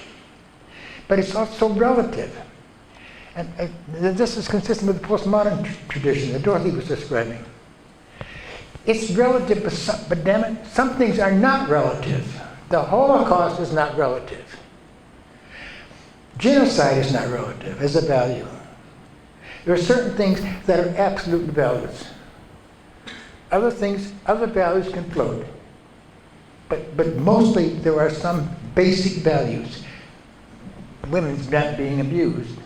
But it's also relative. And this is consistent with the postmodern tradition that Dorothy was describing. It's relative, but damn it, some things are not relative. The Holocaust is not relative. Genocide is not relative as a value. There are certain things that are absolute values. Other things, other values can float. But mostly there are some basic values. Women's not being abused,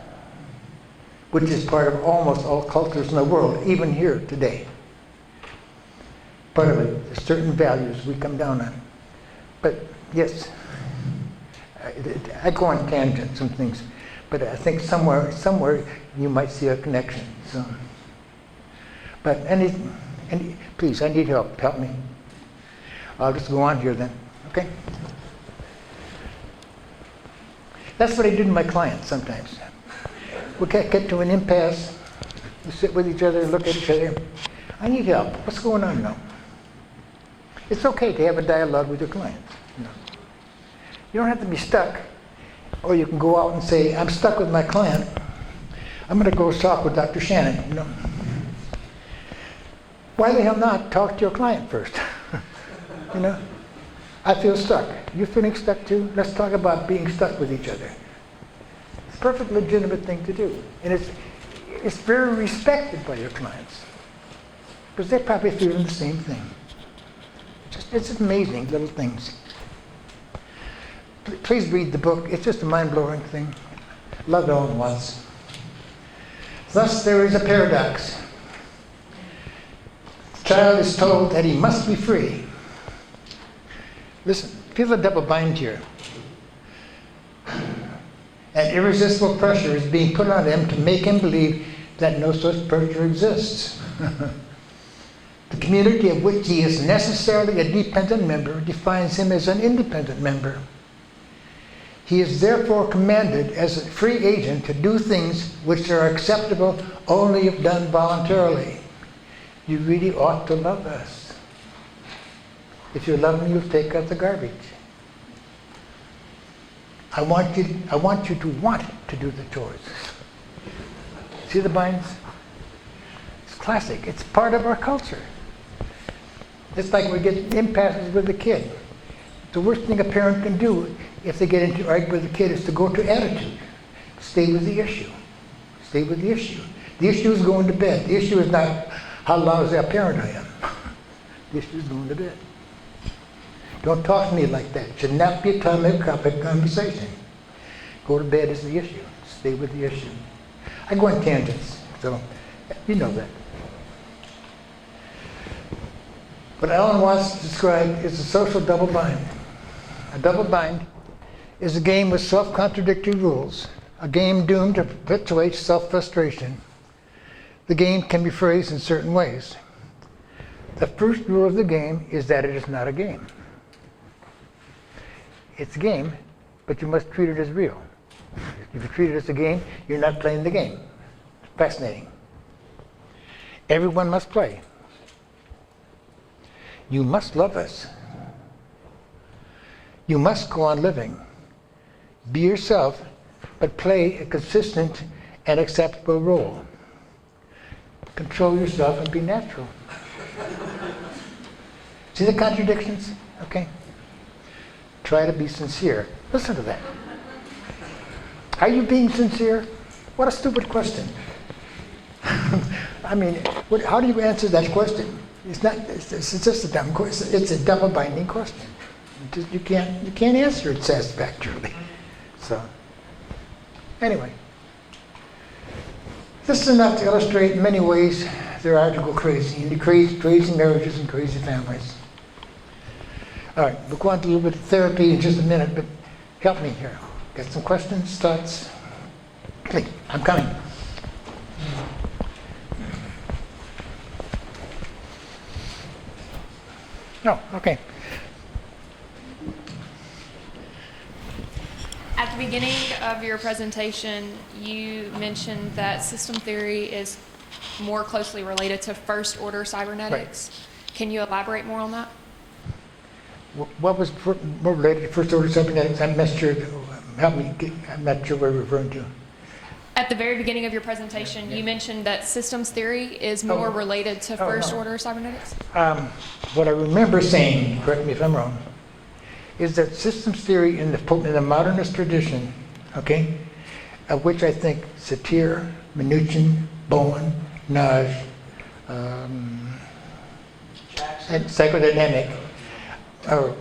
which is part of almost all cultures in the world, even here today. Part of it, there's certain values we come down on. But yes, I go on tangents and things, but I think somewhere you might see a connection. So, but please, I need help. Help me. I'll just go on here then. Okay. That's what I do to my clients sometimes. We get to an impasse, We sit with each other and look at each other. I need help. What's going on now? It's okay to have a dialogue with your clients. You don't have to be stuck. Or you can go out and say, I'm stuck with my client. I'm going to go talk with Dr. Shannon. Why the hell not talk to your client first? I feel stuck. You feeling stuck too? Let's talk about being stuck with each other. It's a perfect legitimate thing to do. And it's very respected by your clients. Because they're probably feeling the same thing. It's amazing little things. Please read the book. It's just a mind-blowing thing. Love Ellen Watts. Thus there is a paradox. The child is told that he must be free. Listen, feel the double bind here. And irresistible pressure is being put on him to make him believe that no such pressure exists. The community of which he is necessarily a dependent member defines him as an independent member. He is therefore commanded as a free agent to do things which are acceptable only if done voluntarily. You really ought to love us. If you love me, you'll take out the garbage. I want you to want to do the chores. See the binds? It's classic. It's part of our culture. It's like we get impasses with the kid. The worst thing a parent can do if they get into an argument with the kid is to go to attitude. Stay with the issue. Stay with the issue. The issue is going to bed. The issue is not how lousy a parent I am. The issue is going to bed. Don't talk to me like that. It should not be a topic of conversation. Go to bed is the issue. Stay with the issue. I go on tangents, so you know that. What Alan Watts described is a social double bind. A double bind is a game with self-contradictory rules, a game doomed to perpetuate self-frustration. The game can be phrased in certain ways. The first rule of the game is that it is not a game. It's a game, but you must treat it as real. If you treat it as a game, you're not playing the game. Fascinating. Everyone must play. You must love us. You must go on living. Be yourself, but play a consistent and acceptable role. Control yourself and be natural. See the contradictions? Okay. Try to be sincere. Listen to that. Are you being sincere? What a stupid question. I mean, how do you answer that question? It's just a dumb question. It's a double binding question. You can't answer it satisfactorily. So, anyway, this is enough to illustrate in many ways there are to go crazy, into crazy marriages and crazy families. All right, we'll go on to a little bit of therapy in just a minute, but help me here. Got some questions, thoughts? Please, I'm coming. No, okay. At the beginning of your presentation, you mentioned that system theory is more closely related to first-order cybernetics. Right. Can you elaborate more on that? What was more related to first-order cybernetics? I'm not sure. Help me. I'm not sure what you're referring to. At the very beginning of your presentation, you mentioned that systems theory is more related to first-order cybernetics. What I remember saying, correct me if I'm wrong, is that systems theory in the modernist tradition, okay, of which I think Satir, Minuchin, Bowen, Naj, and psychodynamic, or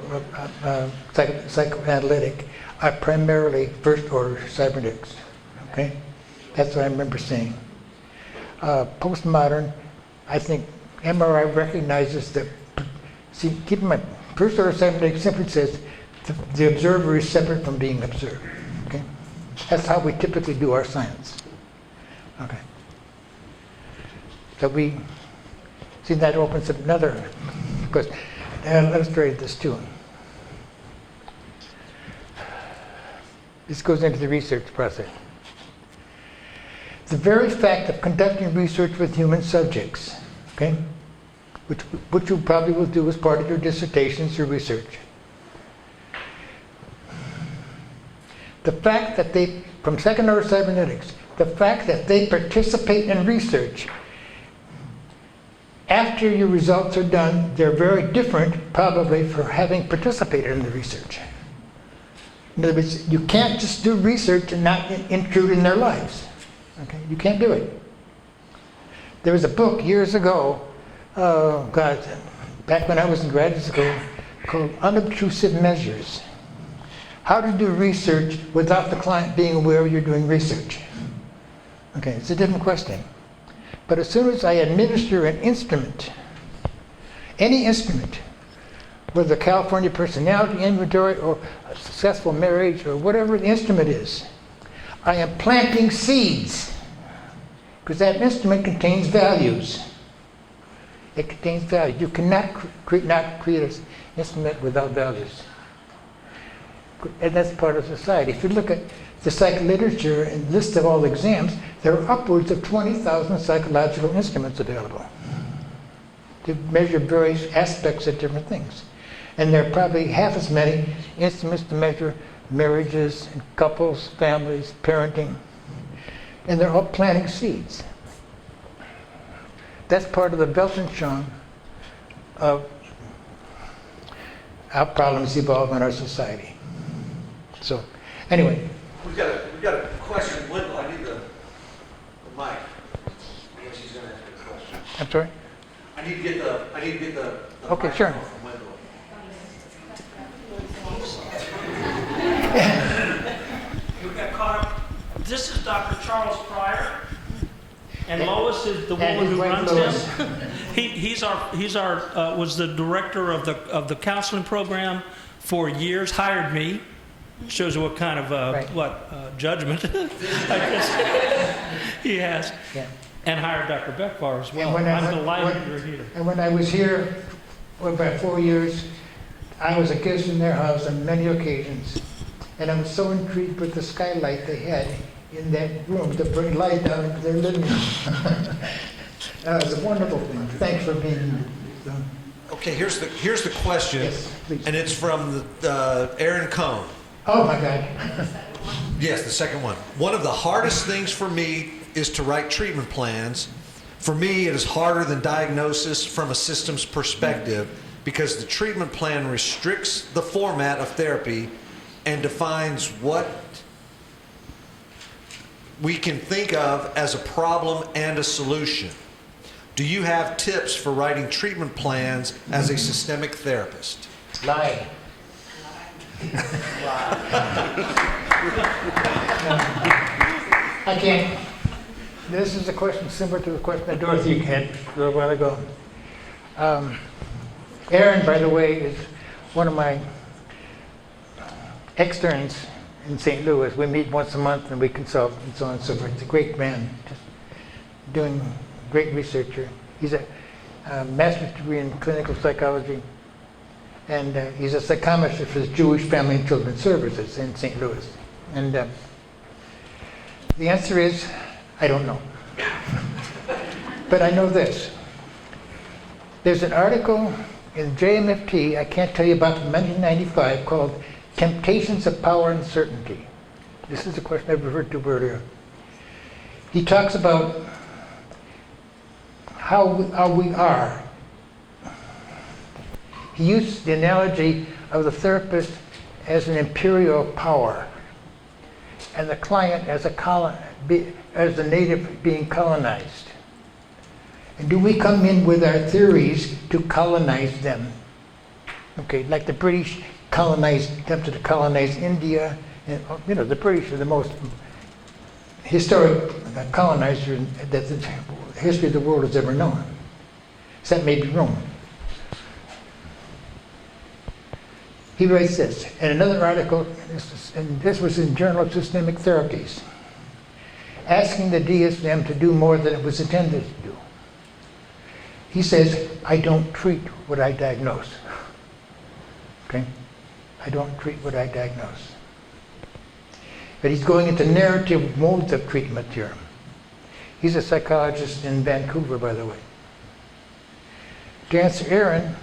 psychoanalytic, are primarily first-order cybernetics. Okay, that's what I remember saying. Postmodern, I think MRI recognizes that. See, keep in mind, first-order cybernetics simply says the observer is separate from being observed. Okay, that's how we typically do our science. Okay, so we see that opens up another question. I illustrated this too. This goes into the research process. the very fact of conducting research with human subjects, okay, which you probably will do as part of your dissertations or research. The fact that they, from second-order cybernetics, the fact that they participate in research, after your results are done, they're very different, probably, for having participated in the research. In other words, you can't just do research and not intrude in their lives. Okay, you can't do it. There was a book years ago, oh God, back when I was in graduate school, called Unobtrusive Measures. How to do research without the client being aware you're doing research. Okay, it's a different question. But as soon as I administer an instrument, any instrument, whether the California Personality Inventory or a successful marriage or whatever the instrument is, I am planting seeds, because that instrument contains values. It contains values. You cannot create an instrument without values. And that's part of society. If you look at the psycholiterature and list of all the exams, there are upwards of 20,000 psychological instruments available to measure various aspects of different things. And there are probably half as many instruments to measure marriages, and couples, families, parenting. And they're all planting seeds. That's part of the Weltanschauung of how problems evolve in our society. So, anyway. We've got a question. Wendel, I need the mic. I guess he's going to ask a question. I'm sorry? I need to get the okay, sure. from Wendel. We got caught up. This is Dr. Charles Pryor, and Lois is the woman who runs him. He's our was the director of the counseling program for years. Hired me. Shows you what kind of judgment I guess he has. Yeah. And hired Dr. Becvar as well. I'm delighted you're here. And when I was here for about 4 years, I was a guest in their house on many occasions. And I was so intrigued with the skylight they had in that room to bring light down into their living room. It was a wonderful thing. Thanks for being here. Okay, here's the question, yes, please. And it's from Aaron Cohn. Oh my God. Yes, the second one. One of the hardest things for me is to write treatment plans. For me, it is harder than diagnosis from a systems perspective because the treatment plan restricts the format of therapy and defines what we can think of as a problem and a solution. Do you have tips for writing treatment plans as a systemic therapist? Lie. I can't. This is a question similar to the question that Dorothy had a little while ago. Aaron, by the way, is one of my externs in St. Louis. We meet once a month and we consult and so on and so forth. He's a great man, just doing great researcher. He's a master's degree in clinical psychology. And he's a psychometrist for the Jewish Family and Children's Services in St. Louis. And the answer is, I don't know. But I know this. There's an article in JMFT, I can't tell you about, from 1995, called Temptations of Power and Certainty. This is a question I referred to earlier. He talks about how we are. He used the analogy of the therapist as an imperial power and the client as the native being colonized. And do we come in with our theories to colonize them? Okay, like the British attempted to colonize India, and the British are the most historic colonizer that the history of the world has ever known. Except maybe Rome. He writes this in another article, and this was in Journal of Systemic Therapies, asking the DSM to do more than it was intended to do. He says, I don't treat what I diagnose. Okay? I don't treat what I diagnose. But he's going into narrative modes of treatment here. He's a psychologist in Vancouver, by the way. To answer Aaron,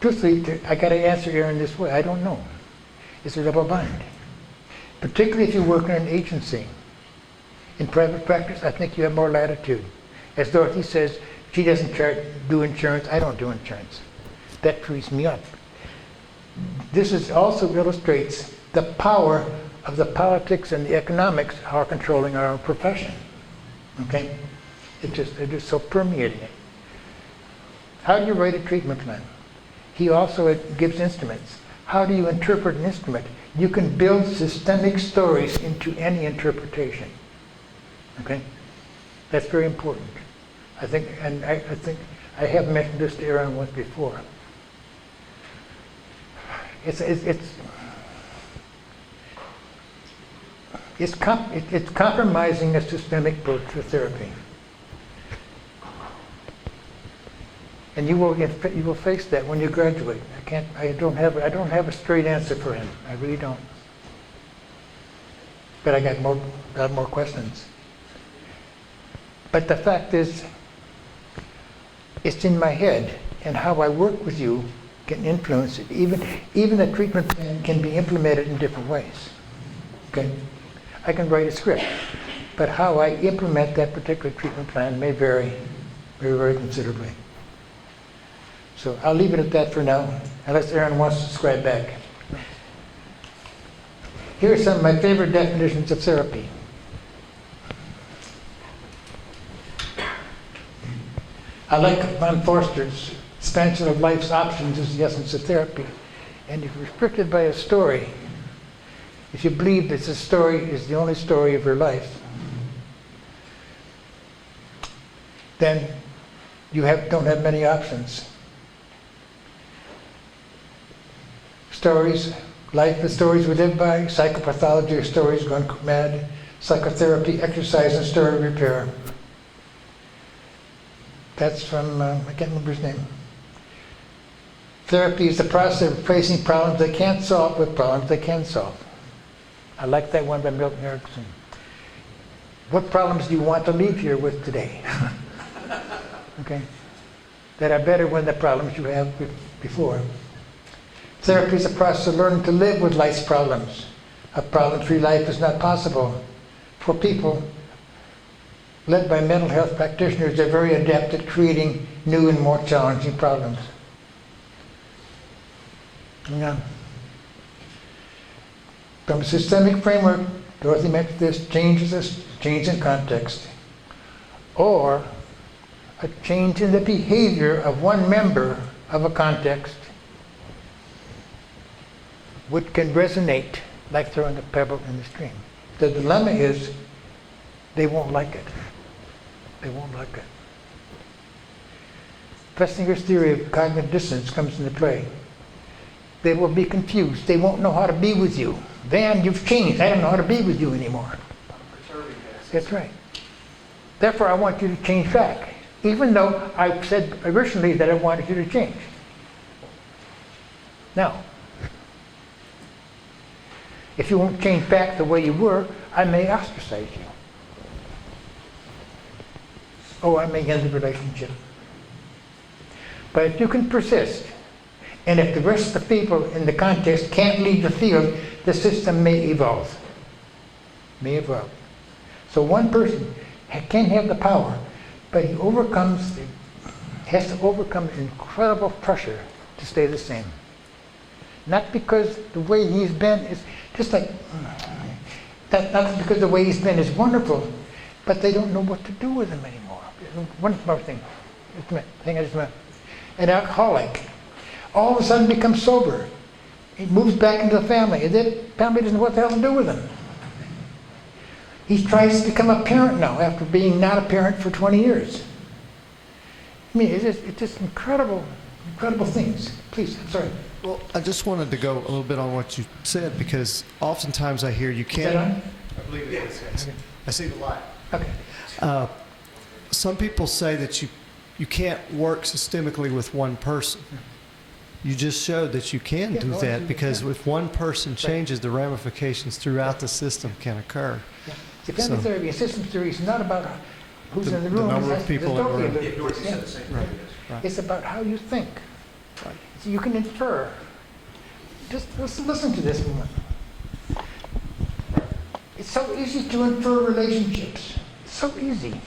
truthfully, I got to answer Aaron this way. I don't know. It's a double bind. Particularly if you work in an agency. In private practice, I think you have more latitude. As Dorothy says, she doesn't do insurance. I don't do insurance. That frees me up. This also illustrates the power of the politics and the economics are controlling our profession. Okay? They're just so permeating it. How do you write a treatment plan? He also gives instruments. How do you interpret an instrument? You can build systemic stories into any interpretation. Okay? That's very important. I think I have mentioned this to Aaron once before. It's compromising a systemic approach to therapy. And you will face that when you graduate. I don't have a straight answer for him. I really don't. But I got more questions. But the fact is, it's in my head, and how I work with you can influence it. Even a treatment plan can be implemented in different ways. Okay? I can write a script, but how I implement that particular treatment plan may vary very, very considerably. So I'll leave it at that for now, unless Aaron wants to describe back. Here are some of my favorite definitions of therapy. I like Von Forster's expansion of life's options is the essence of therapy. And if you're restricted by a story, if you believe that the story is the only story of your life, then you don't have many options. Stories, life is stories we live by, psychopathology are stories gone mad, psychotherapy, exercise, and story repair. That's from, I can't remember his name. Therapy is the process of replacing problems they can't solve with problems they can solve. I like that one by Milton Erickson. What problems do you want to leave here with today? Okay? That are better than the problems you have before. Therapy is a process of learning to live with life's problems. A problem-free life is not possible. For people led by mental health practitioners, they're very adept at creating new and more challenging problems. Yeah. From a systemic framework, Dorothy mentioned this, change in context, or a change in the behavior of one member of a context which can resonate like throwing a pebble in the stream. The dilemma is they won't like it. They won't like it. Fessinger's theory of cognitive dissonance comes into play. They will be confused. They won't know how to be with you. Van, you've changed. I don't know how to be with you anymore. That's right. Therefore, I want you to change back, even though I said originally that I wanted you to change. Now, if you won't change back the way you were, I may ostracize you. Or I may end the relationship. But if you can persist, and if the rest of the people in the context can't leave the field, the system may evolve. May evolve. So one person can have the power, but he has to overcome incredible pressure to stay the same. Not because the way he's been is just like, not because the way he's been is wonderful, but they don't know what to do with him anymore. One more thing. An alcoholic all of a sudden becomes sober. He moves back into the family, and the family doesn't know what the hell to do with him. He tries to become a parent now after being not a parent for 20 years. I mean, it's just incredible things. Please, I'm sorry. Well, I just wanted to go a little bit on what you said, because oftentimes I hear you can't. Is that on? I believe it is. Yes. Okay. I see the light. Okay. Some people say that you can't work systemically with one person. you just showed that you can do that, because if one person changes, the ramifications throughout the system can occur. Yeah. See, family theory and systems theory is not about who's in the room. The number of people in the room. Right. It's about how you think. Right. So you can infer. Just listen to this moment. It's so easy to infer relationships. It's so easy.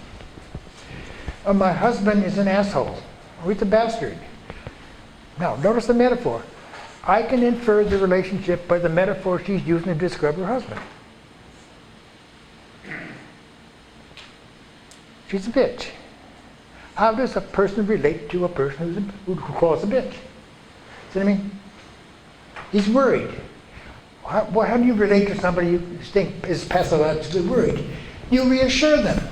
Oh, my husband is an asshole. Or he's a bastard. Now, notice the metaphor. I can infer the relationship by the metaphor she's using to describe her husband. She's a bitch. How does a person relate to a person who calls a bitch? See what I mean? He's worried. How do you relate to somebody you think is pathologically worried? You reassure them.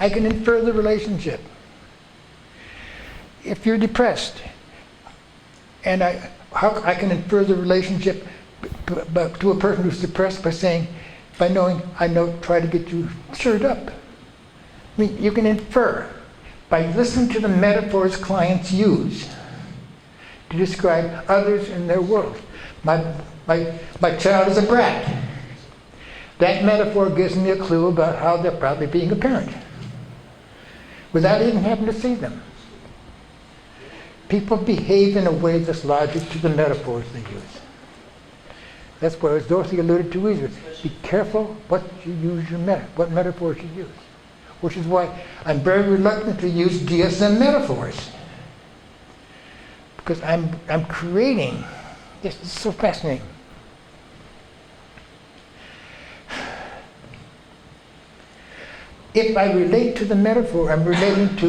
I can infer the relationship. If you're depressed, and I can infer the relationship to a person who's depressed by knowing try to get you cheered up. I mean, you can infer by listening to the metaphors clients use to describe others in their world. My child is a brat. That metaphor gives me a clue about how they're probably being a parent, without even having to see them. People behave in a way that's logic to the metaphors they use. That's what, as Dorothy alluded to earlier, be careful what you use what metaphors you use. Which is why I'm very reluctant to use DSM metaphors. Because I'm creating, this is so fascinating. If I relate to the metaphor, I'm relating to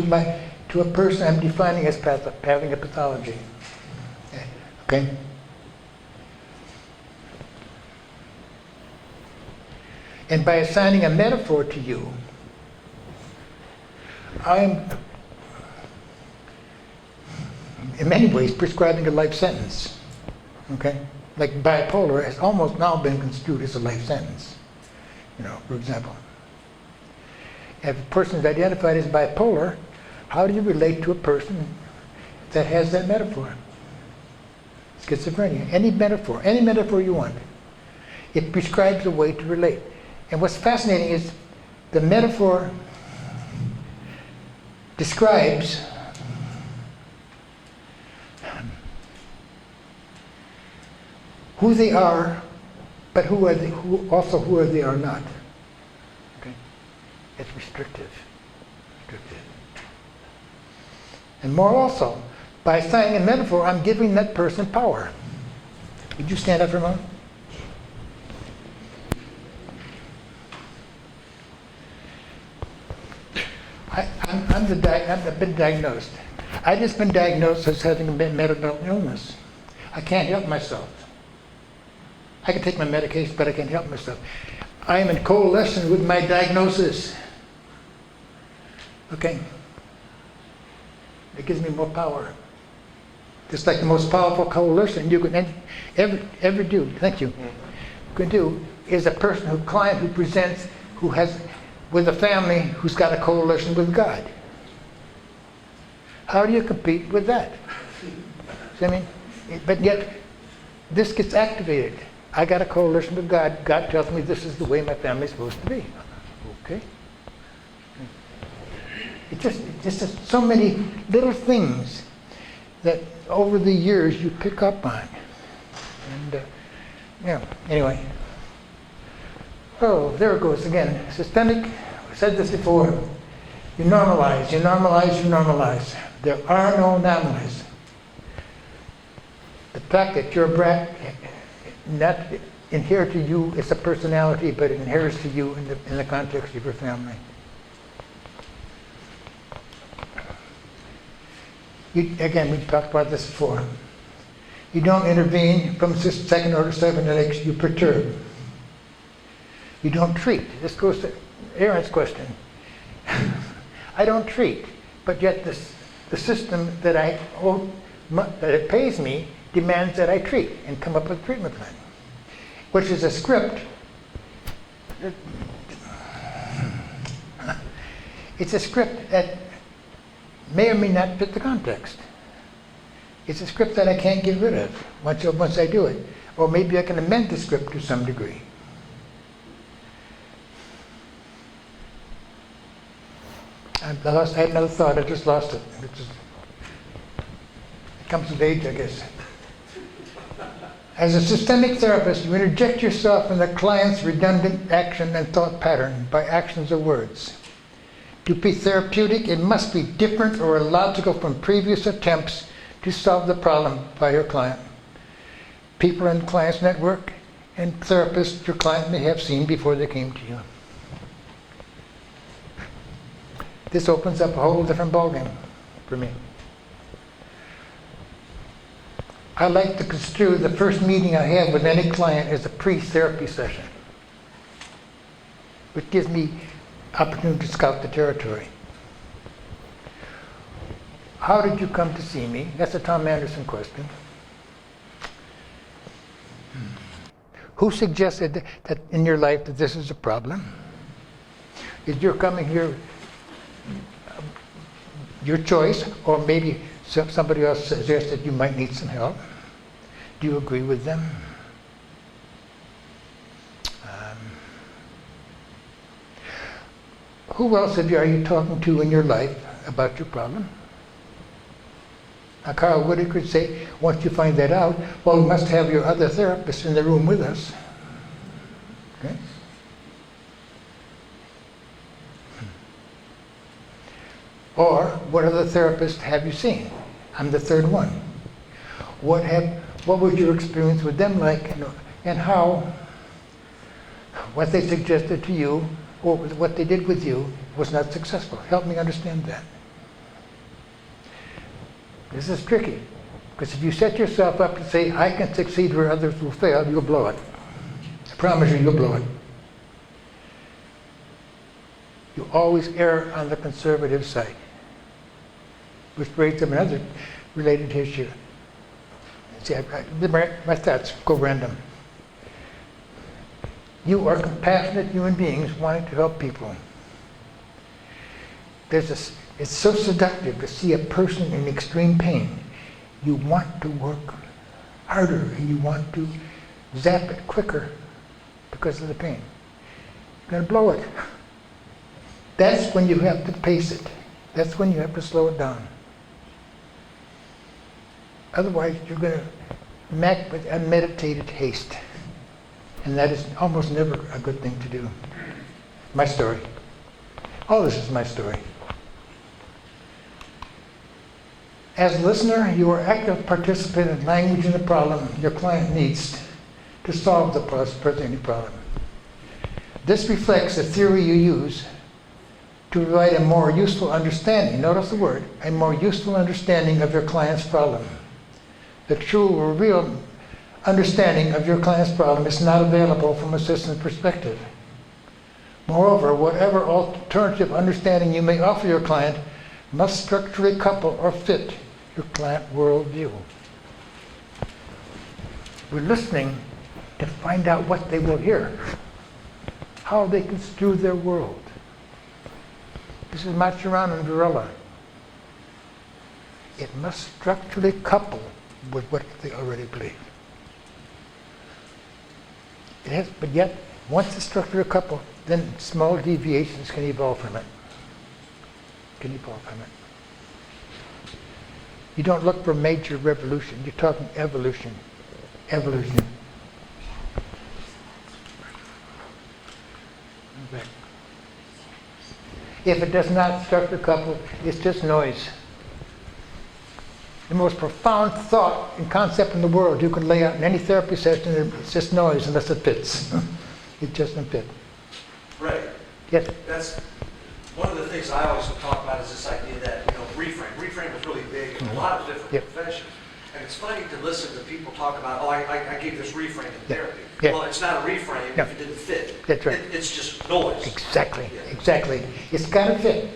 a person I'm defining as having a pathology. Okay? And by assigning a metaphor to you, I'm, in many ways, prescribing a life sentence. Okay? Like bipolar has almost now been construed as a life sentence. For example. If a person is identified as bipolar, how do you relate to a person that has that metaphor? Schizophrenia. Any metaphor you want. It prescribes a way to relate. And what's fascinating is the metaphor describes who they are, but who are they are not. Okay? It's restrictive. And more also, by assigning a metaphor, I'm giving that person power. Would you stand up for a moment? I've been diagnosed. I've just been diagnosed as having a mental illness. I can't help myself. I can take my medication, but I can't help myself. I am in coalition with my diagnosis. Okay? It gives me more power. Just like the most powerful coalition you can ever do. Thank you. Can do is a client who presents, who has, with a family who's got a coalition with God. How do you compete with that? See what I mean? But yet, this gets activated. I got a coalition with God. God tells me this is the way my family's supposed to be. Okay? It's just so many little things that over the years you pick up on. And, anyway. Oh, there it goes again. Systemic, I said this before. You normalize. There are no anomalies. The fact that you're a brat not inherit to you as a personality, but it inherits to you in the context of your family. Again, we talked about this before. You don't intervene from second order cybernetics, you perturb. You don't treat. This goes to Aaron's question. I don't treat, but yet the system that it pays me demands that I treat and come up with a treatment plan, which is a script. It's a script that may or may not fit the context. It's a script that I can't get rid of once I do it. Or maybe I can amend the script to some degree. I had another thought, I just lost it. It comes with age, I guess. As a systemic therapist, you interject yourself in the client's redundant action and thought pattern by actions or words. To be therapeutic, it must be different or illogical from previous attempts to solve the problem by your client. People in the client's network and therapists your client may have seen before they came to you. This opens up a whole different ballgame for me. I like to construe the first meeting I have with any client as a pre-therapy session, which gives me opportunity to scout the territory. How did you come to see me? That's a Tom Anderson question. Who suggested that in your life that this is a problem? Is your coming here your choice, or maybe somebody else suggested you might need some help? Do you agree with them? Who else are you talking to in your life about your problem? Now, Carl Whittaker could say, once you find that out, well, we must have your other therapist in the room with us. Okay? Or, what other therapist have you seen? I'm the third one. What was your experience with them like, and how what they suggested to you or what they did with you was not successful? Help me understand that. This is tricky, because if you set yourself up to say, I can succeed where others will fail, you'll blow it. I promise you, you'll blow it. You always err on the conservative side, which brings up another related issue. See, my thoughts go random. You are compassionate human beings wanting to help people. It's so seductive to see a person in extreme pain. You want to work harder and you want to zap it quicker because of the pain. You're going to blow it. That's when you have to pace it. That's when you have to slow it down. Otherwise, you're going to act with unmeditated haste. And that is almost never a good thing to do. My story. All this is my story. As a listener, you are active participant in language in the problem your client needs to solve the presenting problem. This reflects the theory you use to provide a more useful understanding, notice the word, a more useful understanding of your client's problem. The true or real understanding of your client's problem is not available from a system perspective. Moreover, whatever alternative understanding you may offer your client must structurally couple or fit your client worldview. We're listening to find out what they will hear, how they construe their world. This is Maturana and Varela. It must structurally couple with what they already believe. It has, but yet, once the structure couple, then small deviations can evolve from it. You don't look for major revolution. You're talking evolution. Evolution. Okay. If it does not structure couple, it's just noise. The most profound thought and concept in the world you can lay out in any therapy session, it's just noise unless it fits. It just doesn't fit. Ray, yes? That's one of the things I always talk about is this idea that, reframe. Reframe is really big in a lot of different professions. And it's funny to listen to people talk about, I gave this reframe in therapy. Yeah. Well, it's not a reframe if it didn't fit. That's right. It's just noise. Exactly. Exactly. It's got to fit.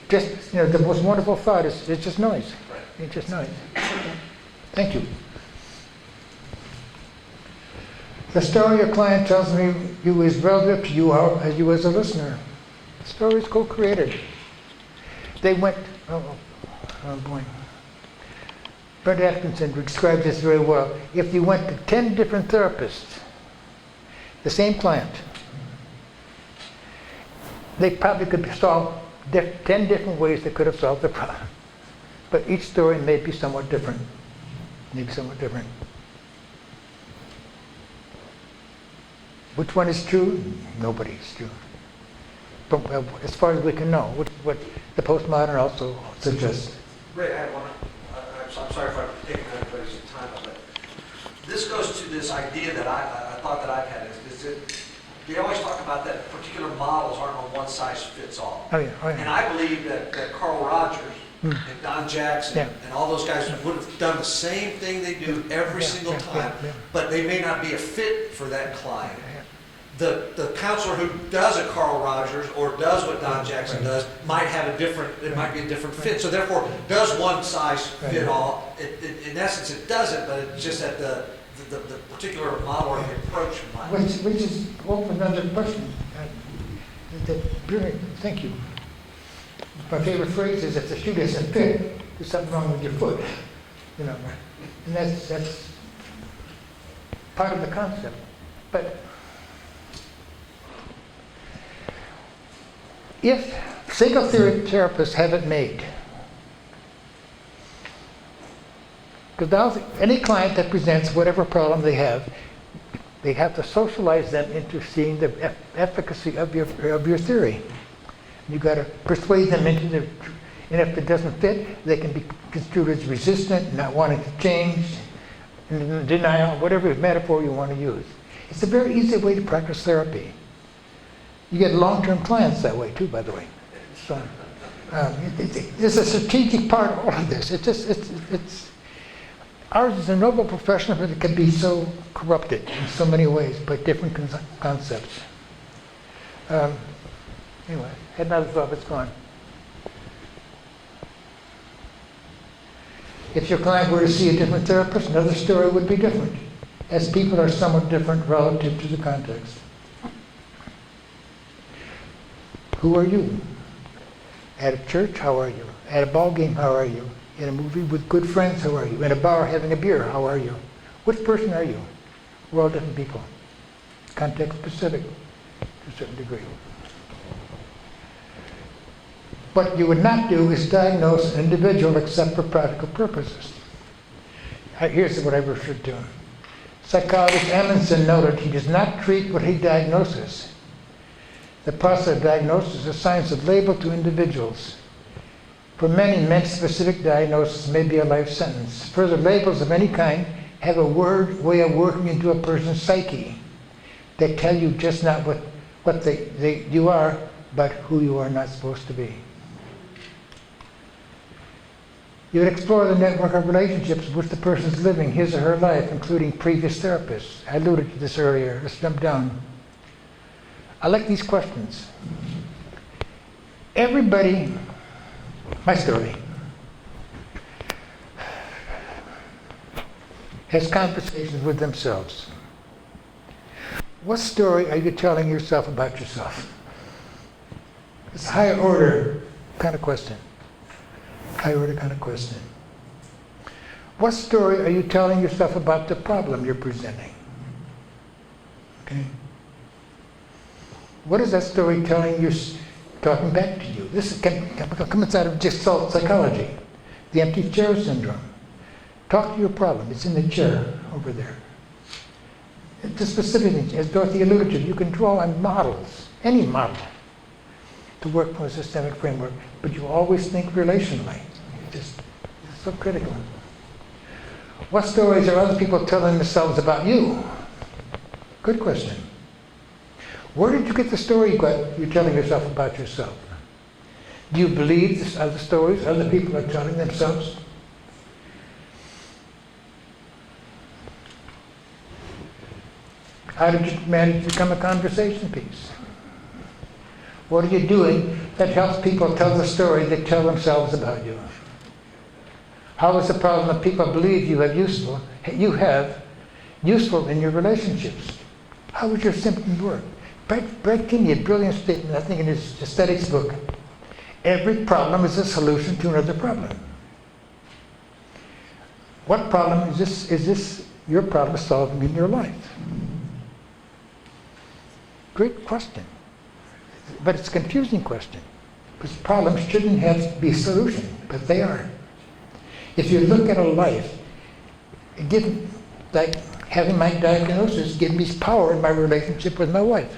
Just, the most wonderful thought is it's just noise. Right. It's just noise. Thank you. The story your client tells you is relative to you as you as a listener. The story is co-created. They went, oh boy. Brent Atkinson describes this very well. If you went to 10 different therapists, the same client, they probably could solve 10 different ways they could have solved the problem. But each story may be somewhat different. Which one is true? Nobody's true. But as far as we can know, what the postmodern also suggests. Ray, I had one. I'm sorry if I'm taking everybody's time, but this goes to this idea that I thought that I've had is that they always talk about that particular models aren't on one size fits all. Oh, yeah. And I believe that Carl Rogers and Don Jackson and all those guys would have done the same thing they do every single time, but they may not be a fit for that client. The counselor who does a Carl Rogers or does what Don Jackson does might have it might be a different fit. So therefore, does one size fit all? In essence, it doesn't, but it's just that the particular model or the approach might. Which is open another question. Brilliant, thank you. My favorite phrase is, if the shoe doesn't fit, there's something wrong with your foot. You know, and that's part of the concept. But if single therapists have it made, because any client that presents whatever problem they have to socialize them into seeing the efficacy of your theory. You've got to persuade them into and if it doesn't fit, they can be construed as resistant, not wanting to change, denial, whatever metaphor you want to use. It's a very easy way to practice therapy. You get long-term clients that way too, by the way. So there's a strategic part of all of this. It's ours is a noble profession, but it can be so corrupted in so many ways by different concepts. Anyway, had another thought, it's gone. If your client were to see a different therapist, another story would be different, as people are somewhat different relative to the context. Who are you? At a church, how are you? At a ball game, how are you? In a movie with good friends, how are you? In a bar having a beer, how are you? Which person are you? We're all different people. Context specific to a certain degree. What you would not do is diagnose an individual except for practical purposes. Here's what I referred to. Psychologist Amundsen noted he does not treat what he diagnoses. The process of diagnosis assigns a label to individuals. For many specific diagnosis may be a life sentence. Further, labels of any kind have a way of working into a person's psyche. They tell you just not what you are, but who you are not supposed to be. You would explore the network of relationships with the person's living his or her life, including previous therapists. I alluded to this earlier. Let's jump down. I like these questions. Everybody, my story, has conversations with themselves. What story are you telling yourself about yourself? It's a higher order kind of question. Higher order kind of question. What story are you telling yourself about the problem you're presenting? Okay. What is that story telling you, talking back to you? This comes out of gestalt psychology, the empty chair syndrome. Talk to your problem. It's in the chair over there. It's a specific thing. As Dorothy alluded to, you can draw on models, any model, to work from a systemic framework, but you always think relationally. It's so critical. What stories are other people telling themselves about you? Good question. Where did you get the story you're telling yourself about yourself? Do you believe this other stories other people are telling themselves? How did you manage to become a conversation piece? What are you doing that helps people tell the story they tell themselves about you? How is the problem that people believe you have useful in your relationships? How would your symptoms work? Brett Kinney had a brilliant statement, I think, in his aesthetics book. Every problem is a solution to another problem. What problem is this your problem solving in your life? Great question. But it's a confusing question. Because problems shouldn't have to be solutions, but they are. If you look at a life, like having my diagnosis give me power in my relationship with my wife.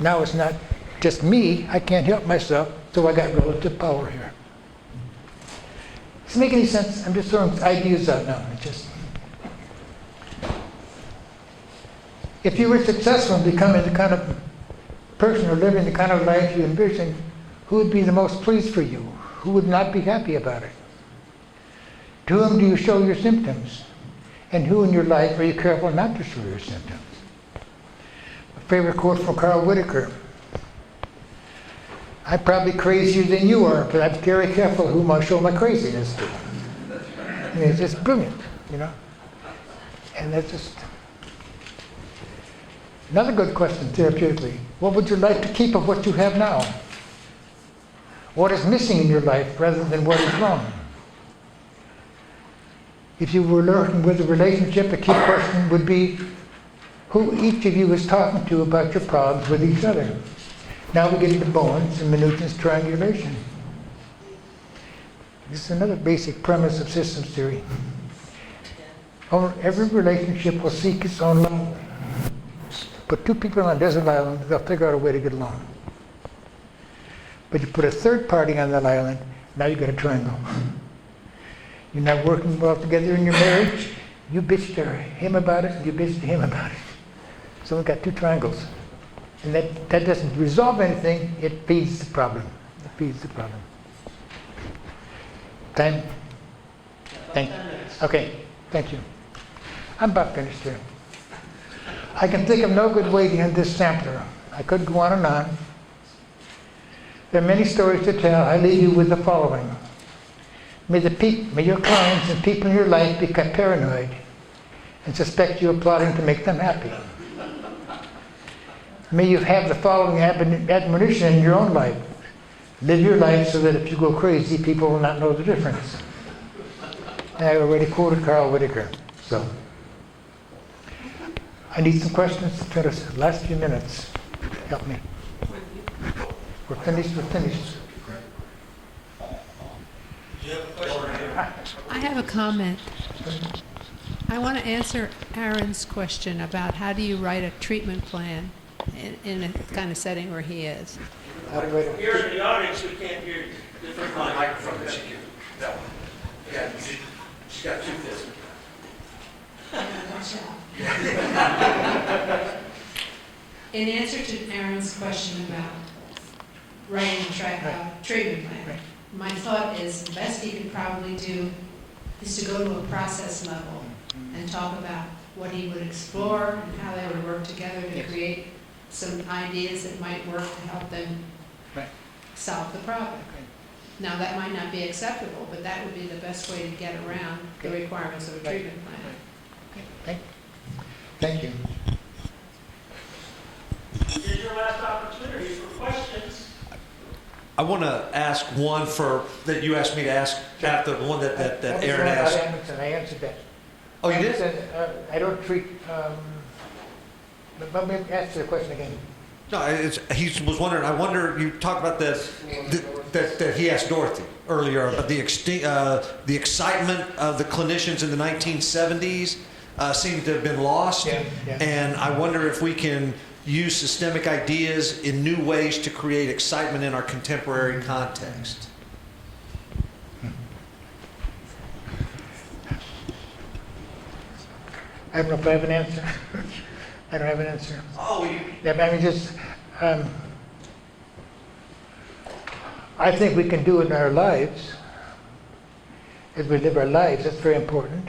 Now it's not just me, I can't help myself, so I got relative power here. Does it make any sense? I'm just throwing ideas out now. If you were successful in becoming the kind of person or living the kind of life you envision, who would be the most pleased for you? Who would not be happy about it? To whom do you show your symptoms? And who in your life are you careful not to show your symptoms? A favorite quote from Carl Whitaker. I'm probably crazier than you are, but I'm very careful whom I show my craziness to. I mean, it's just brilliant, you know? And that's just... Another good question therapeutically. What would you like to keep of what you have now? What is missing in your life rather than what is wrong? If you were working with a relationship, a key question would be who each of you is talking to about your problems with each other. Now we get into Bowen's and Minutin's triangulation. This is another basic premise of systems theory. Every relationship will seek its own love. Put two people on a desert island, they'll figure out a way to get along. But you put a third party on that island, now you got a triangle. You're not working well together in your marriage, you bitch to him about it, and you bitch to him about it. So we've got two triangles. And that doesn't resolve anything, it feeds the problem. It feeds the problem. Time? Okay, thank you. I'm about finished here. I can think of no good way to end this sampler. I could go on and on. There are many stories to tell. I leave you with the following. May your clients and people in your life become paranoid and suspect you are plotting to make them happy. May you have the following admonition in your own life. Live your life so that if you go crazy, people will not know the difference. And I already quoted Carl Whitaker. So I need some questions for the last few minutes. Help me. We're finished. I have a comment. I want to answer Aaron's question about how do you write a treatment plan in a kind of setting where he is. Here in the audience, we can't hear you. Different microphone. That one. Yeah, she's got two fits. In answer to Aaron's question about writing a treatment plan, my thought is the best he could probably do is to go to a process level and talk about what he would explore and how they would work together to create some ideas that might work to help them solve the problem. Now that might not be acceptable, but that would be the best way to get around the requirements of a treatment plan. Thank you. Here's your last opportunity for questions. I want to ask one that you asked me to ask after the one that Aaron asked. I answered that. Oh, you did? I don't treat. But let me ask the question again. No, he was wondering. I wonder. You talked about that he asked Dorothy earlier about the excitement of the clinicians in the 1970s seemed to have been lost, and I wonder if we can use systemic ideas in new ways to create excitement in our contemporary context. I don't know if I have an answer. I don't have an answer. Oh, I think we can do it in our lives. As we live our lives, that's very important.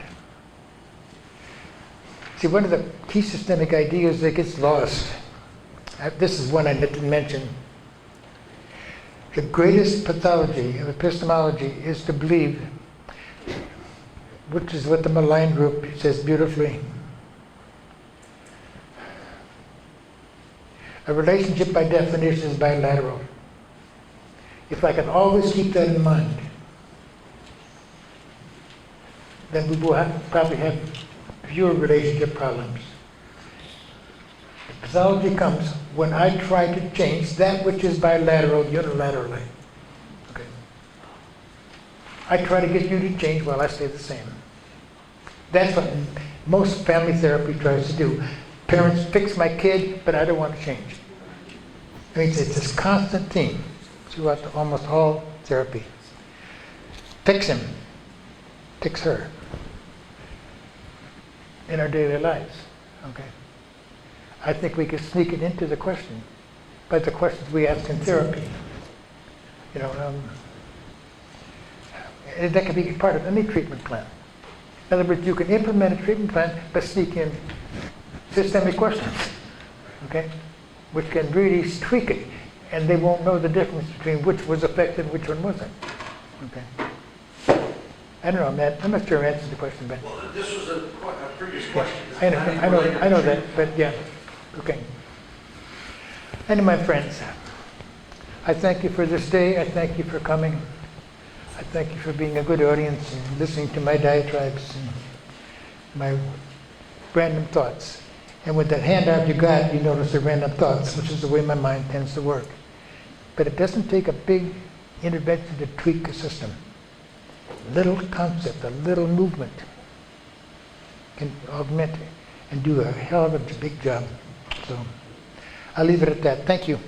See, one of the key systemic ideas that gets lost, this is one I didn't mention. The greatest pathology of epistemology is to believe, which is what the Malign group says beautifully. A relationship by definition is bilateral. If I can always keep that in mind, then we will probably have fewer relationship problems. Pathology comes when I try to change that which is bilateral unilaterally. Okay. I try to get you to change while I stay the same. That's what most family therapy tries to do. Parents fix my kid, but I don't want to change. I mean, it's this constant theme throughout almost all therapy. Fix him, fix her in our daily lives. Okay. I think we could sneak it into the question, by the questions we ask in therapy. You know, and that can be part of any treatment plan. In other words, you can implement a treatment plan, but sneak in systemic questions, okay, which can really tweak it, and they won't know the difference between which was effective, which one wasn't. Okay. I don't know, Matt. I'm not sure I answered the question, but Well, this was a previous question. I know that, but yeah. Okay. And my friends, I thank you for this day. I thank you for coming. I thank you for being a good audience and listening to my diatribes and my random thoughts. And with that handout you got, you notice the random thoughts, which is the way my mind tends to work. But it doesn't take a big intervention to tweak the system. A little concept, a little movement can augment it and do a hell of a big job. So I'll leave it at that. Thank you.